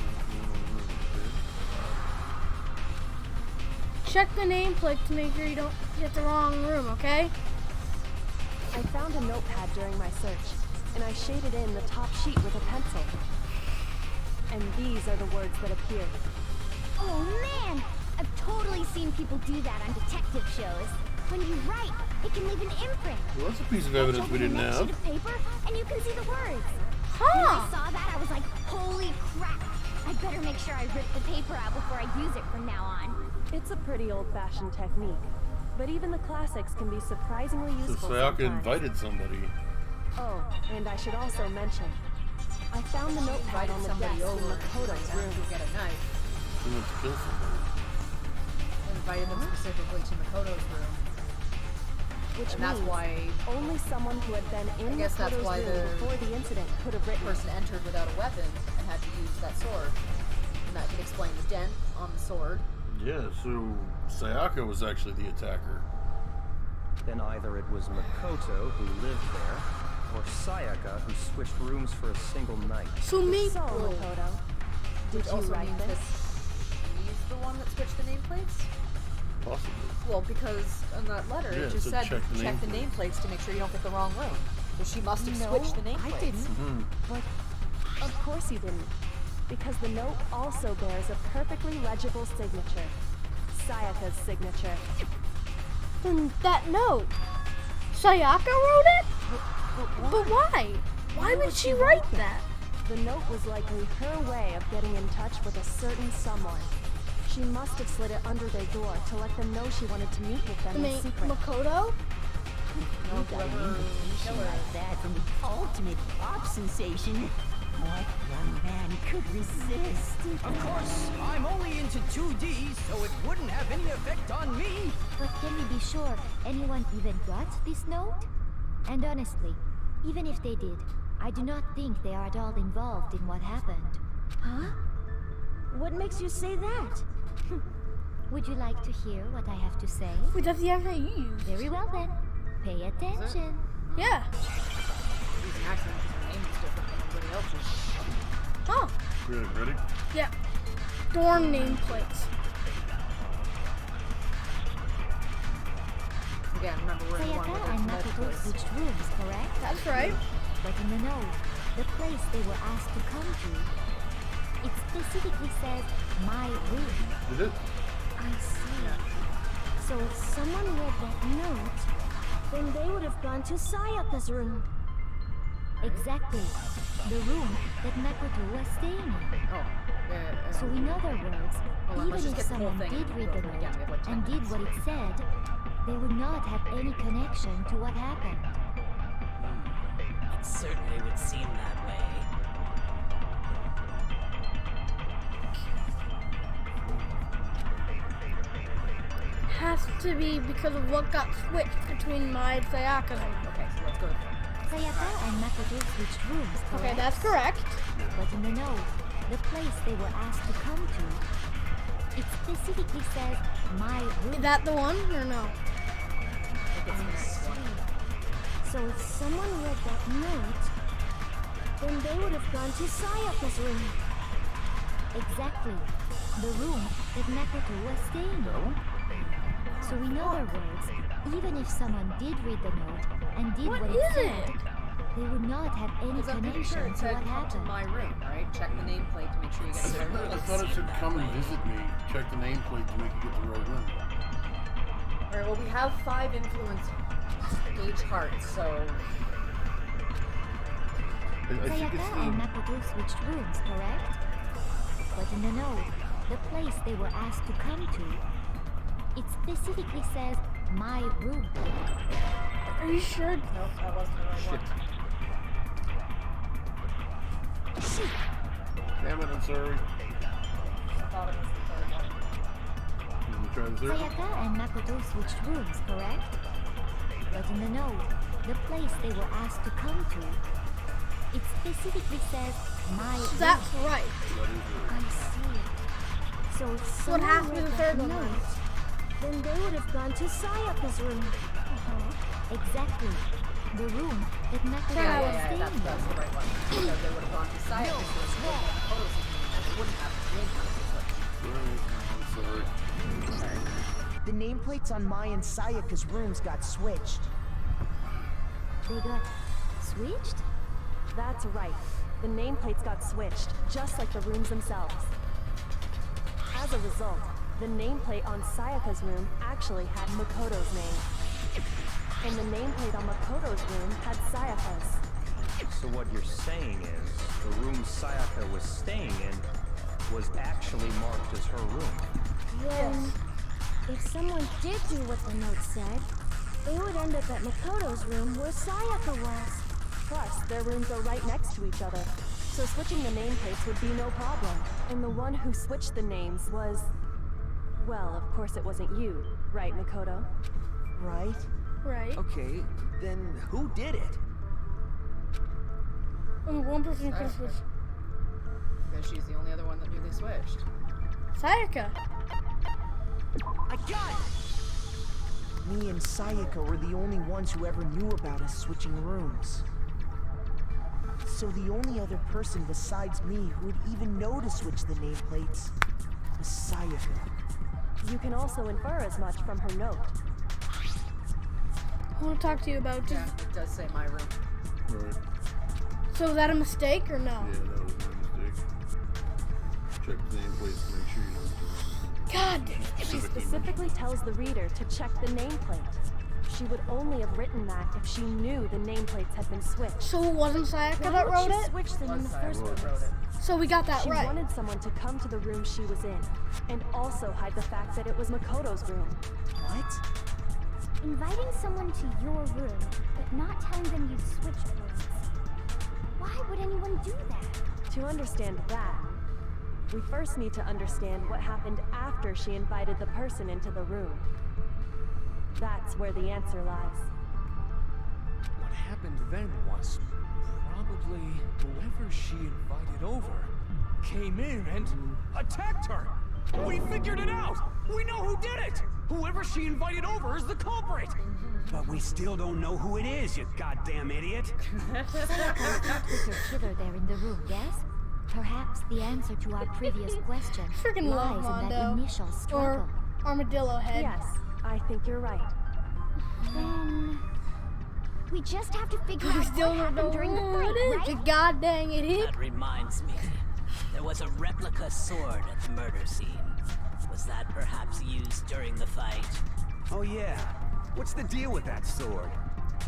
Check the nameplate to make sure you don't get the wrong room, okay? I found a notepad during my search, and I shaded in the top sheet with a pencil. And these are the words that appeared. Oh man! I've totally seen people do that on detective shows. When you write, it can leave an imprint. Well, that's a piece of evidence we didn't Next have. sheet of paper, and you can see the words. Huh. When I saw that, I was like, holy crap! I better make sure I rip the paper out before I use it from now on. It's a pretty old-fashioned technique, but even the classics can be surprisingly So useful Sayaka sometimes. invited somebody. Oh, and I should also mention, I found the notepad on the desk in Makoto's room. To get a knife. She went to kill somebody. Invited them specifically to Makoto's room. Which And that's means why only someone who had been in I guess that's Makoto's why room the before the incident could have written person entered without a weapon and had to use that sword. And that could explain the dent on the sword. Yeah, so Sayaka was actually the attacker. Then either it was Makoto who lived there, or Sayaka who switched rooms for a single night. So me. So, Makoto, did Which you also write means that this? he's the one that switched the nameplates? Possibly. Well, because in that letter Yeah, it just it said said check the nameplates to make sure you don't get the wrong room. So she must have switched the nameplates. I didn't. But of course you didn't. Because the note also bears a perfectly legible signature. Sayaka's signature. Then that note. Sayaka wrote it? But why? Why would she write that? The note was likely her way of getting in touch with a certain someone. She must have slid it under their door to let them know she wanted to meet with them in secret. Makoto? You got an invitation like that from the ultimate pop sensation. What young man could resist? Of course, I'm only into 2D, so it wouldn't have any effect on me. But can we be sure anyone even got this note? And honestly, even if they did, I do not think they are at all involved in what happened. Huh? What makes you say that? Would you like to hear what I have to say? Wait, that's the accent you use. Very well then. Pay attention. Yeah. He's an accent because her name is different than everybody else's. Oh. Good, ready? Yeah. Dorm nameplates. Again, remember we're in the one Sayaka where and there's Makoto multiple. switched rooms, correct? That's right. But in the note, the place they were asked to come to, it specifically says my room. Did it? I see. So if someone read that note, then they would have gone to Sayaka's room. Exactly. The room that Makoto was staying in. Oh, yeah. So in other words, Hold on, let's even just if get the whole someone thing did and read go the through it again. We have note like 10 and did what it said, they would not have any connection to what happened. It certainly would seem that way. Has to be because of what got switched between my and Sayaka's room. Okay, so let's go. Sayaka and Makoto switched rooms, correct? Okay, that's correct. But in the note, the place they were asked to come to, it specifically says my room. Is that the one or no? I see. So if someone read that note, then they would have gone to Sayaka's room. Exactly. The room that Makoto was staying in. So in other words, even if someone did read the note and did what it said, they would not have any Because I'm pretty sure connection it to said what come to happened. my room, right? Check the nameplate to make sure you get the right room. I thought it said come and visit me. Check the nameplate to make you get the right room. Alright, well we have 5 influence gauge hearts, so I think it's Sayaka and Makoto switched rooms, correct? But in the note, the place they were asked to come to, it specifically says my room. Are you sure? nope, that wasn't the right one. Damn it, I'm sorry. I thought it was the third one. You wanna try the third one? Sayaka and Makoto switched rooms, correct? But in the note, the place they were asked to come to, it specifically says my room. That's right. I see. So if So what someone happened to read the that third one? note, then they would have gone to Sayaka's room. Exactly. The room that Makoto Yeah, was yeah, staying that's in. the right one. Because they would have gone to Sayaka's room, photos and they wouldn't have the name I'm sorry. The nameplates on my and Sayaka's rooms got switched. They got switched? That's right. The nameplates got switched, just like the rooms themselves. As a result, the nameplate on Sayaka's room actually had Makoto's name. And the nameplate on Makoto's room had Sayaka's. So what you're saying is, the room Sayaka was staying in was actually marked as her room. Then, if someone did do what the note said, they would end up at Makoto's room where Sayaka was. Plus, their rooms are right next to each other, so switching the nameplates would be no problem. And the one who switched the names was... Well, of course it wasn't you, right, Makoto? Right? Right. Okay, then who did it? Only one person could switch. Because she's the only other one that knew they switched. Sayaka. I got it! Me and Sayaka were the only ones who ever knew about us switching rooms. So the only other person besides me who would even know to switch the nameplates was Sayaka. You can also infer as much from her note. I want to talk to you about just... Yeah, it does say my room. Right. So is that a mistake or no? Yeah, that was my mistake. Check the nameplates to make sure you don't. God, She specifically tells the reader to check the nameplate. She would only have written that if she knew the nameplates had been switched. So it wasn't Sayaka Why that would wrote she it? switch them in the first place? So we got that She right. wanted someone to come to the room she was in, and also hide the fact that it was Makoto's room. What? Inviting someone to your room, but not telling them you'd switched rooms. Why would anyone do that? To understand that, we first need to understand what happened after she invited the person into the room. That's where the answer lies. What happened then was probably whoever she invited over came in and attacked her. We figured it out! We know who did it! Whoever she invited over is the culprit! But we still don't know who it is, you goddamn idiot. Sayaka left with your killer there in the room, yes? Perhaps the answer to our previous question Freaking love lies in that Mondo. initial Or struggle. Armadillo Head. Yes, I think you're right. Then we just have to figure We out still what don't happened know during the who fight, it is. right? You god dang idiot. That reminds me. There was a replica sword at the murder scene. Was that perhaps used during the fight? Oh yeah. What's the deal with that sword?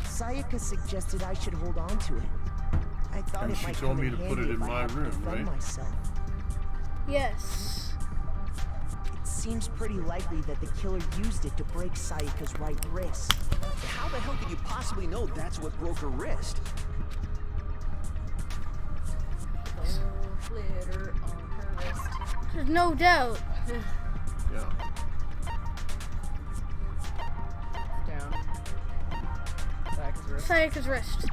Sayaka suggested I should hold on to it. I thought And it she might told come me in to put handy it in if I my had to room, defend right? myself. Yes. It seems pretty likely that the killer used it to break Sayaka's right wrist. How the hell could you possibly know that's what broke her wrist? Glitter on her wrist. There's no doubt. Yeah. Down. Sayaka's wrist. Sayaka's wrist.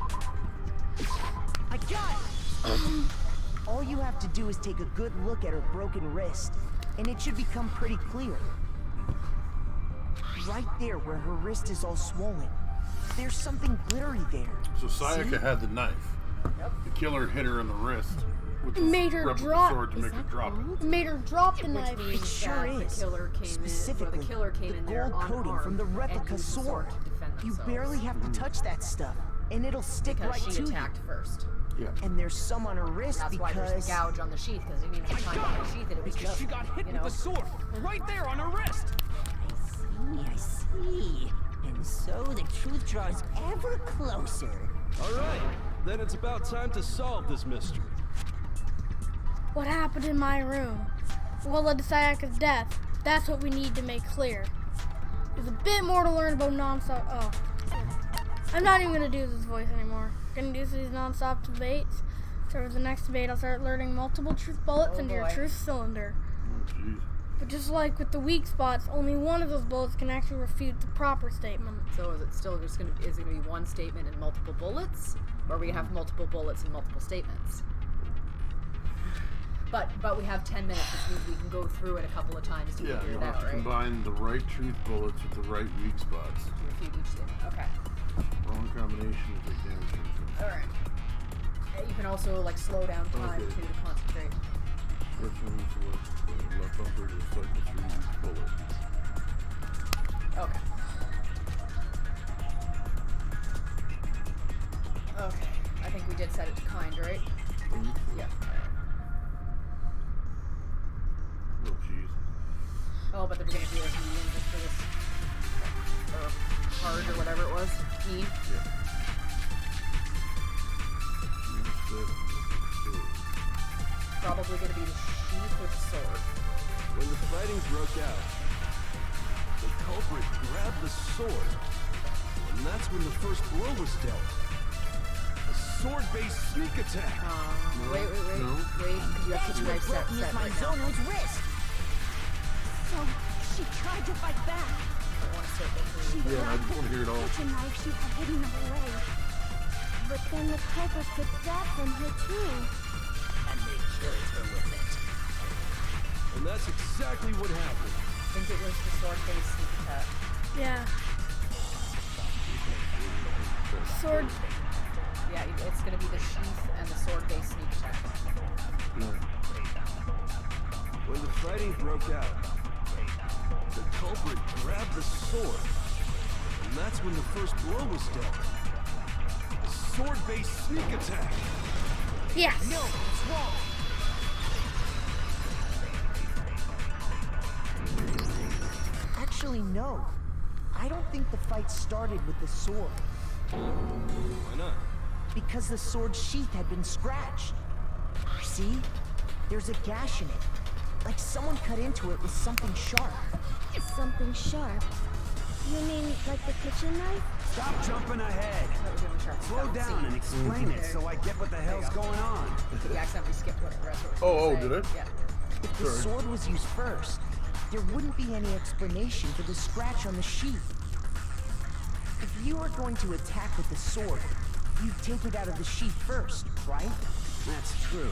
I got it! All you have to do is take a good look at her broken wrist, and it should become pretty clear. Right there where her wrist is all swollen, there's something glittery there. So Sayaka See? had the knife. Yep. The killer hit her in the wrist with It the made her replica drop. sword to make her drop it. It made her drop the knife. Which means It sure that is. the killer came Specifically, in. The killer came in the there gold coating unarmed from the and replica used the sword. to defend You themselves. barely have to touch that stuff, and it'll stick because right she to attacked you. first. Yeah. And there's some on her wrist That's why there's because the gouge on the sheath, because they didn't even have time to unsheath it. It was Because just, she got hit you with know. the sword right there on her wrist. I see. And so the truth draws ever closer. All right, then it's about time to solve this mystery. What happened in my room? What led to Sayaka's death? That's what we need to make clear. There's a bit more to learn about non-stop. Oh. I'm not even gonna do this voice anymore. I'm gonna do these non-stop debates. So for the next debate, I'll start learning multiple truth bullets into your boy. truth cylinder. Oh, jeez. But just like with the weak spots, only one of those bullets can actually refute the proper statement. So is it still just gonna is it gonna be one statement and multiple bullets, or are we gonna have multiple bullets and multiple statements? But we have 10 minutes, which means we can go through it a couple of times to Yeah, figure you it have out, to right? combine the right truth bullets with the right weak spots. To refute each statement. Okay. Wrong combination is big damage. All right. You can also like slow down time Okay. too to concentrate. First one is left bumper to cycle through each bullet. Okay. Okay. I think we did set it to kind, right? Yeah. Oh, jeez. Oh, but they're gonna do this medium just for this, or hard or whatever it was. Keen. Yeah. Probably gonna be the sheath or the sword. When the fighting broke out, the culprit grabbed the sword, and that's when the first blow was dealt. A sword-based sneak attack. Wait, because you have to knife set Broken is my right now. Zono's wrist. So, she tried to fight back. I want to say it. Yeah, I just want to hear it all. Kitchen knife she had hidden away. But then the culprit took that from her too. And they killed her with it. And that's exactly what happened. I think it was the sword-based sneak attack. Yeah. Sword. Yeah, it's gonna be the sheath and the sword-based sneak attack. When the fighting broke out, the culprit grabbed the sword. And that's when the first blow was dealt. A sword-based sneak attack. Yes. No, it's wrong. Actually, no. I don't think the fight started with the sword. Why not? Because the sword's sheath had been scratched. See? There's a gash in it. Like someone cut into it with something sharp. Something sharp? You mean like the kitchen knife? Stop jumping ahead. Slow down and explain it so I get what the hell's going on. You accidentally skipped what the rest was. Oh, did I? Yeah. If the sword was used first, there wouldn't be any explanation for the scratch on the sheath. If you were going to attack with the sword, you'd take it out of the sheath first, right? That's true.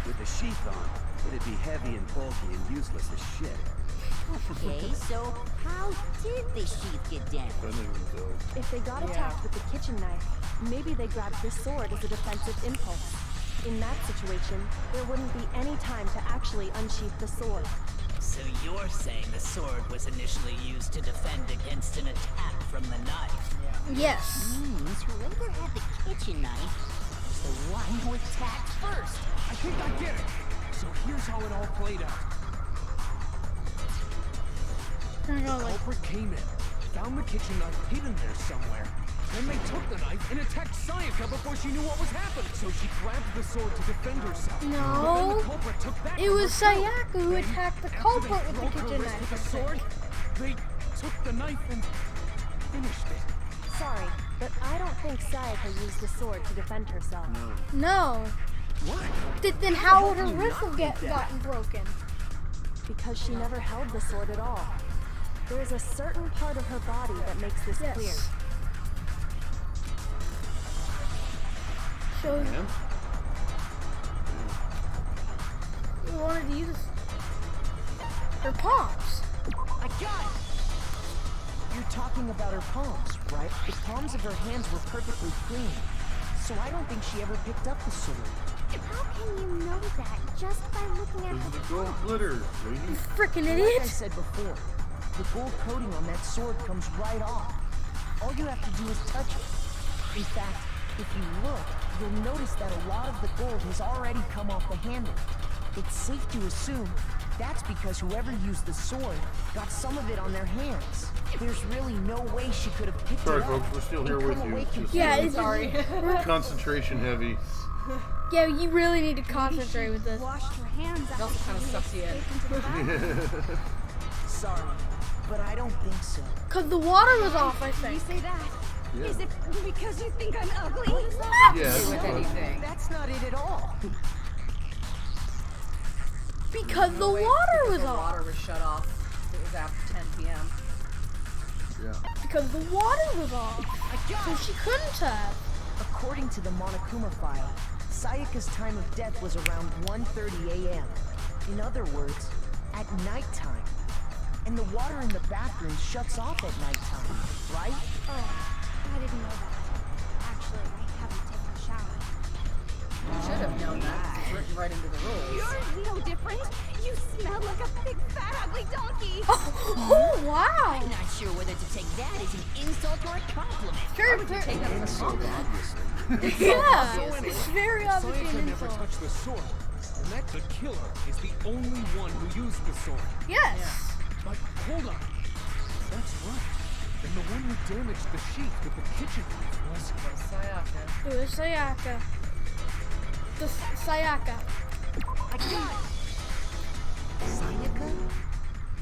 With the sheath on, it'd be heavy and bulky and useless as shit. Okay, so how did the sheath get damaged? If they got attacked with the kitchen knife, maybe they grabbed the sword as a defensive impulse. In that situation, there wouldn't be any time to actually unsheath the sword. So you're saying the sword was initially used to defend against an attack from the knife? Yes. Means whoever had the kitchen knife was the one who attacked first. I think I get it. So here's how it all played out. The culprit came in, found the kitchen knife hidden there somewhere. Then they took the knife and attacked Sayaka before she knew what was happening. So she grabbed the sword to defend herself. But then No. the culprit took that It from was her too. Sayaka who Then, attacked the after culprit they with the broke her kitchen wrist knife. with a sword, they took the knife and finished it. Sorry, but I don't think Sayaka used the sword to defend herself. No. What? Then how would her wrist have gotten broken? Because she never held the sword at all. There is a certain part of her body that makes this Yes. clear. Shows we wanted to use her palms. I got it! You're talking about her palms, right? The palms of her hands were perfectly clean. So I don't think she ever picked up the sword. How can you know that just by looking at This is her the gold glitter, lady. Freaking Like I idiot. said before, the gold coating on that sword comes right off. All you have to do is touch it. In fact, if you look, you'll notice that a lot of the gold has already come off the handle. It's safe to assume that's because whoever used the sword got some of it on their hands. There's really no way she could have picked Sorry, it up. folks, we're still here and with come you. away It's just- confused. Yeah, it's Concentration heavy. Yeah, you really need to concentrate with this. Washed her hands It also kind of sucks you in. Sorry, but I don't think so. Cause the water was off, I You think. say that? Yeah. Is it because you think I'm ugly? Yeah, With but- anything. That's not it at all. Because the Wait, water because was the off. water was shut off. It was after 10 p.m. yeah. Because the water was off. So she couldn't have. According to the Monokuma file, Sayaka's time of death was around 1:30 a.m. In other words, at nighttime. And the water in the bathroom shuts off at nighttime, right? Oh, I didn't know that. Actually, I haven't taken a shower. You should have known that. It's written right into the rules. You're no different. You smell like a big fat ugly donkey. Oh, wow. I'm not sure whether to take that as an insult or a compliment. Very, Would you take that as a compliment? yeah, it's very obviously Sayaka an never insult. touched the sword. And that the killer is the only one who used the sword. Yes. But hold on. That's right. Then the one who damaged the sheath with the kitchen knife was... Sayaka. It was Sayaka. The Sayaka. I got it! Sayaka?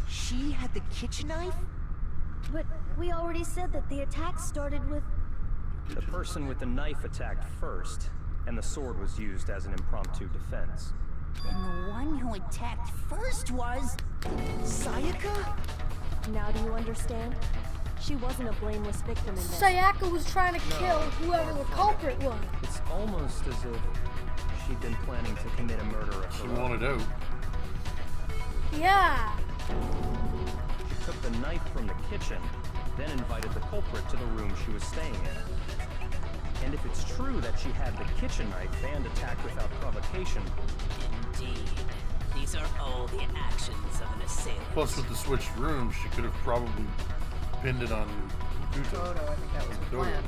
She had the kitchen knife? But we already said that the attack started with... The person with the knife attacked first, and the sword was used as an impromptu defense. Then the one who attacked first was... Sayaka? Now do you understand? She wasn't a blameless victim in this. Sayaka was trying to kill whoever the culprit was. It's almost as if she'd been planning to commit a murder of She her own. wanted out. Yeah. She took the knife from the kitchen, then invited the culprit to the room she was staying in. And if it's true that she had the kitchen knife and attacked without provocation, Indeed. These are all the actions of an assailant. Plus, with the switched rooms, she could have probably pinned it on Makoto, I think that was the plan.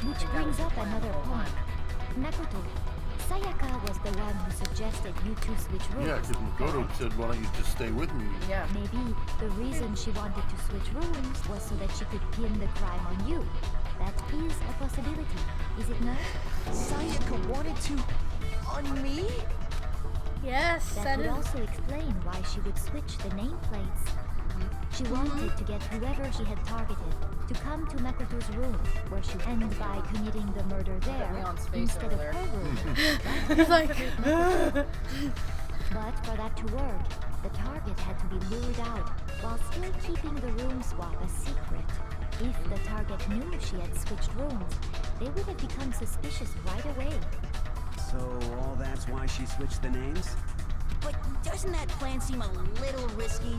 Which brings up another point. Makoto, Sayaka was the one who suggested you two switch rooms. Yeah, because Makoto said, why don't you just stay with me? Yeah. Maybe the reason she wanted to switch rooms was so that she could pin the crime on you. That is a possibility, is it not? Sayaka wanted to... on me? Yes, That would is. also explain why she would switch the nameplates. She wanted to get whoever she had targeted to come to Makoto's room, where she ended by committing the murder there Leon's face instead of over there. her room. He's like, But for that to work, the target had to be lured out while still keeping the room swap a secret. If the target knew she had switched rooms, they would have become suspicious right away. So all that's why she switched the names? But doesn't that plan seem a little risky?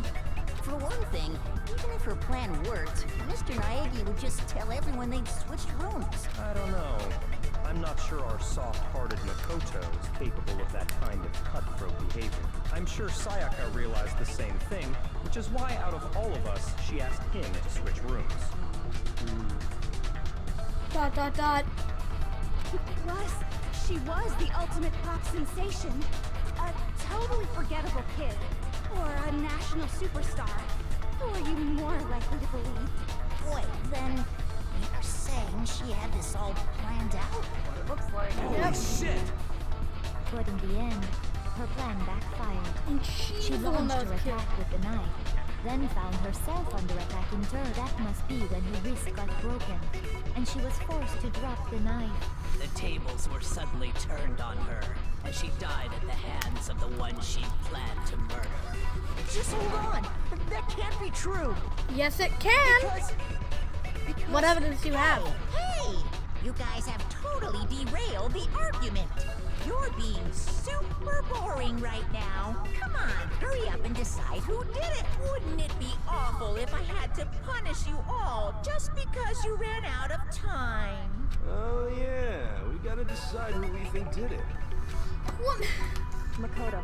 For one thing, even if her plan worked, Mr. Naegi would just tell everyone they'd switched rooms. I don't know. I'm not sure our soft-hearted Makoto is capable of that kind of cutthroat behavior. I'm sure Sayaka realized the same thing, which is why out of all of us, she asked him to switch rooms. ... Plus, she was the ultimate pop sensation. A totally forgettable kid. Or a national superstar. Who are you more likely to believe? Wait, then you're saying she had this all planned out? It looks like. Holy shit! But in the end, her plan backfired. And she's the one launched that her was killed. attack with the knife, then found herself under attack in turn. That must be when her wrist got broken, and she was forced to drop the knife. The tables were suddenly turned on her, as she died at the hands of the one she'd planned to murder. Just hold on. That can't be true. Yes, it can. Because What evidence do you have? Hey! You guys have totally derailed the argument. You're being super boring right now. Come on, hurry up and decide who did it. Wouldn't it be awful if I had to punish you all just because you ran out of time? Oh yeah, we gotta decide who we think did it. What? Makoto,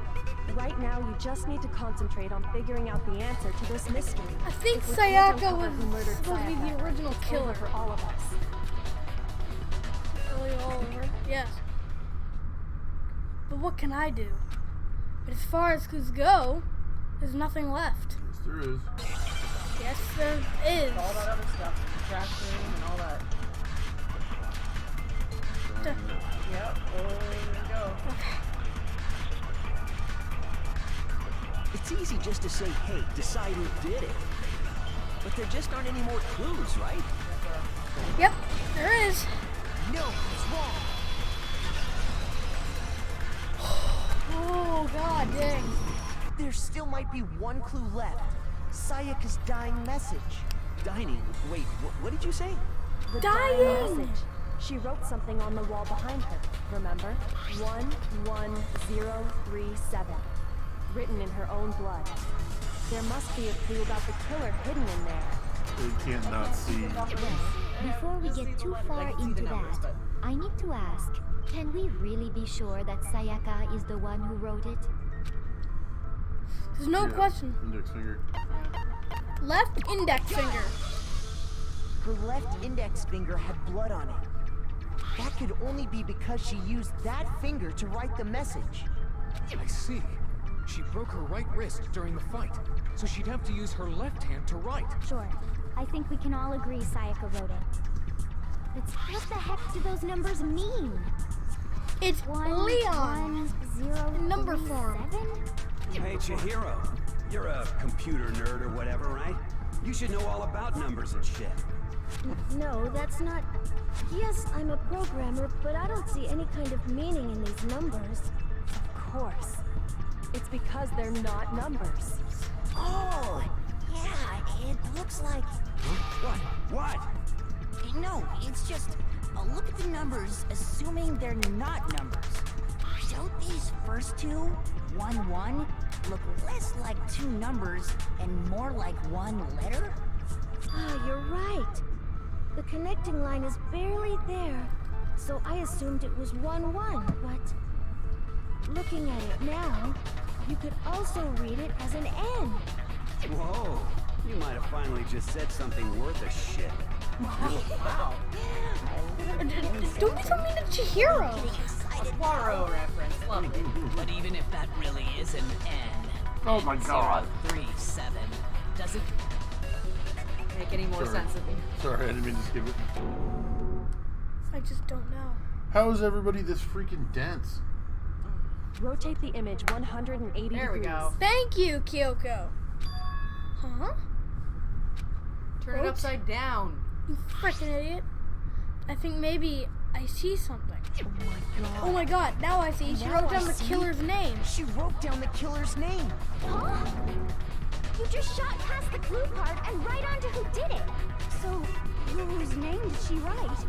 right now you just need to concentrate on figuring out the answer to this mystery. I think If we can't Sayaka uncover was who murdered supposed to be Sayaka, the original it's killer. over for all of us. Really all over? Yes. But what can I do? But as far as clues go, there's nothing left. Yes, there is. Yes, there is. All that other stuff. The trash room and all that. Yep. Oh, there you go. It's easy just to say, hey, decide who did it. But there just aren't any more clues, right? Yep, there is. No, it's wrong. Oh, god dang. There still might be one clue left. Sayaka's dying message. Dining. Wait, what did you say? The Dying! message. She wrote something on the wall behind her. Remember? 11037. Written in her own blood. There must be a clue about the killer hidden in there. They can't not see. Before we get too far into that, I need to ask, can we really be sure that Sayaka is the one who wrote it? There's no Yeah, question. Index finger. Left index finger. Her left index finger had blood on it. That could only be because she used that finger to write the message. I see. She broke her right wrist during the fight, so she'd have to use her left hand to write. Sure. I think we can all agree Sayaka wrote it. But what the heck do those numbers mean? It's Leon. 11037? Number form. Hey, Chihiro. You're a computer nerd or whatever, right? You should know all about numbers and shit. No, that's not... Yes, I'm a programmer, but I don't see any kind of meaning in these numbers. Of course. It's because they're not numbers. Oh, yeah, It looks like... What? What? No, it's just... look at the numbers, assuming they're not numbers. Don't these first two, 1-1, look less like two numbers and more like one letter? Ah, you're right. The connecting line is barely there, so I assumed it was 1-1, but... looking at it now, you could also read it as an N. Whoa, you might have finally just said something worth a shit. Wow. Don't be so mean to Chihiro. A Poirot reference. Lovely. But even if that really is an N, Oh my god. 037 doesn't Make any more sense of me. Sorry, I didn't mean to skip it. I just don't know. How is everybody this freaking dense? Rotate the image 180 There we degrees. go. Thank you, Kyoko. Huh? Turn it upside down. You freaking idiot. I think maybe I see something. Oh my god, now I see. She Now wrote down I the see. killer's name. She wrote down the killer's name. Huh? You just shot past the clue card and right onto who did it. So, whose name did she write?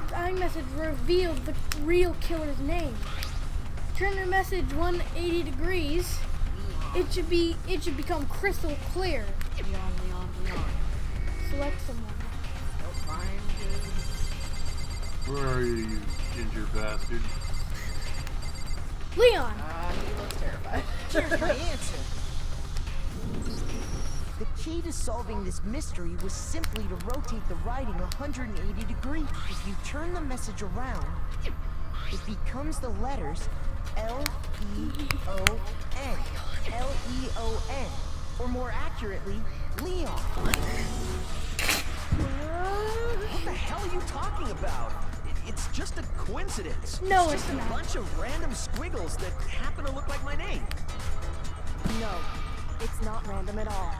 The iMessage revealed the real killer's name. Turn your message 180 degrees. It should become crystal clear. Leon. Select someone. Don't find you. Where are you, you ginger bastard? Leon! He looks terrified. Here's my answer. The key to solving this mystery was simply to rotate the writing 180 degrees. If you turn the message around, it becomes the letters L-E-O-N. L-E-O-N. Or more accurately, Leon. What the hell are you talking about? It's just a coincidence. No, it's it's just not. a bunch of random squiggles that happen to look like my name. No, it's not random at all.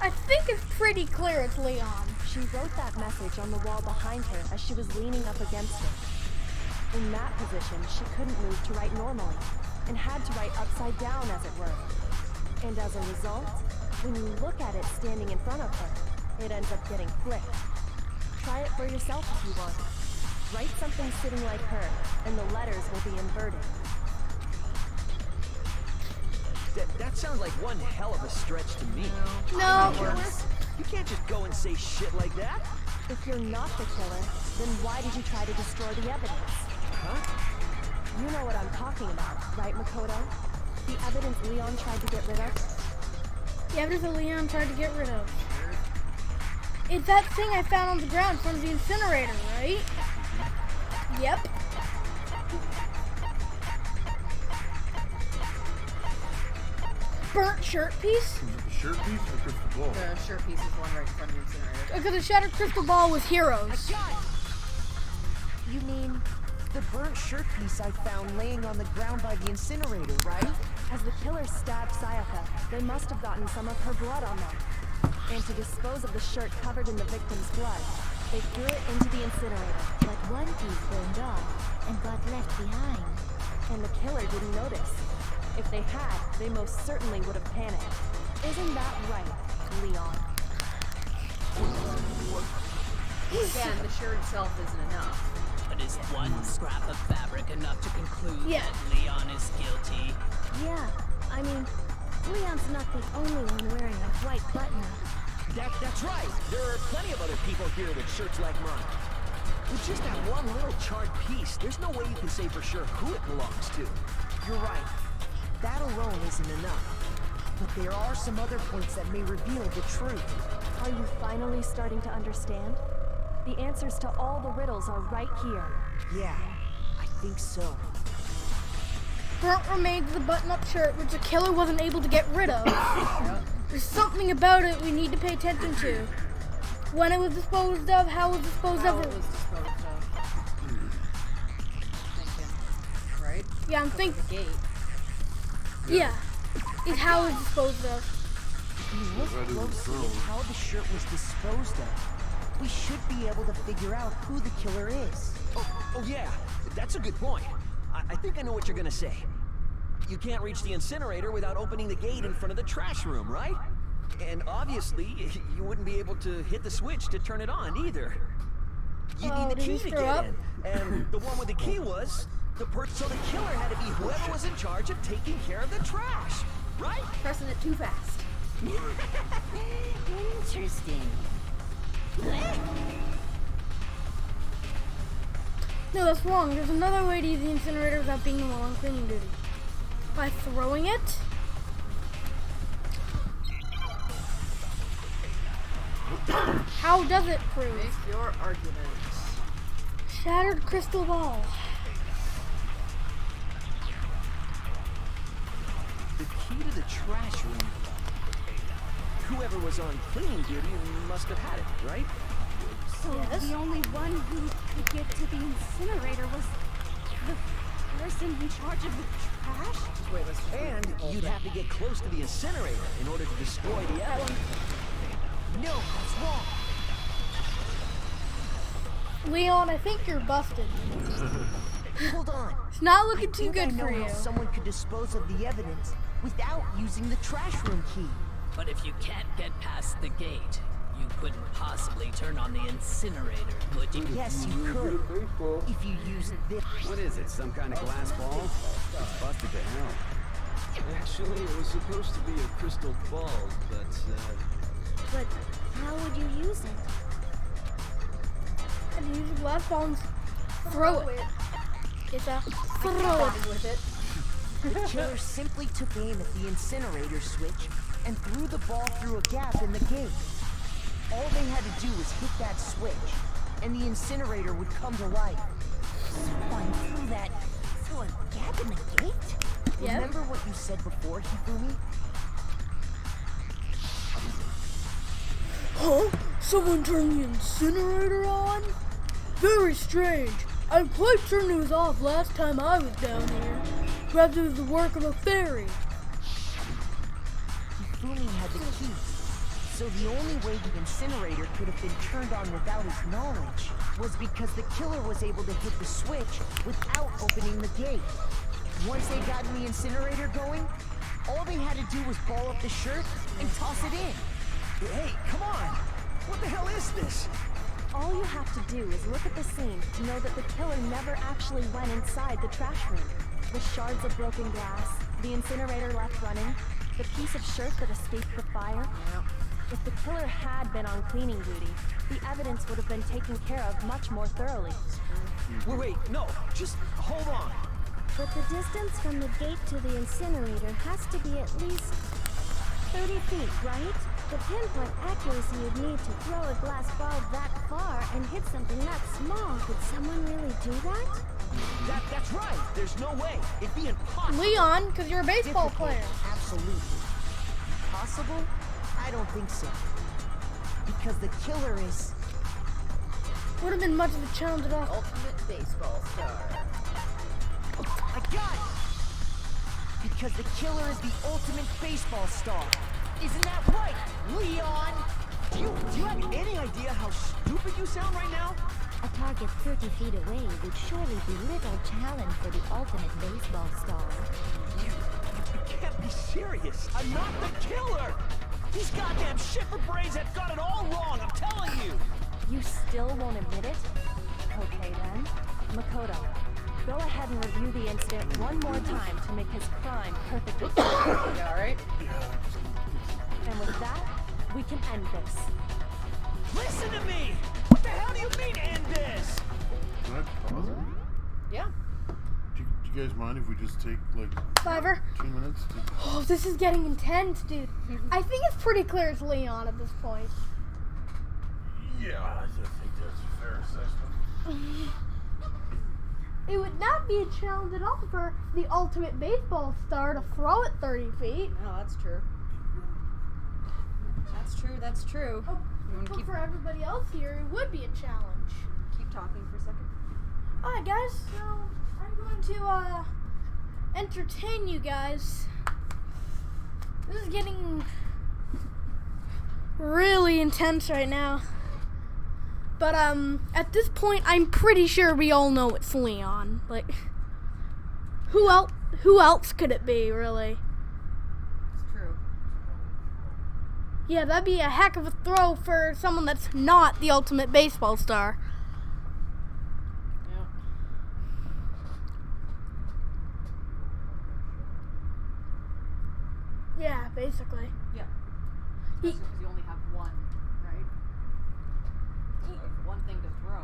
I think it's pretty clear it's Leon. She wrote that message on the wall behind her as she was leaning up against it. In that position, she couldn't move to write normally, and had to write upside down, as it were. And as a result, when you look at it standing in front of her, it ends up getting flipped. Try it for yourself if you want. Write something sitting like her, and the letters will be inverted. That sounds like one hell of a stretch to me. No. You can't just go and say shit like that. If you're not the killer, then why did you try to destroy the evidence? Huh? You know what I'm talking about, right, Makoto? The evidence Leon tried to get rid of? The evidence that Leon tried to get rid of. It's that thing I found on the ground from the incinerator, right? Yep. Burnt shirt piece? Is it the shirt piece or the crystal ball? The shirt piece is one right in front of the incinerator. Because the shattered crystal ball was Heroes. You mean the burnt shirt piece I found laying on the ground by the incinerator, right? As the killers stabbed Sayaka, they must have gotten some of her blood on them. And to dispose of the shirt covered in the victim's blood, they threw it into the incinerator. But one piece burned off and got left behind. And the killer didn't notice. If they had, they most certainly would have panicked. Isn't that right, Leon? Again, the shirt itself isn't enough. But is one scrap of fabric enough to conclude Yeah. that Leon is guilty? Yeah, I mean, Leon's not the only one wearing a white button-up. That's right. There are plenty of other people here with shirts like mine. With just that one little charred piece, there's no way you can say for sure who it belongs to. You're right. That alone isn't enough. But there are some other points that may reveal the truth. Are you finally starting to understand? The answers to all the riddles are right here. Yeah, I think so. Burnt remains of the button-up shirt, which the killer wasn't able to get rid of. There's something about it we need to pay attention to. When it was disposed of, how it was disposed How of. it was disposed of. Thinking. Right? Yeah, I'm thinking. The gate. Yeah, it's how it was disposed of. If you look closely at how the shirt was disposed of, we should be able to figure out who the killer is. Oh yeah, that's a good point. I think I know what you're gonna say. You can't reach the incinerator without opening the gate in front of the trash room, right? And obviously, you wouldn't be able to hit the switch to turn it on either. You need the did key he to throw get up? in. And the one with the key was so the killer had to be whoever was in charge of taking care of the trash, right? Pressing it too fast. Interesting. No, that's wrong. There's another way to use the incinerator without being the one on cleaning duty. By throwing it. How does it prove? Make your argument. Shattered crystal ball. The key to the trash room. Whoever was on cleaning duty must have had it, right? So the only one who could get to the incinerator was the person in charge of the trash? Wait, let's just And you'd have to get close to the incinerator in order to destroy the evidence. No, that's wrong. Leon, I think you're busted. Hold on. It's not looking I too think good I know for you. how someone could dispose of the evidence without using the trash room key. But if you can't get past the gate, you couldn't possibly turn on the incinerator, could you? Yes, you could. If you used this. What is it, some kind of glass ball? It's busted to hell. Actually, it was supposed to be a crystal ball, but But how would you use it? And use a glass ball and throw it. It's a throw it. with it. The killer simply took aim at the incinerator switch and threw the ball through a gap in the gate. All they had to do was hit that switch, and the incinerator would come to life. Someone threw that through a gap in the gate? Yep. Remember what you said before, Hifumi? Huh? Someone turned the incinerator on? Very strange. I'm quite certain it was off last time I was down here. Perhaps it was the work of a fairy. Hifumi had the key, so the only way the incinerator could have been turned on without his knowledge was because the killer was able to hit the switch without opening the gate. Once they got the incinerator going, all they had to do was ball up the shirt and toss it in. Hey, come on! What the hell is this? All you have to do is look at the scene to know that the killer never actually went inside the trash room. The shards of broken glass, the incinerator left running, the piece of shirt that escaped the fire. If the killer had been on cleaning duty, the evidence would have been taken care of much more thoroughly. Wait, no, just hold on. But the distance from the gate to the incinerator has to be at least 30 feet, right? The pinpoint accuracy you'd need to throw a glass ball that far and hit something that small. Could someone really do that? That's right. There's no way. It'd be impossible. Leon, because you're a baseball Difficult, player. absolutely. Possible? I don't think so. Because the killer is... Would have been much of a challenge at all. Ultimate baseball star. I got it! Because the killer is the ultimate baseball star. Isn't that right, Leon? Do you have any idea how stupid you sound right now? A target 30 feet away would surely be little challenge for the ultimate baseball star. You can't be serious. I'm not the killer. These goddamn shifter-brains have got it all wrong, I'm telling you. You still won't admit it? Okay then. Makoto, go ahead and review the incident one more time to make his crime perfectly clear. You alright? And with that, we can end this. Listen to me! What the hell do you mean end this? Can I pause it? Yeah. Do you guys mind if we just take like Fiverr. 2 minutes to... Oh, this is getting intense, dude. I think it's pretty clear it's Leon at this point. Yeah, I think that's a fair assessment. It would not be a challenge at all for the ultimate baseball star to throw it 30 feet. No, that's true. That's true. Oh, You wanna but keep- for everybody else here, it would be a challenge. Keep talking for a second. Alright, guys, so I'm going to entertain you guys. This is getting really intense right now. But at this point, I'm pretty sure we all know it's Leon. Like, who else who else could it be, really? It's true. Yeah, that'd be a heck of a throw for someone that's not the ultimate baseball star. Yeah, basically. Yeah. Especially because you only have one, right? One thing to throw.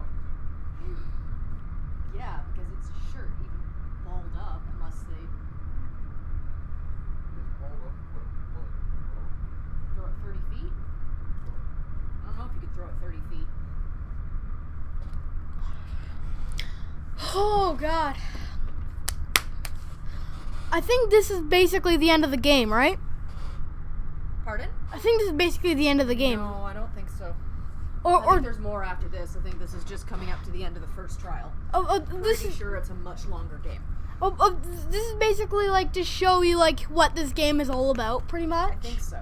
Yeah, because it's a shirt, even balled up, unless they throw it 30 feet. I don't know if you could throw it 30 feet. Oh, God. I think this is basically the end of the game, right? Pardon? I think this is basically the end of the game. No, I don't think so. Or I think there's more after this. I think this is just coming up to the end of the first trial. This is sure it's a much longer game. This is basically like to show you like what this game is all about, pretty much. I think so.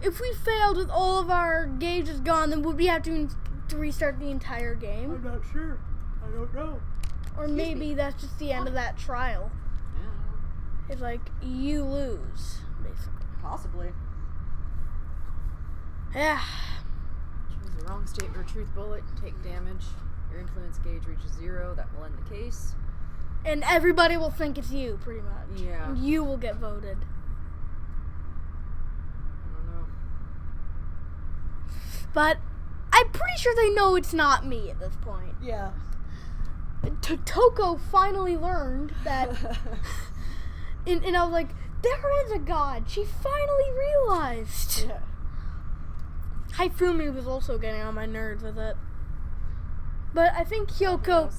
If we failed with all of our gauges gone, then would we have to restart the entire game? I'm not sure. I don't know. Or maybe that's just the end of that trial. Yeah. It's like you lose, basically. Possibly. Yeah. Choose the wrong statement or truth bullet, take damage. Your influence gauge reaches 0. That will end the case. And everybody will think it's you, pretty much. Yeah. And you will get voted. I don't know. But I'm pretty sure they know it's not me at this point. Yeah. Toko finally learned that. and I was like, there is a god. She finally realized. Yeah. Haifumi was also getting on my nerves with it. But I think Kyoko.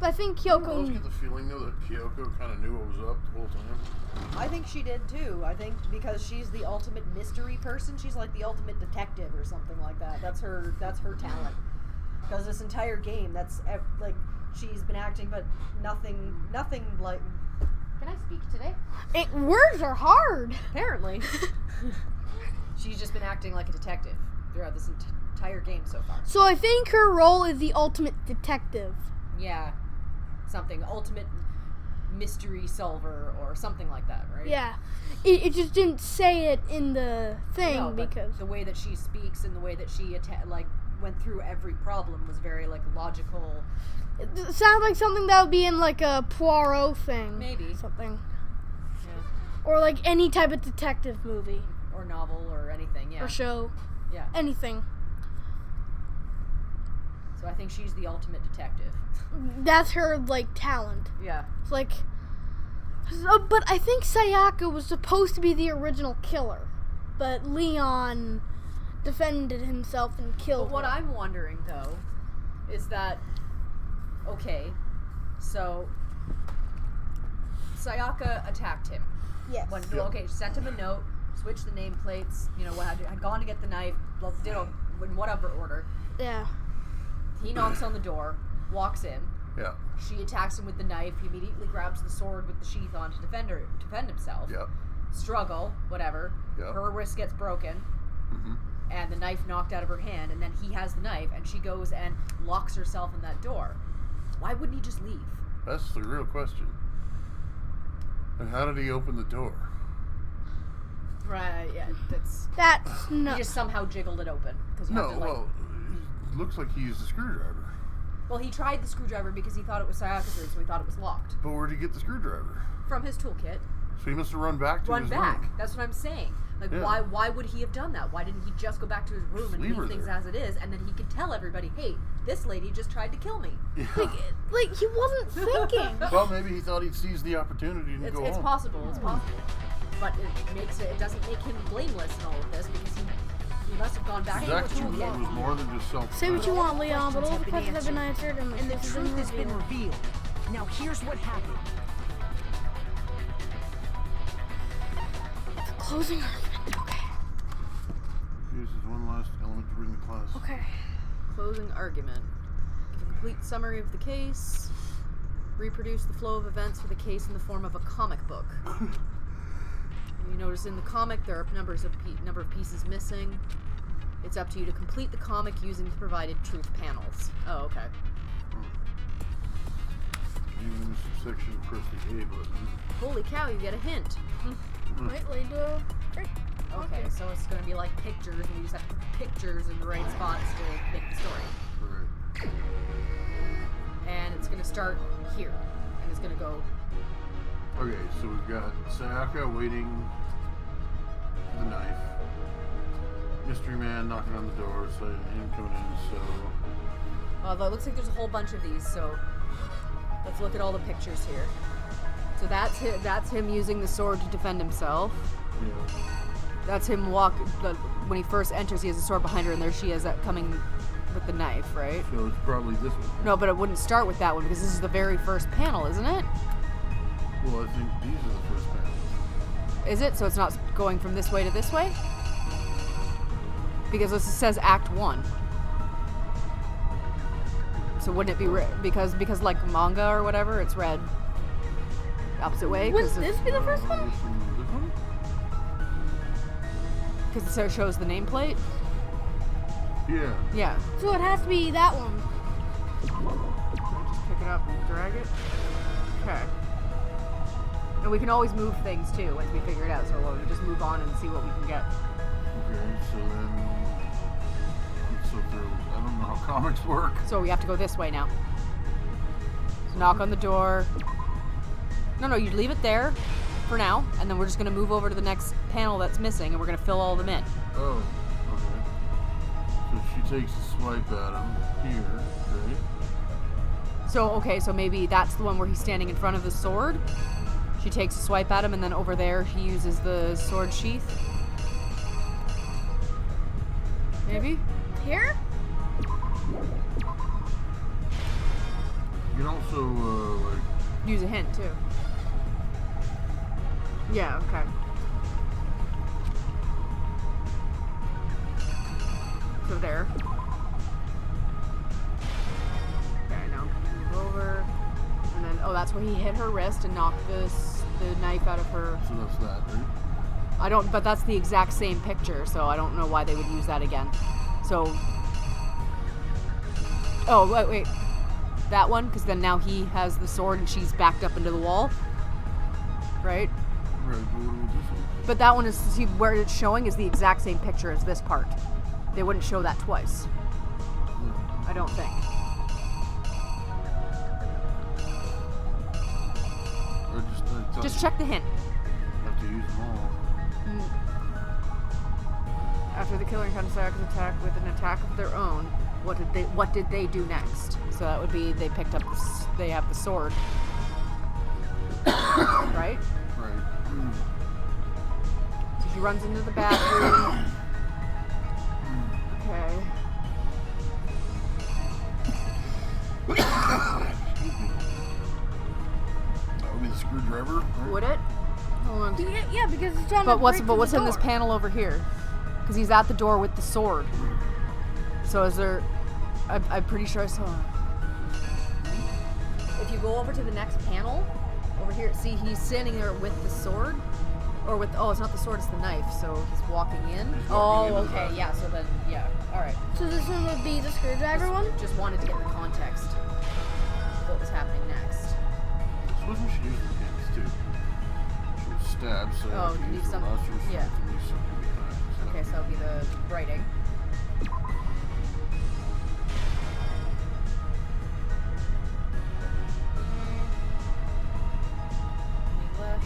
I always get the feeling though that Kyoko kind of knew what was up the whole time. I think she did too. I think because she's the ultimate mystery person, she's like the ultimate detective or something like that. That's her talent. Because this entire game, that's like she's been acting, but nothing like. Can I speak today? Words are hard. Apparently. She's just been acting like a detective throughout this entire game so far. So I think her role is the ultimate detective. Yeah. Something. Ultimate mystery solver or something like that, right? Yeah. It just didn't say it in the thing No, but because the way that she speaks and the way that she went through every problem was very like logical. it sounds like something that would be in like a Poirot thing. Maybe. Something. Yeah. Or like any type of detective movie. Or novel or anything, yeah. Or show. Yeah. Anything. So I think she's the ultimate detective. That's her like talent. Yeah. It's like but I think Sayaka was supposed to be the original killer. But Leon defended himself and killed But what her. I'm wondering though is that okay, so Sayaka attacked him. Yes. Okay, sent him a note, switched the nameplates, had gone to get the knife, did in whatever order. Yeah. He knocks on the door, walks in. Yeah. She attacks him with the knife. He immediately grabs the sword with the sheath on to defend himself. Yeah. Struggle, whatever. Yeah. Her wrist gets broken. Mm-hmm. And the knife knocked out of her hand, and then he has the knife, and she goes and locks herself in that door. Why wouldn't he just leave? That's the real question. And how did he open the door? Right, yeah, that's no. He just somehow jiggled it open. Cause you No, have to, like, well, it looks like he used a screwdriver. Well, he tried the screwdriver because he thought it was Sayaka's room, so he thought it was locked. But where'd he get the screwdriver? From his toolkit. So he must have run back to his back. room. That's what I'm saying. Like, Yeah. why would he have done that? Why didn't he just go back to his room and Leave her leave things there. as it is, and then he could tell everybody, hey, this lady just tried to kill me. Yeah. Like he wasn't thinking. Well, maybe he thought he'd seize the opportunity and go It's home. possible. It's possible. But it doesn't make him blameless in all of this because he must have gone back His to the actions toolkit. was more than just self. Say what you want, Leon, but all the Questions questions have been answered and And the this has truth has been revealed. revealed. Now here's what happened. Closing argument. Okay. Uses one last element to bring the class. Okay. Closing argument. Give a complete summary of the case. Reproduce the flow of events for the case in the form of a comic book. You notice in the comic there are number of pieces missing. It's up to you to complete the comic using the provided truth panels. Oh, okay. section, press the A button. Holy cow, you get a hint. Wait, lead to a... Okay, so it's gonna be like pictures, and you just have to put pictures in the right spots to make the story. Right. And it's gonna start here, and it's gonna go. Okay, so we've got Sayaka waiting for the knife. Mystery man knocking on the door, so him coming in, so... Although it looks like there's a whole bunch of these, so let's look at all the pictures here. So that's him using the sword to defend himself. Yeah. That's him when he first enters, he has a sword behind her, and there she is coming with the knife, right? So it's probably this one. No, but it wouldn't start with that one, because this is the very first panel, isn't it? Well, I think these are the first panels. Is it? So it's not going from this way to this way? Because this says Act 1. So wouldn't it be because like manga or whatever, it's read opposite way? Would this be the first one? This one? Because it shows the nameplate? Yeah. Yeah. So it has to be that one. Just pick it up and drag it. Okay. And we can always move things too once we figure it out, so we'll just move on and see what we can get. Okay, so then... I don't know how comics work. So we have to go this way now. So knock on the door. No, you leave it there for now, and then we're just going to move over to the next panel that's missing, and we're going to fill all of them in. Oh, okay. So she takes a swipe at him here, right? So maybe that's the one where he's standing in front of the sword. She takes a swipe at him, and then over there he uses the sword sheath. Maybe? Here? You can also, like... Use a hint, too. Yeah, okay. So there. Okay, now move over. And then, that's where he hit her wrist and knocked the knife out of her. So that's that, right? But that's the exact same picture, so I don't know why they would use that again. So, wait. That one, because then now he has the sword and she's backed up into the wall. Right? Right, but what about this one? But that one is, see, where it's showing is the exact same picture as this part. They wouldn't show that twice. Yeah. I don't think. Or Just check the hint. Have to use them all. After the killer encounters Sayaka's attack with an attack of their own, What did they do next? So that would be they picked up they have the sword. Right? Right. So she runs into the bathroom. Okay. Excuse me. That would be the screwdriver, right? Would it? Hold on. Yeah, because it's on But what's in this panel over here? Because he's at the door with the sword. So is there... I'm pretty sure I saw him. If you go over to the next panel, over here, see he's standing there with the sword? Or with... Oh, it's not the sword, it's the knife. So he's walking in. Okay, yeah, so then... Yeah, alright. So this one would be the screwdriver one? Just wanted to get the context of what was happening next. I suppose we should use the hands, too. She was stabbed, so... Oh, we you need use the some... last resort Yeah. to use something behind. Okay, so that'll be the writing.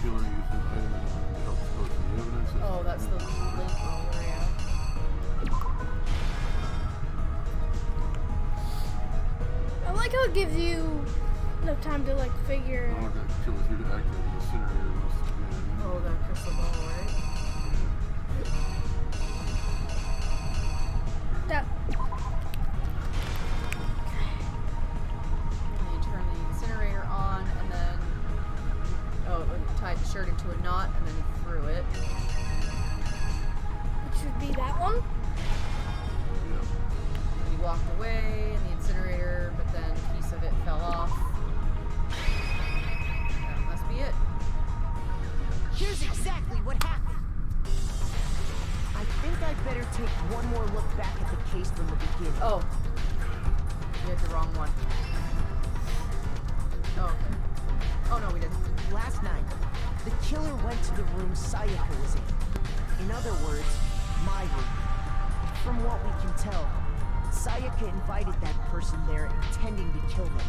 Killer used an item to help expose the evidence. Oh, that's the link over, yeah. I like how it gives you enough time to figure. I want that killer here to activate the incinerator once again. Oh, that crystal ball, right? That. And you turn the incinerator on, and then tied the shirt into a knot, and then he threw it. It should be that one. And he walked away in the incinerator, but then a piece of it fell off. That must be it. Here's exactly what happened. went to the room Sayaka was in. In other words, my room. From what we can tell, Sayaka invited that person there intending to kill them.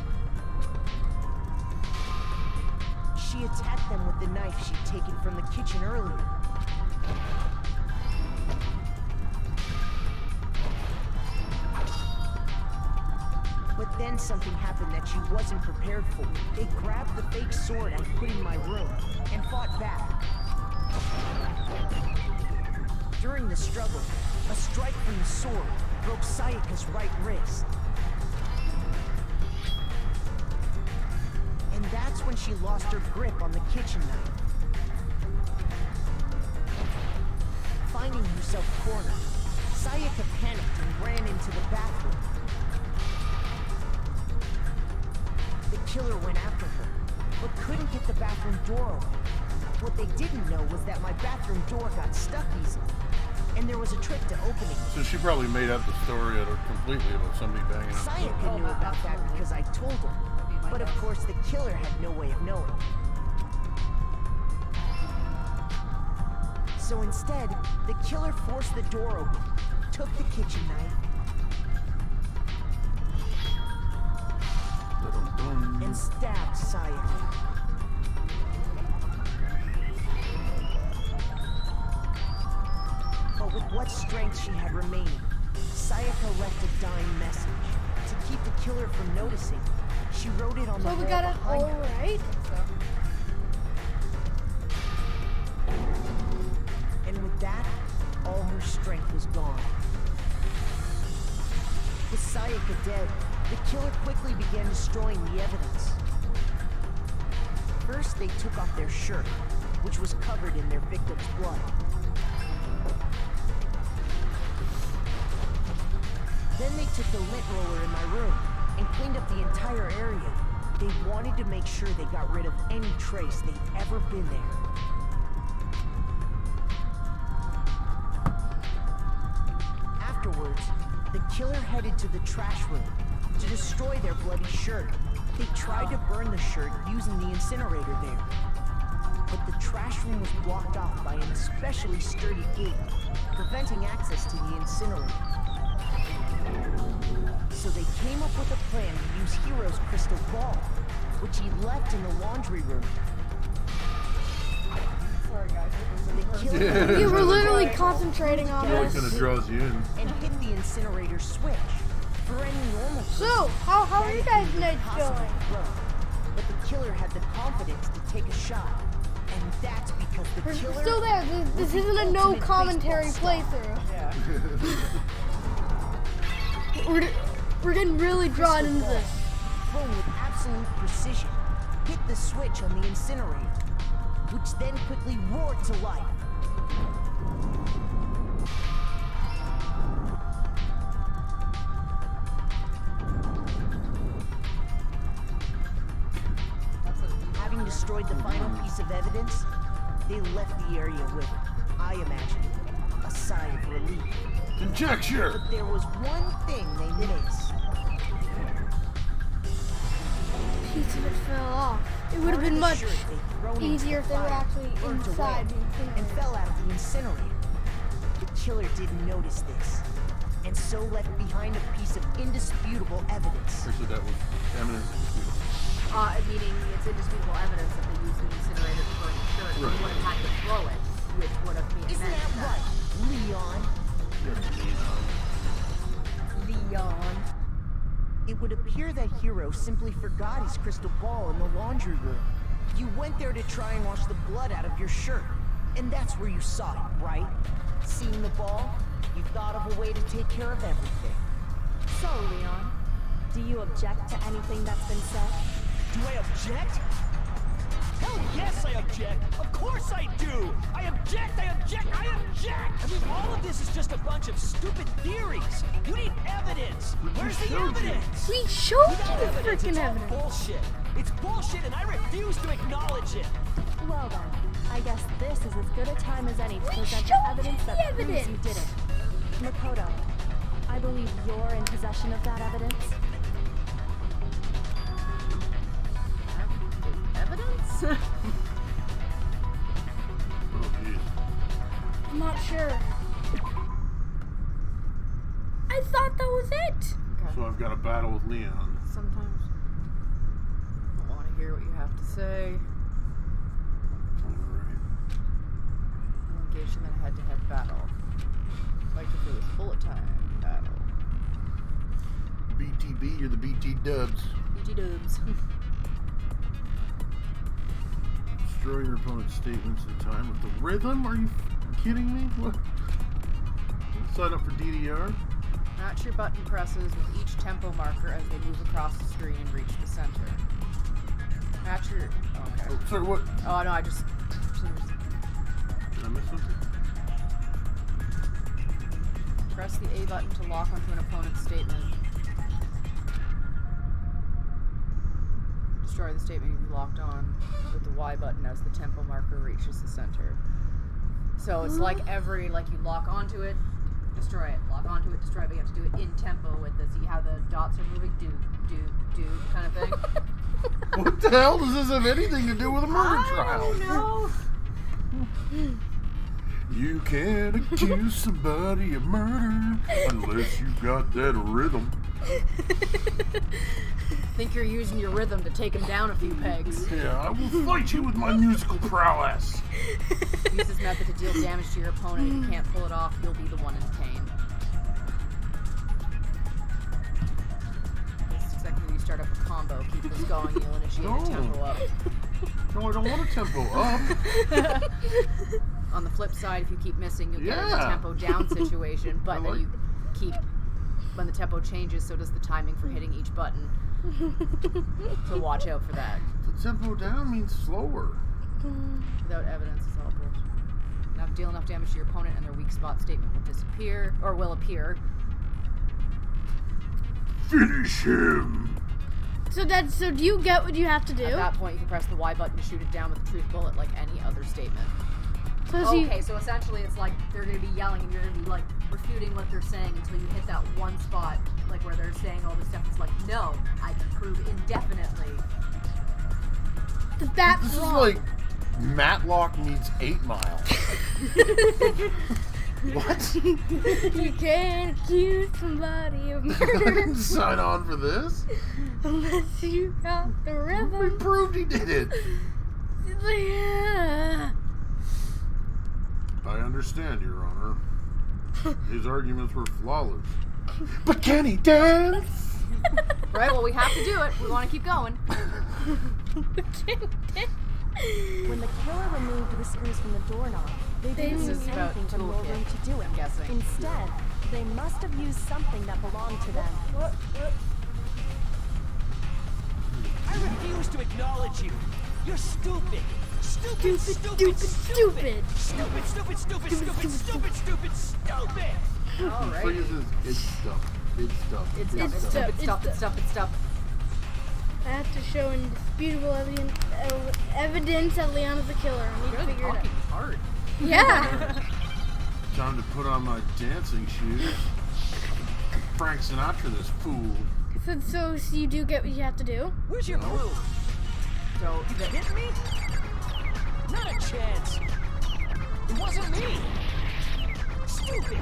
She attacked them with the knife she'd taken from the kitchen earlier. But then something happened that she wasn't prepared for. They grabbed the fake sword I put in my room and fought back. During the struggle, a strike from the sword broke Sayaka's right wrist. And that's when she lost her grip on the kitchen knife. Finding herself cornered, Sayaka panicked and ran into the bathroom. The killer went after her, but couldn't get the bathroom door open. What they didn't know was that my bathroom door got stuck easily, and there was a trick to opening it. So she probably made up the story completely about somebody banging on the door. Sayaka knew about that because I told her, but of course the killer had no way of knowing. So instead, the killer forced the door open, took the kitchen knife, and stabbed Sayaka. But with what strength she had remaining, Sayaka left a dying message. To keep the killer from noticing, she wrote it on the wall So we got it behind all her. right? And with that, all her strength was gone. With Sayaka dead, the killer quickly began destroying the evidence. First, they took off their shirt, which was covered in their victim's blood. Then they took the lint roller in my room and cleaned up the entire area. They wanted to make sure they got rid of any trace they'd ever been there. Afterwards, the killer headed to the trash room to destroy their bloody shirt. They tried to burn the shirt using the incinerator there. But the trash room was blocked off by an especially sturdy gate, preventing access to the incinerator. So they came up with a plan to use Hero's crystal ball, which he left in the laundry room. Sorry guys, The killer You were literally concentrating on It this. kind of draws you in. and hit the incinerator switch. For any normal person, So, how are you guys' that'd be nights impossible going? to throw. But the killer had the confidence to take a shot. And that's because the We're killer still there. This was the isn't a no ultimate commentary baseball star. playthrough. We're getting really drawn into this. Thrown with absolute precision, hit the switch on the incinerator, which then quickly roared to life. Having destroyed the final piece of evidence, they left the area with, I imagine, a sigh of relief. Conjecture! But there was one thing they missed. Piece of it fell off. It would have been much easier if they were actually inside the and incinerator. fell out of the incinerator. The killer didn't notice this, and so left behind a piece of indisputable evidence. So that was eminence indisputable. Meaning it's indisputable evidence that they used the incinerator to burn the shirt. Right. You would have had to throw it, which would have been Isn't that right, Leon? Leon. It would appear that Hero simply forgot his crystal ball in the laundry room. You went there to try and wash the blood out of your shirt, and that's where you saw it, right? Seeing the ball, you thought of a way to take care of everything. So, Leon, do you object to anything that's been said? Do I object? Hell yes, I object! Of course I do! I object! I object! I object! I mean, all of this is just a bunch of stupid theories! You need evidence! Where's the evidence? We showed Without you the evidence, freaking it's all evidence. bullshit! It's bullshit and I refuse to acknowledge it! Well then, I guess this is as good a time as any to present showed the evidence you that the proves you evidence. did it. Makoto, I believe you're in possession of that evidence. Evidence? battle with Leon. Sometimes I don't want to hear what you have to say. Alright. We'll engage in a head-to-head battle. Like if it was bullet-time battle. BTB, you're the BT dubs. BT dubs. Destroy your opponent's statements in time with the rhythm? Are you kidding me? What? Sign up for DDR? Match your button presses with each tempo marker as they move across the screen and reach the center. Match your... Okay. Oh, sorry, what? Oh, no, I just... Did I miss something? Press the A button to lock onto an opponent's statement. Destroy the statement you've locked on with the Y button as the tempo marker reaches the center. So it's like every, like you lock onto it, destroy it. Lock onto it, destroy it. But you have to do it in tempo with the, see how the dots are moving? Do kind of thing. What the hell does this have anything to do with a murder trial? I don't know. You can't accuse somebody of murder unless you got that rhythm. Think you're using your rhythm to take him down a few pegs. Yeah, I will fight you with my musical prowess. Use this method to deal damage to your opponent. If you can't pull it off, you'll be the one in pain. This is exactly when you start up a combo. Keep this going, you'll initiate a tempo up. No, I don't want a tempo up. On the flip side, if you keep missing, you'll get in a tempo down situation, but then you keep... When the tempo changes, so does the timing for hitting each button. So watch out for that. The tempo down means slower. Without evidence, it's all bullshit. Now deal enough damage to your opponent and their weak spot statement will disappear, or will appear. Finish him! So do you get what you have to do? At that point, you can press the Y button to shoot it down with a truth bullet like any other statement. So so essentially it's like they're going to be yelling and you're going to be like refuting what they're saying until you hit that one spot, like where they're saying all this stuff. It's like, no, I can prove indefinitely. That's this wrong. is like Matlock meets 8 Mile. What? You can't accuse somebody of I murder didn't sign on for this. unless you got the rhythm. We proved he did it. It's like, yeah. I understand, Your Honor. His arguments were flawless. But can he dance? Right, well, we have to do it. We want to keep going. When the killer removed the screws from the doorknob, they didn't use anything from your room to do it. I'm guessing. Instead, they must have used something that belonged to them. I refuse to acknowledge you. You're stupid. Stupid. All right. It's stuff. I have to show indisputable evidence that Leon is the killer. I need to figure it out. Hard. Yeah. Time to put on my dancing shoes. Frank Sinatra, this fool. So you do get what you have to do? Where's your proof? So, You hit me? Not a chance. It wasn't me. Stupid.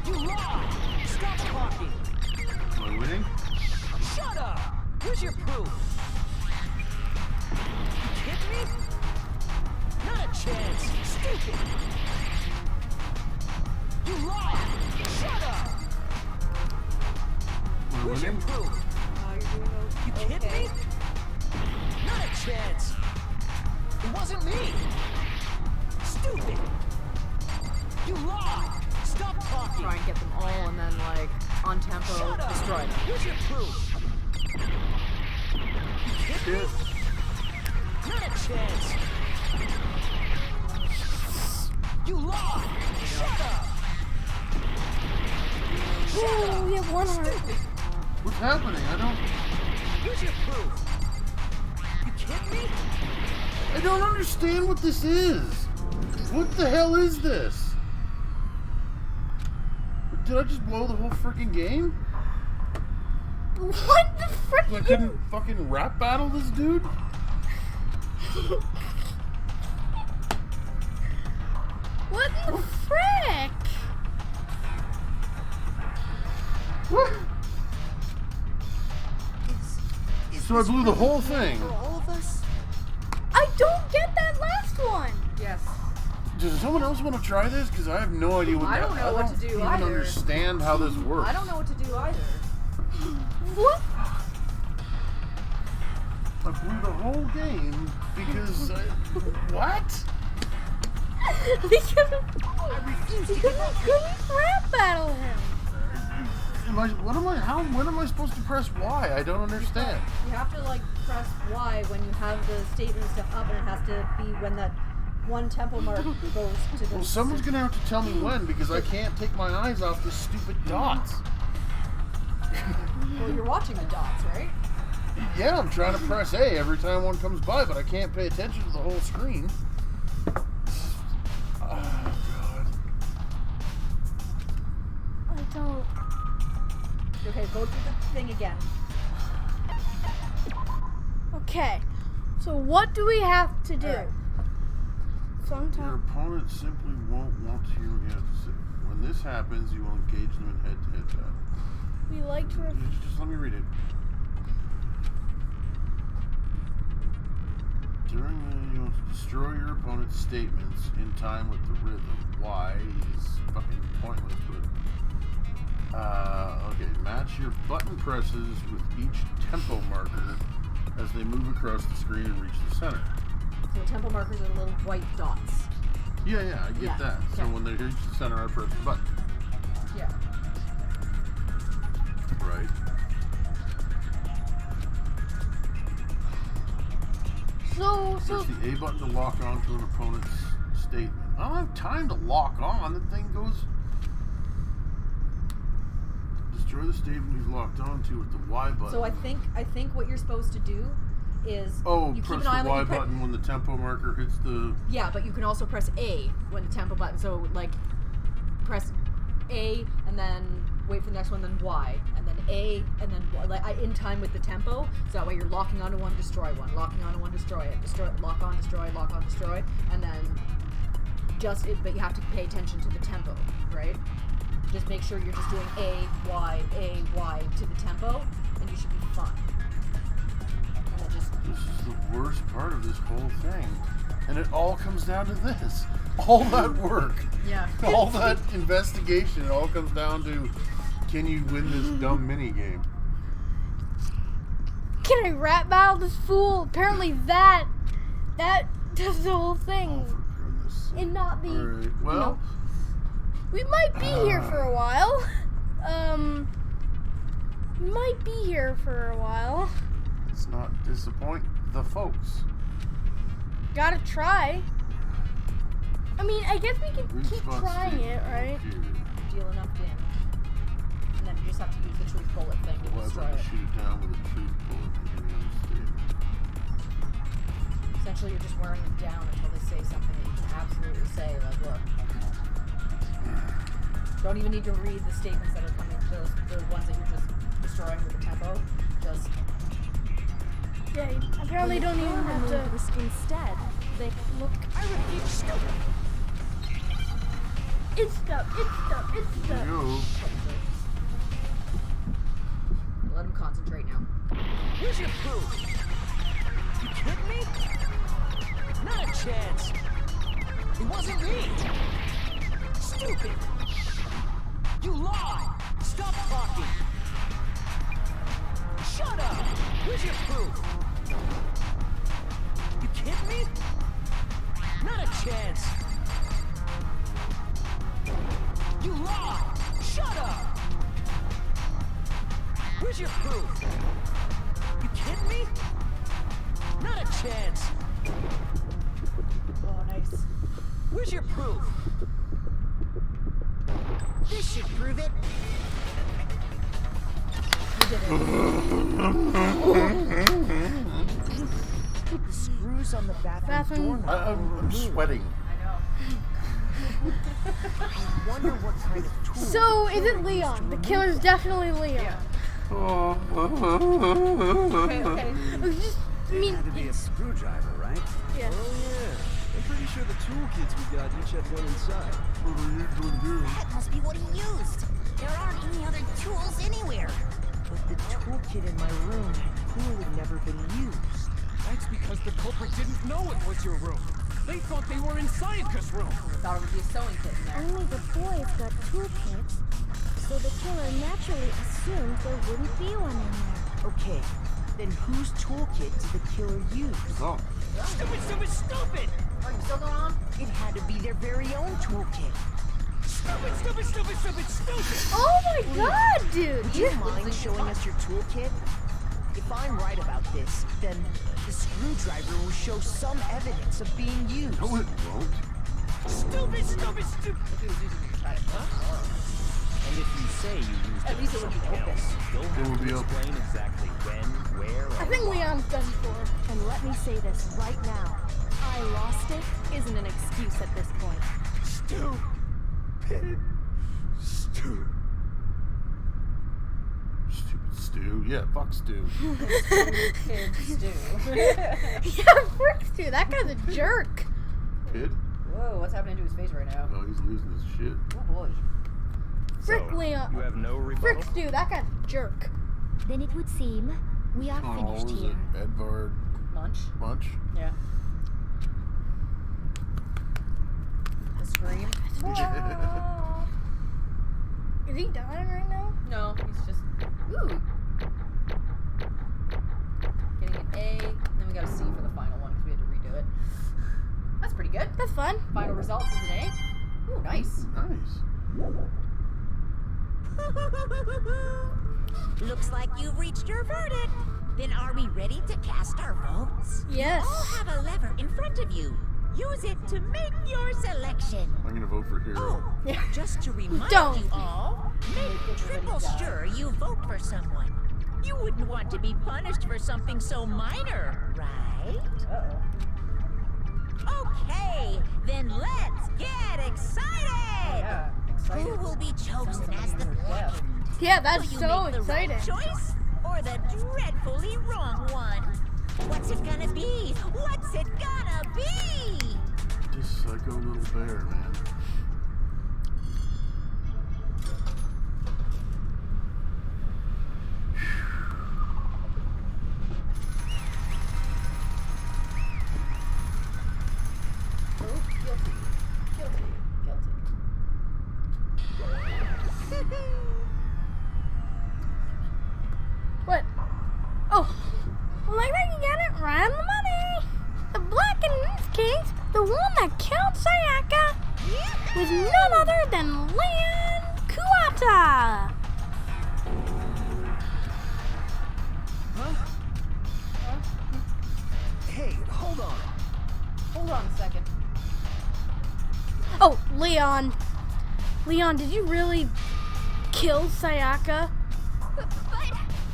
You lied. Stop talking. Am I winning? Shut up. Where's your proof? You hit me? Not a chance. Stupid. You lied. Shut up. Am I Where's your winning? proof? You hit me? Not a chance. It wasn't me. Stupid. You lied. Stop talking. try and get them all and then, like, on tempo, Shut up. destroy them. Here's your proof. You hit me? Not a chance. You lied. Shut up. Whoa, we have one heart. What's happening? I don't... Here's your proof. You hit me? I don't understand what this is. What the hell is this? Did I just blow the whole freaking game? What the frick? I couldn't fucking rap battle this dude? What the frick? What? So I blew the whole thing. For all of us? I don't get that last one. Yes. Does someone else want to try this? Because I have no idea what I don't know what to do even either. understand how this works. I don't know what to do either. What? I blew the whole game because what? Because we couldn't rap battle him. When am I supposed to press Y? I don't understand. You have to like press Y when you have the statement and stuff up, and it has to be when that one tempo mark goes to the. Well, someone's gonna have to tell me when because I can't take my eyes off the stupid dots. Well, you're watching the dots, right? Yeah, I'm trying to press A every time one comes by, but I can't pay attention to the whole screen. Oh, God. I don't. Okay, go through the thing again. Okay. So what do we have to do? Your Sometimes. opponent simply won't want to hear what you have to say. When this happens, you will engage them in head-to-head battle. We like to. Just let me read it. During the, you want to destroy your opponent's statements in time with the rhythm. Why is fucking pointless, but okay. Match your button presses with each tempo marker as they move across the screen and reach the center. So tempo markers are the little white dots. Yeah, I get that. So when they reach the center, I press the button. Yeah. Right. So Press the A button to lock on to an opponent's statement. I don't have time to lock on. The thing goes. Destroy the statement he's locked onto with the Y button. So I think what you're supposed to do is you press keep an eye on the Y button when the tempo marker hits the. Yeah, but you can also press A when the tempo button. So like press A and then wait for the next one, then Y, and then A, and then Y, like in time with the tempo. So that way you're locking onto one, destroy one, locking onto one, destroy it, lock on, destroy, and then but you have to pay attention to the tempo, right? Just make sure you're just doing A, Y to the tempo, and you should be fine. And then just. This is the worst part of this whole thing, and it all comes down to this. All that work. Yeah. All that investigation. It all comes down to. Can you win this dumb mini game? can I rap battle this fool? Apparently that does the whole thing. And not the. Alright, well. You know, we might be here for a while. Might be here for a while. Let's not disappoint the folks. Gotta try. I mean, I guess we can keep trying it, right? Deal enough damage. And then you just have to use the truth bullet thing to destroy it. Shoot it down with a truth bullet and get on stage. Essentially, you're just wearing them down until they say something that you can absolutely say, like, look. Don't even need to read the statements that are coming, the ones that you're just destroying with the tempo. Just. Yeah, apparently don't even have to. Instead, they look. I repeat, stupid. It's stuff. Let him concentrate now. Here's your proof. You kidding me? Not a chance. It wasn't me. Stupid. You lie. Stop talking. Shut up. Here's your proof. You kidding me? Not a chance. You lie. Shut up. Where's your proof? You kidding me? Not a chance. Oh, nice. Where's your proof? This should prove it. The screws on the bathroom door. I'm sweating. I wonder what kind of tool. So, is it Leon? The killer's definitely Leon. Okay. It had to be a screwdriver, right? Yeah. Oh yeah. I'm pretty sure the toolkits we got each had one inside. That must be what he used. There aren't any other tools anywhere. But the toolkit in my room had clearly never been used. That's because the culprit didn't know it was your room. They thought they were in Sayaka's room. Thought it would be a sewing kit in there. Only the boys got toolkits, so the killer naturally assumed there wouldn't be one in there. Okay, then whose toolkit did the killer use? Oh. Stupid, stupid, stupid! Are you still going on? It had to be their very own toolkit. Stupid, stupid, stupid, stupid, stupid! Oh my god, dude! Would you mind showing us your toolkit? If I'm right about this, then the screwdriver will show some evidence of being used. No, it won't. Stupid, stupid, stupid! If he was using it to try to And if you say you used At it least for it would be something open. else, you'll It have would to be open. explain exactly when, where, I and think why. Leon's done for. And let me say this right now. I lost it isn't an excuse at this point. Stupid. Stupid. Stupid Stu. Yeah, fuck Stu. Kid Stu. Yeah, frick Stu. That guy's a jerk. Kid? Whoa, what's happening to his face right now? Oh, he's losing his shit. Oh boy. Frick So, Leon. you have no rebuttal? Frick Stu. That guy's a jerk. Then it would seem we are Oh, finished was here. it Edvard Munch? Munch? Yeah. The scream. Is he dying right now? No, he's just. Ooh. Getting an A, and then we got a C for the final one because we had to redo it. That's pretty good. That's fun. Final results is an A. Ooh, nice. Nice. Looks like you've reached your verdict. Then are we ready to cast our votes? Yes. You all have a lever in front of you. Use it to make your selection. I'm gonna vote for Hero. Oh, just to remind Don't. you all, make triple sure you vote for someone. You wouldn't want to be punished for something so minor, right? Uh-oh. Okay, then let's get excited! Yeah, excited. Who will be chosen as the second? Yeah, that's Will you so make the exciting. right choice or the dreadfully wrong one? What's it gonna be? What's it gonna be? Just psycho little bear, man. Oh, guilty. Guilty. Guilty. What? Oh. Well, I think you got it right on the money. The black in this case, the one that killed Sayaka, was none other than Leon Kuwata. Hey, hold on. Hold on a second. Oh, Leon. Leon, did you really kill Sayaka?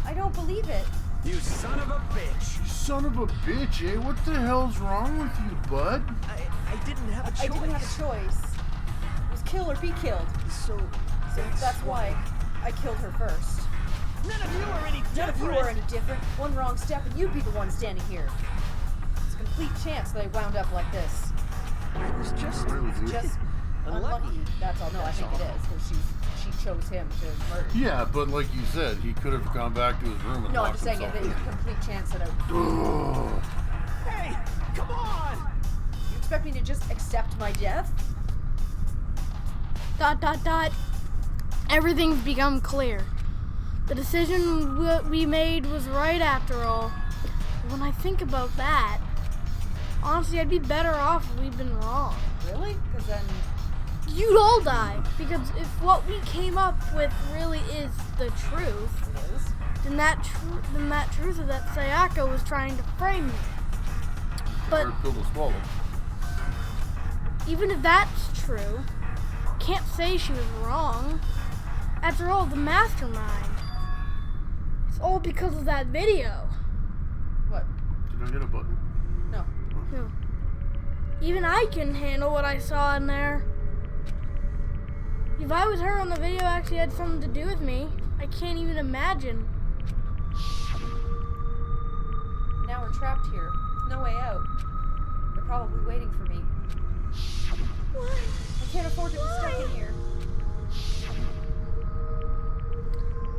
I don't believe it. You son of a bitch. You son of a bitch, eh? What the hell's wrong with you, bud? I didn't have a choice. I didn't have a choice. It was kill or be killed. So That's why I killed her first. none of you are any different. None of you are any different. One wrong step and you'd be the one standing here. It's a complete chance that I wound up like this. I was just Really, dude? Just unlucky. That's all. No, I think it is because she chose him to murder. Yeah, but like you said, he could have gone back to his room and No, I'm locked just saying himself it's in. a complete chance that I. Ugh. Hey, come on! You expect me to just accept my death? ... Everything's become clear. The decision we made was right after all. When I think about that, honestly, I'd be better off if we'd been wrong. Really? Because then. You'd all die. Because if what we came up with really is the truth, It is. then that truth is that Sayaka was trying to frame me. But Or pill to swallow. even if that's true, can't say she was wrong. After all, the mastermind. It's all because of that video. What? Did I hit a button? No. No. Even I couldn't handle what I saw in there. If I was her on the video actually had something to do with me, I can't even imagine. Now we're trapped here with no way out. They're probably waiting for me. Why? I can't afford to be stuck in here.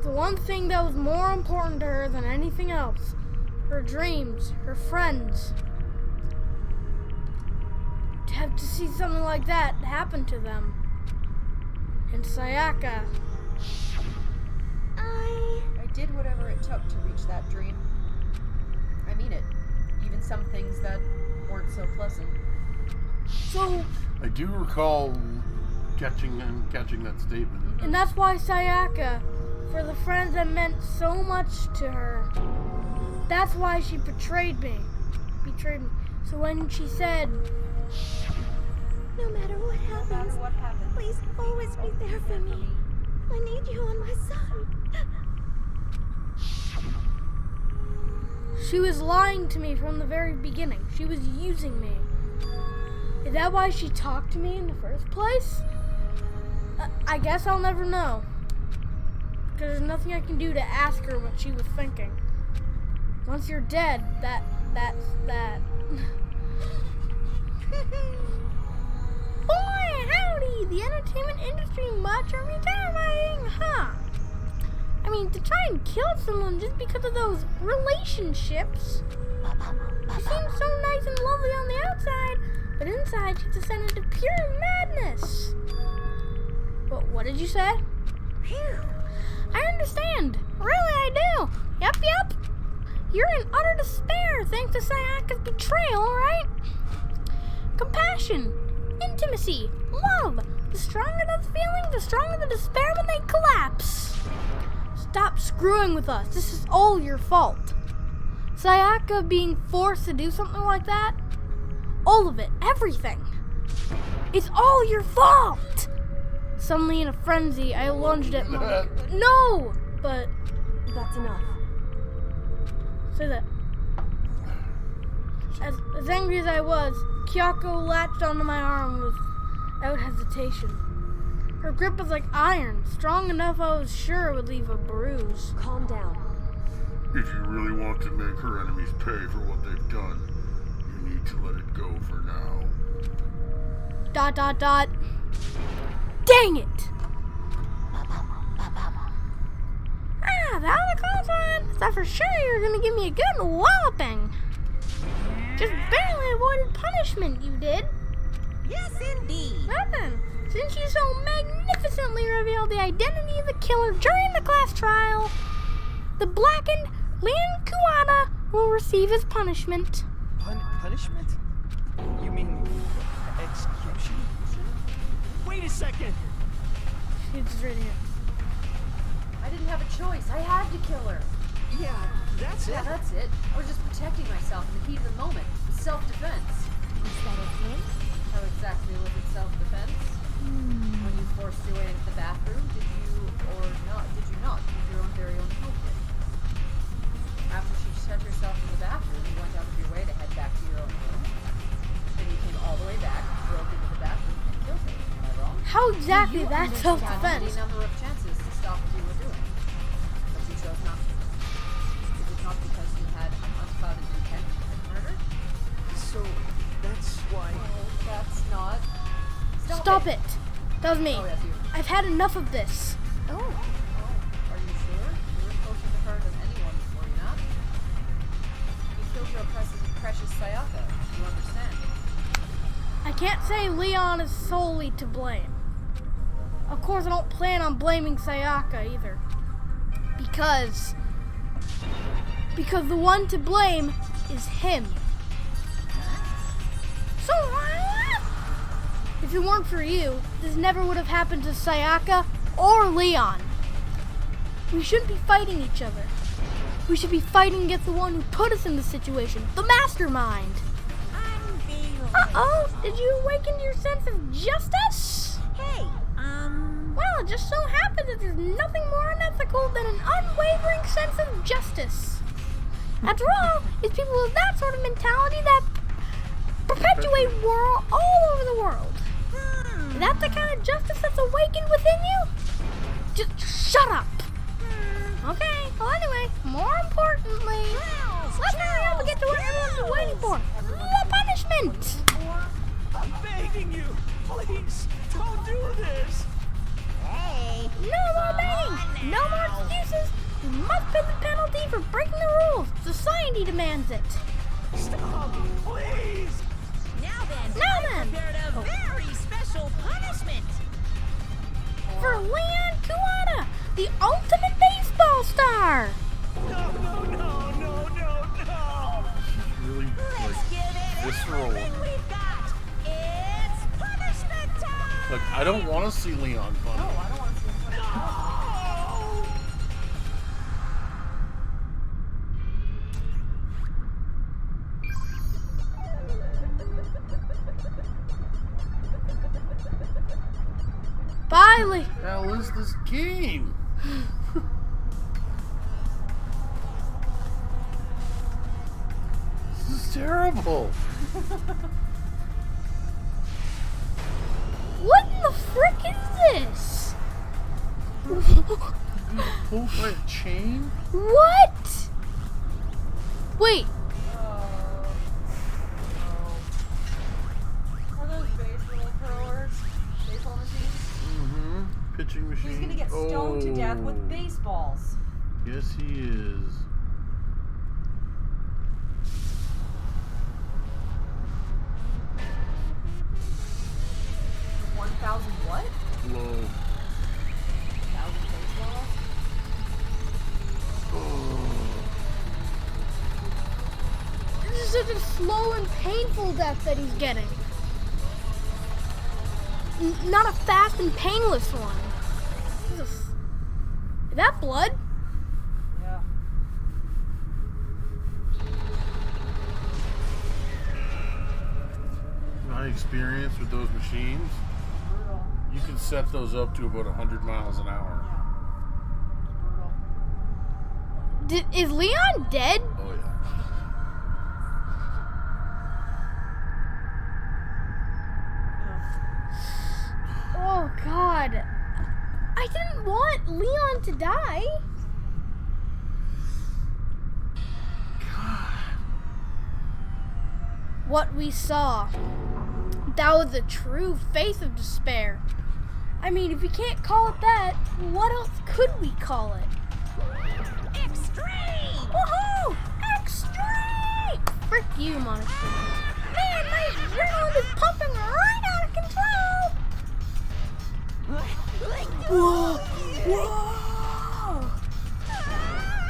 The one thing that was more important to her than anything else her dreams, her friends. To have to see something like that happen to them. And Sayaka. I did whatever it took to reach that dream. I mean it. Even some things that weren't so pleasant. So, I do recall catching that statement. and that's why Sayaka, for the friends that meant so much to her, that's why she betrayed me. So when she said, No matter what happens, please always be there for me. I need you on my side. she was lying to me from the very beginning. She was using me. Is that why she talked to me in the first place? I guess I'll never know. Because there's nothing I can do to ask her what she was thinking. Once you're dead, that's that. Boy, howdy! The entertainment industry much are retiring, huh? I mean, to try and kill someone just because of those relationships. She seems so nice and lovely on the outside, but inside she's descended to pure madness. What did you say? I understand. Really, I do. Yep. You're in utter despair thanks to Sayaka's betrayal, right? Compassion, intimacy, love. The stronger those feelings, the stronger the despair when they collapse. Stop screwing with us. This is all your fault. Sayaka being forced to do something like that? All of it. Everything. It's all your fault! Suddenly in a frenzy, I lunged at Mom. No! But... That's enough. Say that. As angry as I was, Kyoko latched onto my arm without hesitation. Her grip was like iron, strong enough I was sure it would leave a bruise. Calm down. If you really want to make her enemies pay for what they've done, you need to let it go for now. ... Dang it! That was a close one. Thought for sure you were gonna give me a good walloping. Just barely avoided punishment, you did. Yes, indeed. Nothing. Since you so magnificently revealed the identity of the killer during the class trial, the blackened Lian Kuwata will receive his punishment. Punishment? You mean execution? Wait a second! She's just reading it. I didn't have a choice. I had to kill her. Yeah, that's it. Yeah, that's it. I was just protecting myself in the heat of the moment. Self-defense. Is that a hint? How exactly was it self-defense? When you forced your way into the bathroom, did you not use your own very own toolkit? After she shut herself in the bathroom, you went out of your way to head back to your own room. Then you came all the way back, broke into the bathroom, and killed her. Am I wrong? How exactly You that's had self-defense? any number of chances to stop what you were doing, but you chose not to. Is it not because you had an unclouded intent to commit murder? So, that's why... No, that's not. Stop it. That was me. Oh, yes, you. I've had enough of this. Oh, are you sure? You were closer to her than anyone, were you not? You killed your precious Sayaka. You understand? I can't say Leon is solely to blame. Of course, I don't plan on blaming Sayaka either. Because the one to blame is him. So, if it weren't for you, this never would have happened to Sayaka or Leon. We shouldn't be fighting each other. We should be fighting against the one who put us in this situation, the mastermind. Uh-oh, did you awaken your sense of justice? Hey, Well, it just so happens that there's nothing more unethical than an unwavering sense of justice. After all, it's people with that sort of mentality that perpetuate war all over the world. Is that the kind of justice that's awakened within you? Just shut up. Okay, well anyway, more importantly, let's hurry up and get to what everyone's been waiting for. The punishment! I'm begging you! Please, don't do this! Hey! No more begging! No more excuses! You must pay the penalty for breaking the rules! Society society demands it. Stop, please! Now then, Now I then. prepared a very special punishment. For Leon Kuwata, the ultimate baseball star. No, no, no, no, no, no! Really, Let's give visceral. everything we've got. It's punishment time! Look, I don't want to see Leon funny. I don't want to see him. Finally. What the hell is this game? This is terrible. What in the frick is this? Pulled by a chain? What? Wait. Are those baseball throwers? Baseball machines? Mm-hmm. Pitching machine. He's gonna get stoned to death with baseballs. Yes, he is. What? Low. 1,000 baseballs? This is such a slow and painful death that he's getting. Not a fast and painless one. Is that blood? Yeah. My experience with those machines, you can set those up to about 100 miles an hour. Is Leon dead? Oh, yeah. Oh, God. I didn't want Leon to die. What we saw, that was the true face of despair. I mean, if you can't call it that, what else could we call it? Extreme! Woohoo! Extreme! Frick you, Monica. Man, my adrenaline is pumping right out of control! Whoa! Whoa!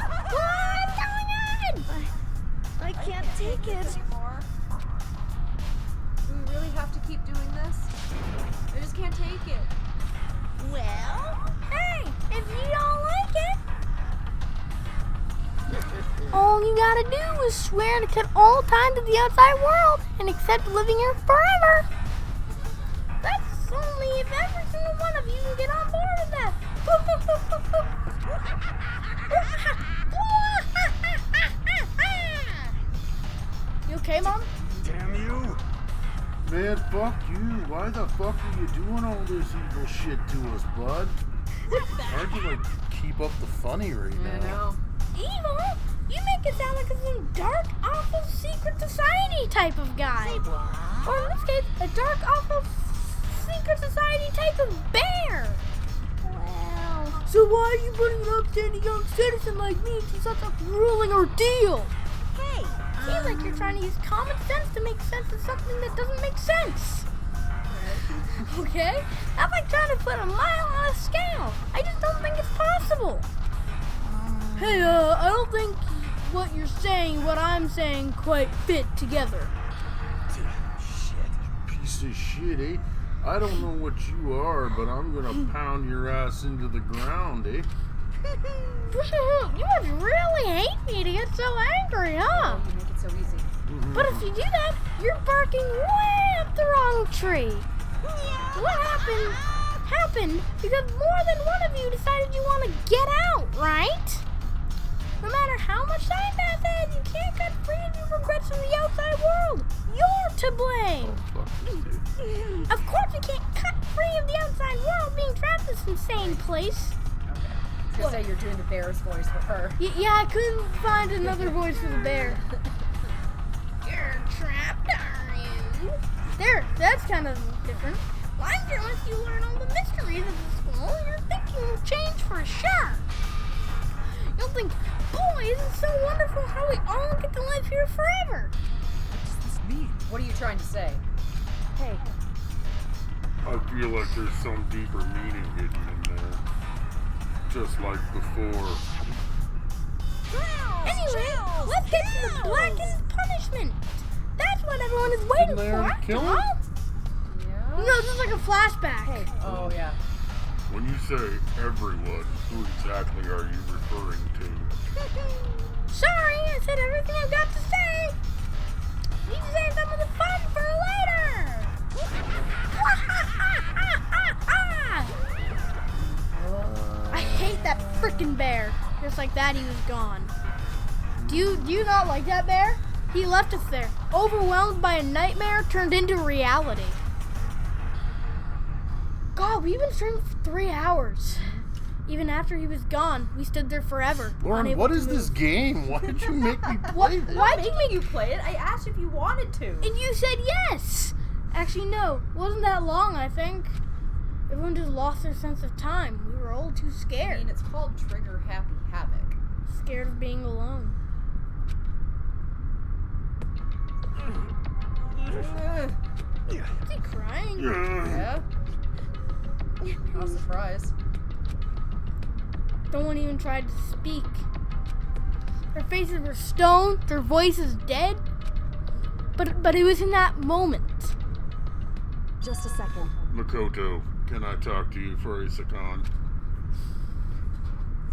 What's going on? I can't take it. Anymore? Do we really have to keep doing this? I just can't take it. Well, Hey, if you don't like it, all you gotta do is swear to cut all ties to the outside world and accept living here forever. That's only if every single one of you can get on board with that. You okay, Mom? Damn you! Man, fuck you. Why the fuck are you doing all this evil shit to us, bud? Hard to, like, keep up the funny right now. I know. Evil? You make it sound like some dark, awful secret society type of guy. Or in this case, a dark, awful secret society type of bear. Well, so why are you putting an upstanding young citizen like me through such a grueling ordeal? Hey, seems like you're trying to use common sense to make sense of something that doesn't make sense. Okay? That's like trying to put a mile on a scale. I just don't think it's possible. Hey, I don't think what you're saying, what I'm saying, quite fit together. Piece of shit, eh? I don't know what you are, but I'm gonna pound your ass into the ground, eh? You must really hate me to get so angry, huh? You make it so easy. But if you do that, you're barking way up the wrong tree. What happened because more than one of you decided you want to get out, right? No matter how much time passes, you can't cut free of your regrets from the outside world. You're to blame. Of course you can't cut free of the outside world being trapped in this insane place. I was gonna say you're doing the bear's voice for her. Yeah, I couldn't find another voice for the bear. You're trapped, are you? There, that's kind of different. Well, I'm sure once you learn all the mysteries of the school, your thinking will change for sure. You'll think, boy, isn't it so wonderful how we all get to here forever. What does this mean? What are you trying to say? Hey, I feel like there's some deeper meaning hidden in there. Just like before. Anyway, let's get to the blackened punishment. That's what everyone is waiting Didn't they for, already after kill him? all. Yeah? No, this is like a flashback. Oh, yeah. When you say everyone, who exactly are you referring to? Sorry, I said everything I've got to say. Need to save some of the fun for later. I hate that frickin' bear. Just like that, he was gone. Do you not like that bear? He left us there, overwhelmed by a nightmare turned into reality. God, we've been streaming for 3 hours. Even after he was gone, we stood there forever. Lauren, unable what to is move. this game? Why did you make me play this? Why'd you make you play it? I asked if you wanted to. And you said yes! Actually, no. Wasn't that long, I think. Everyone just lost their sense of time. We were all too I scared. mean, it's called Trigger Happy Havoc. Scared of being alone. Is he crying? Yeah? Not surprised. No one even tried to speak. Their faces were stone, their voices dead. But it was in that moment. just a second. Makoto, can I talk to you for a second?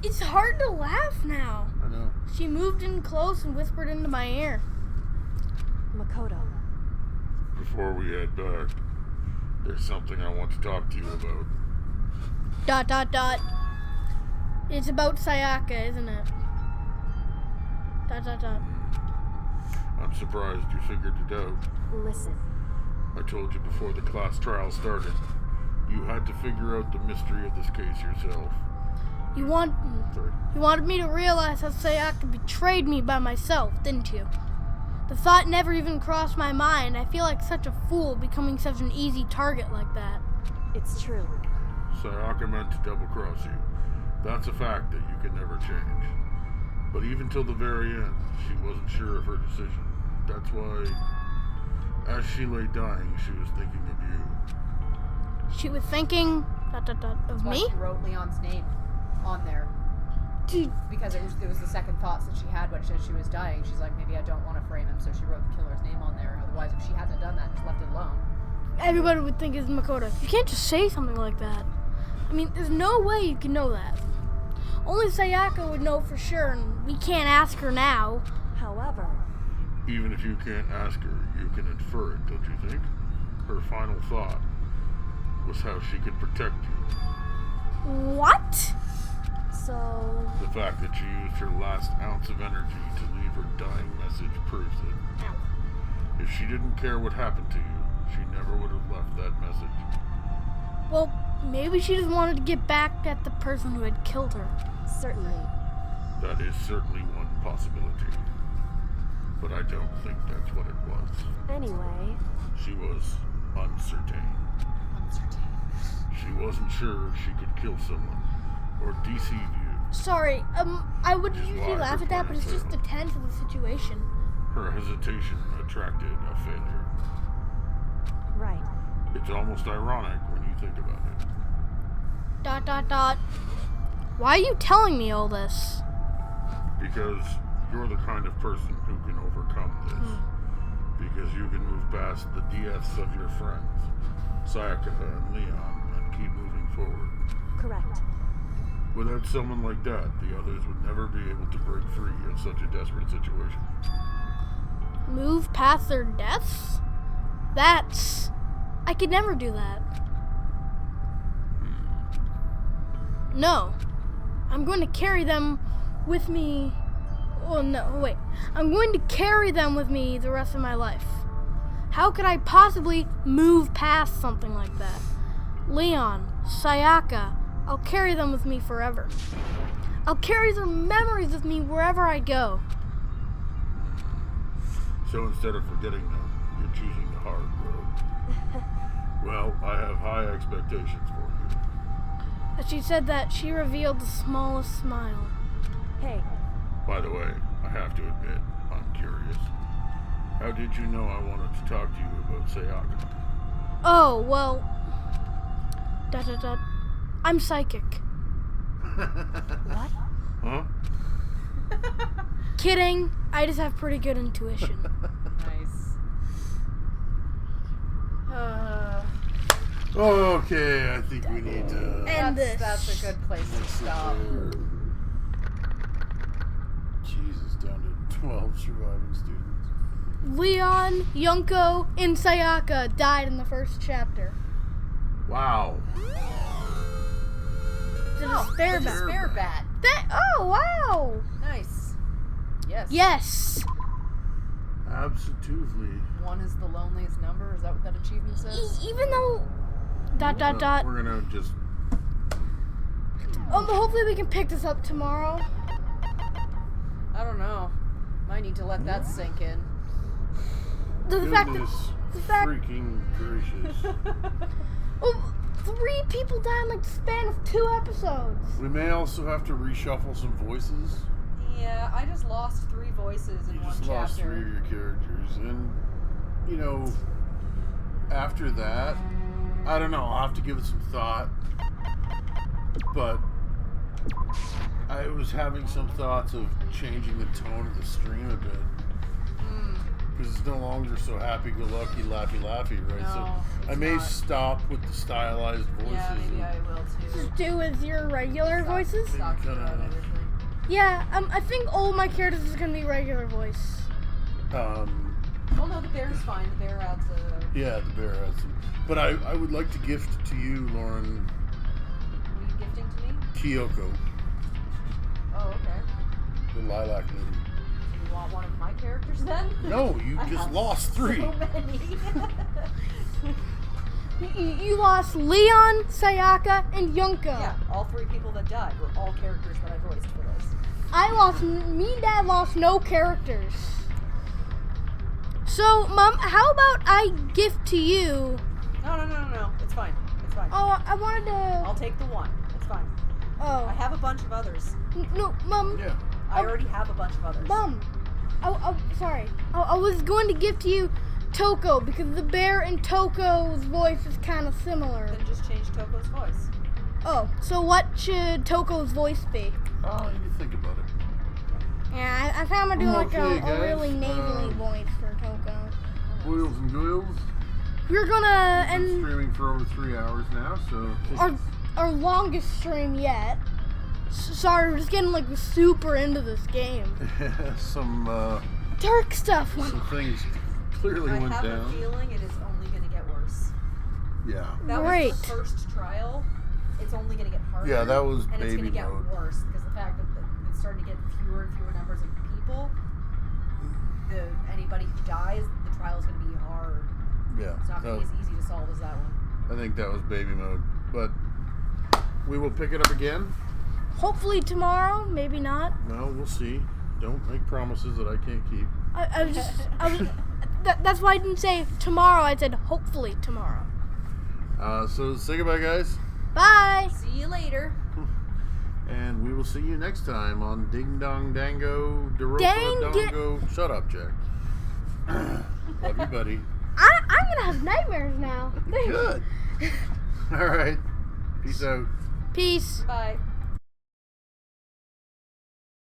It's hard to laugh now. I know. She moved in close and whispered into my ear. Makoto. Before we head back, there's something I want to talk to you about. ... It's about Sayaka, isn't it? ... I'm surprised you figured it out. Listen. I told you before the class trial started. You had to figure out the mystery of this case yourself. You wanted me to realize how Sayaka betrayed me by myself, didn't you? The thought never even crossed my mind. I feel like such a fool becoming such an easy target like that. It's true. Sayaka meant to double-cross you. That's a fact that you can never change. But even till the very end, she wasn't sure of her decision. That's why, as she lay dying, she was thinking of you. She was thinking... of That's why me? she wrote Leon's name on there. Because it was the second thoughts that she had when she was dying. She's like, maybe I don't want to frame him, so she wrote the killer's name on there. Otherwise, if she hadn't done that and just left it alone. Everybody would think it's Makoto. You can't just say something like that. I mean, there's no way you can know that. Only Sayaka would know for sure, and we can't ask her now. However... Even if you can't ask her, you can infer it, don't you think? Her final thought was how she could protect you. What? So... The fact that she used her last ounce of energy to leave her dying message proves it. If she didn't care what happened to you, she never would have left that message. Well, maybe she just wanted to get back at the person who had killed her. Certainly. That is certainly one possibility. But I don't think that's what it was. Anyway... She was uncertain. She wasn't sure if she could kill someone or deceive you. Sorry, I would Which is usually why laugh her at that, but it's plan just the failed. tense of the situation. Her hesitation attracted a failure. Right. It's almost ironic when you think about it. ... Why are you telling me all this? Because you're the kind of person who can overcome this. Because you can move past the deaths of your friends, Sayaka and Leon, and keep moving forward. Correct. Without someone like that, the others would never be able to break free in such a desperate situation. Move past their deaths? I could never do that. No. I'm going to carry them with me. Oh, no, wait. I'm going to carry them with me the rest of my life. How could I possibly move past something like that? Leon, Sayaka, I'll carry them with me forever. I'll carry their memories with me wherever I go. So instead of forgetting them, you're choosing the hard road. Well, I have high expectations for you. As she said that, she revealed the smallest smile. Hey. By the way, I have to admit, I'm curious. How did you know I wanted to talk to you about Sayaka? Oh, well... I'm psychic. What? Huh? Kidding. I just have pretty good intuition. Nice. Okay, I think we need to... And That's a good place to stop. Jesus, down to 12 surviving students. Leon, Yunko, and Sayaka died in the first chapter. Wow. The despair bat. Despair bat. Oh, wow. Nice. Yes. Yes. Absolutely. 1 is the loneliest number. Is that what that achievement says? Even though... We're gonna just... hopefully we can pick this up tomorrow. I don't know. Might need to let that sink in. The fact that... Goodness freaking gracious. Oh, 3 people died in like the span of 2 episodes. We may also have to reshuffle some voices. Yeah, I just lost 3 voices in You one just chapter. lost 3 of your characters. And, you know, after that, I don't know. I'll have to give it some thought. But I was having some thoughts of changing the tone of the stream a bit. Because it's no longer so happy-go-lucky, laughy-laughy, right? No, So I may stop with the stylized voices. Yeah, maybe I will too. Just do with your regular voices? Stop doing everything. Yeah, I think all my characters is going to be regular voice. Oh no, the bear is fine. The bear adds a... Yeah, the bear has some. But I would like to gift to you, Lauren, What are you gifting to me? Kyoko, Oh, okay. the lilac lady. Do you want one of my characters then? No, you I just have lost 3. So many. You lost Leon, Sayaka, and Yunko. Yeah, all 3 people that died were all characters that I voiced for this. Me and Dad lost no characters. So, Mom, how about I gift to you? No. It's fine. It's fine. Oh, I wanted to... I'll take the 1. It's fine. Oh. I have a bunch of others. No, Mom. Yeah. I already have a bunch of others. Mom. Sorry. I was going to gift to you Toko because the bear in Toko's voice is kind of similar. Then just change Toko's voice. Oh, so what should Toko's voice be? Oh, you can think about it. Yeah, I think I'm gonna do like Okay, a guys. really nasally voice for Toko. Wheels and Goils. We're gonna Been end streaming for over 3 hours now, so... our longest stream yet. Sorry, we're just getting like super into this game. some Dark stuff. some things clearly I went have down. a feeling it is only going to get worse. Yeah. That Great. was the first trial. It's only going to get harder. Yeah, that was and it's baby going to get mode. worse because the fact that it's starting to get fewer and fewer numbers of people. Anybody who dies, the trial is going to be hard. Yeah. It's not going to no, be as easy to solve as that one. I think that was baby mode. But we will pick it up again. Hopefully tomorrow, maybe not. No, we'll see. Don't make promises that I can't keep. That's why I didn't say tomorrow. I said hopefully tomorrow. So say goodbye, guys. Bye. See you later. And we will see you next time on Ding Dong Dango Daropa Dongo. Shut up, Jack. Love you, buddy. I'm gonna have nightmares now. Good. All right. Peace out. Peace. Bye.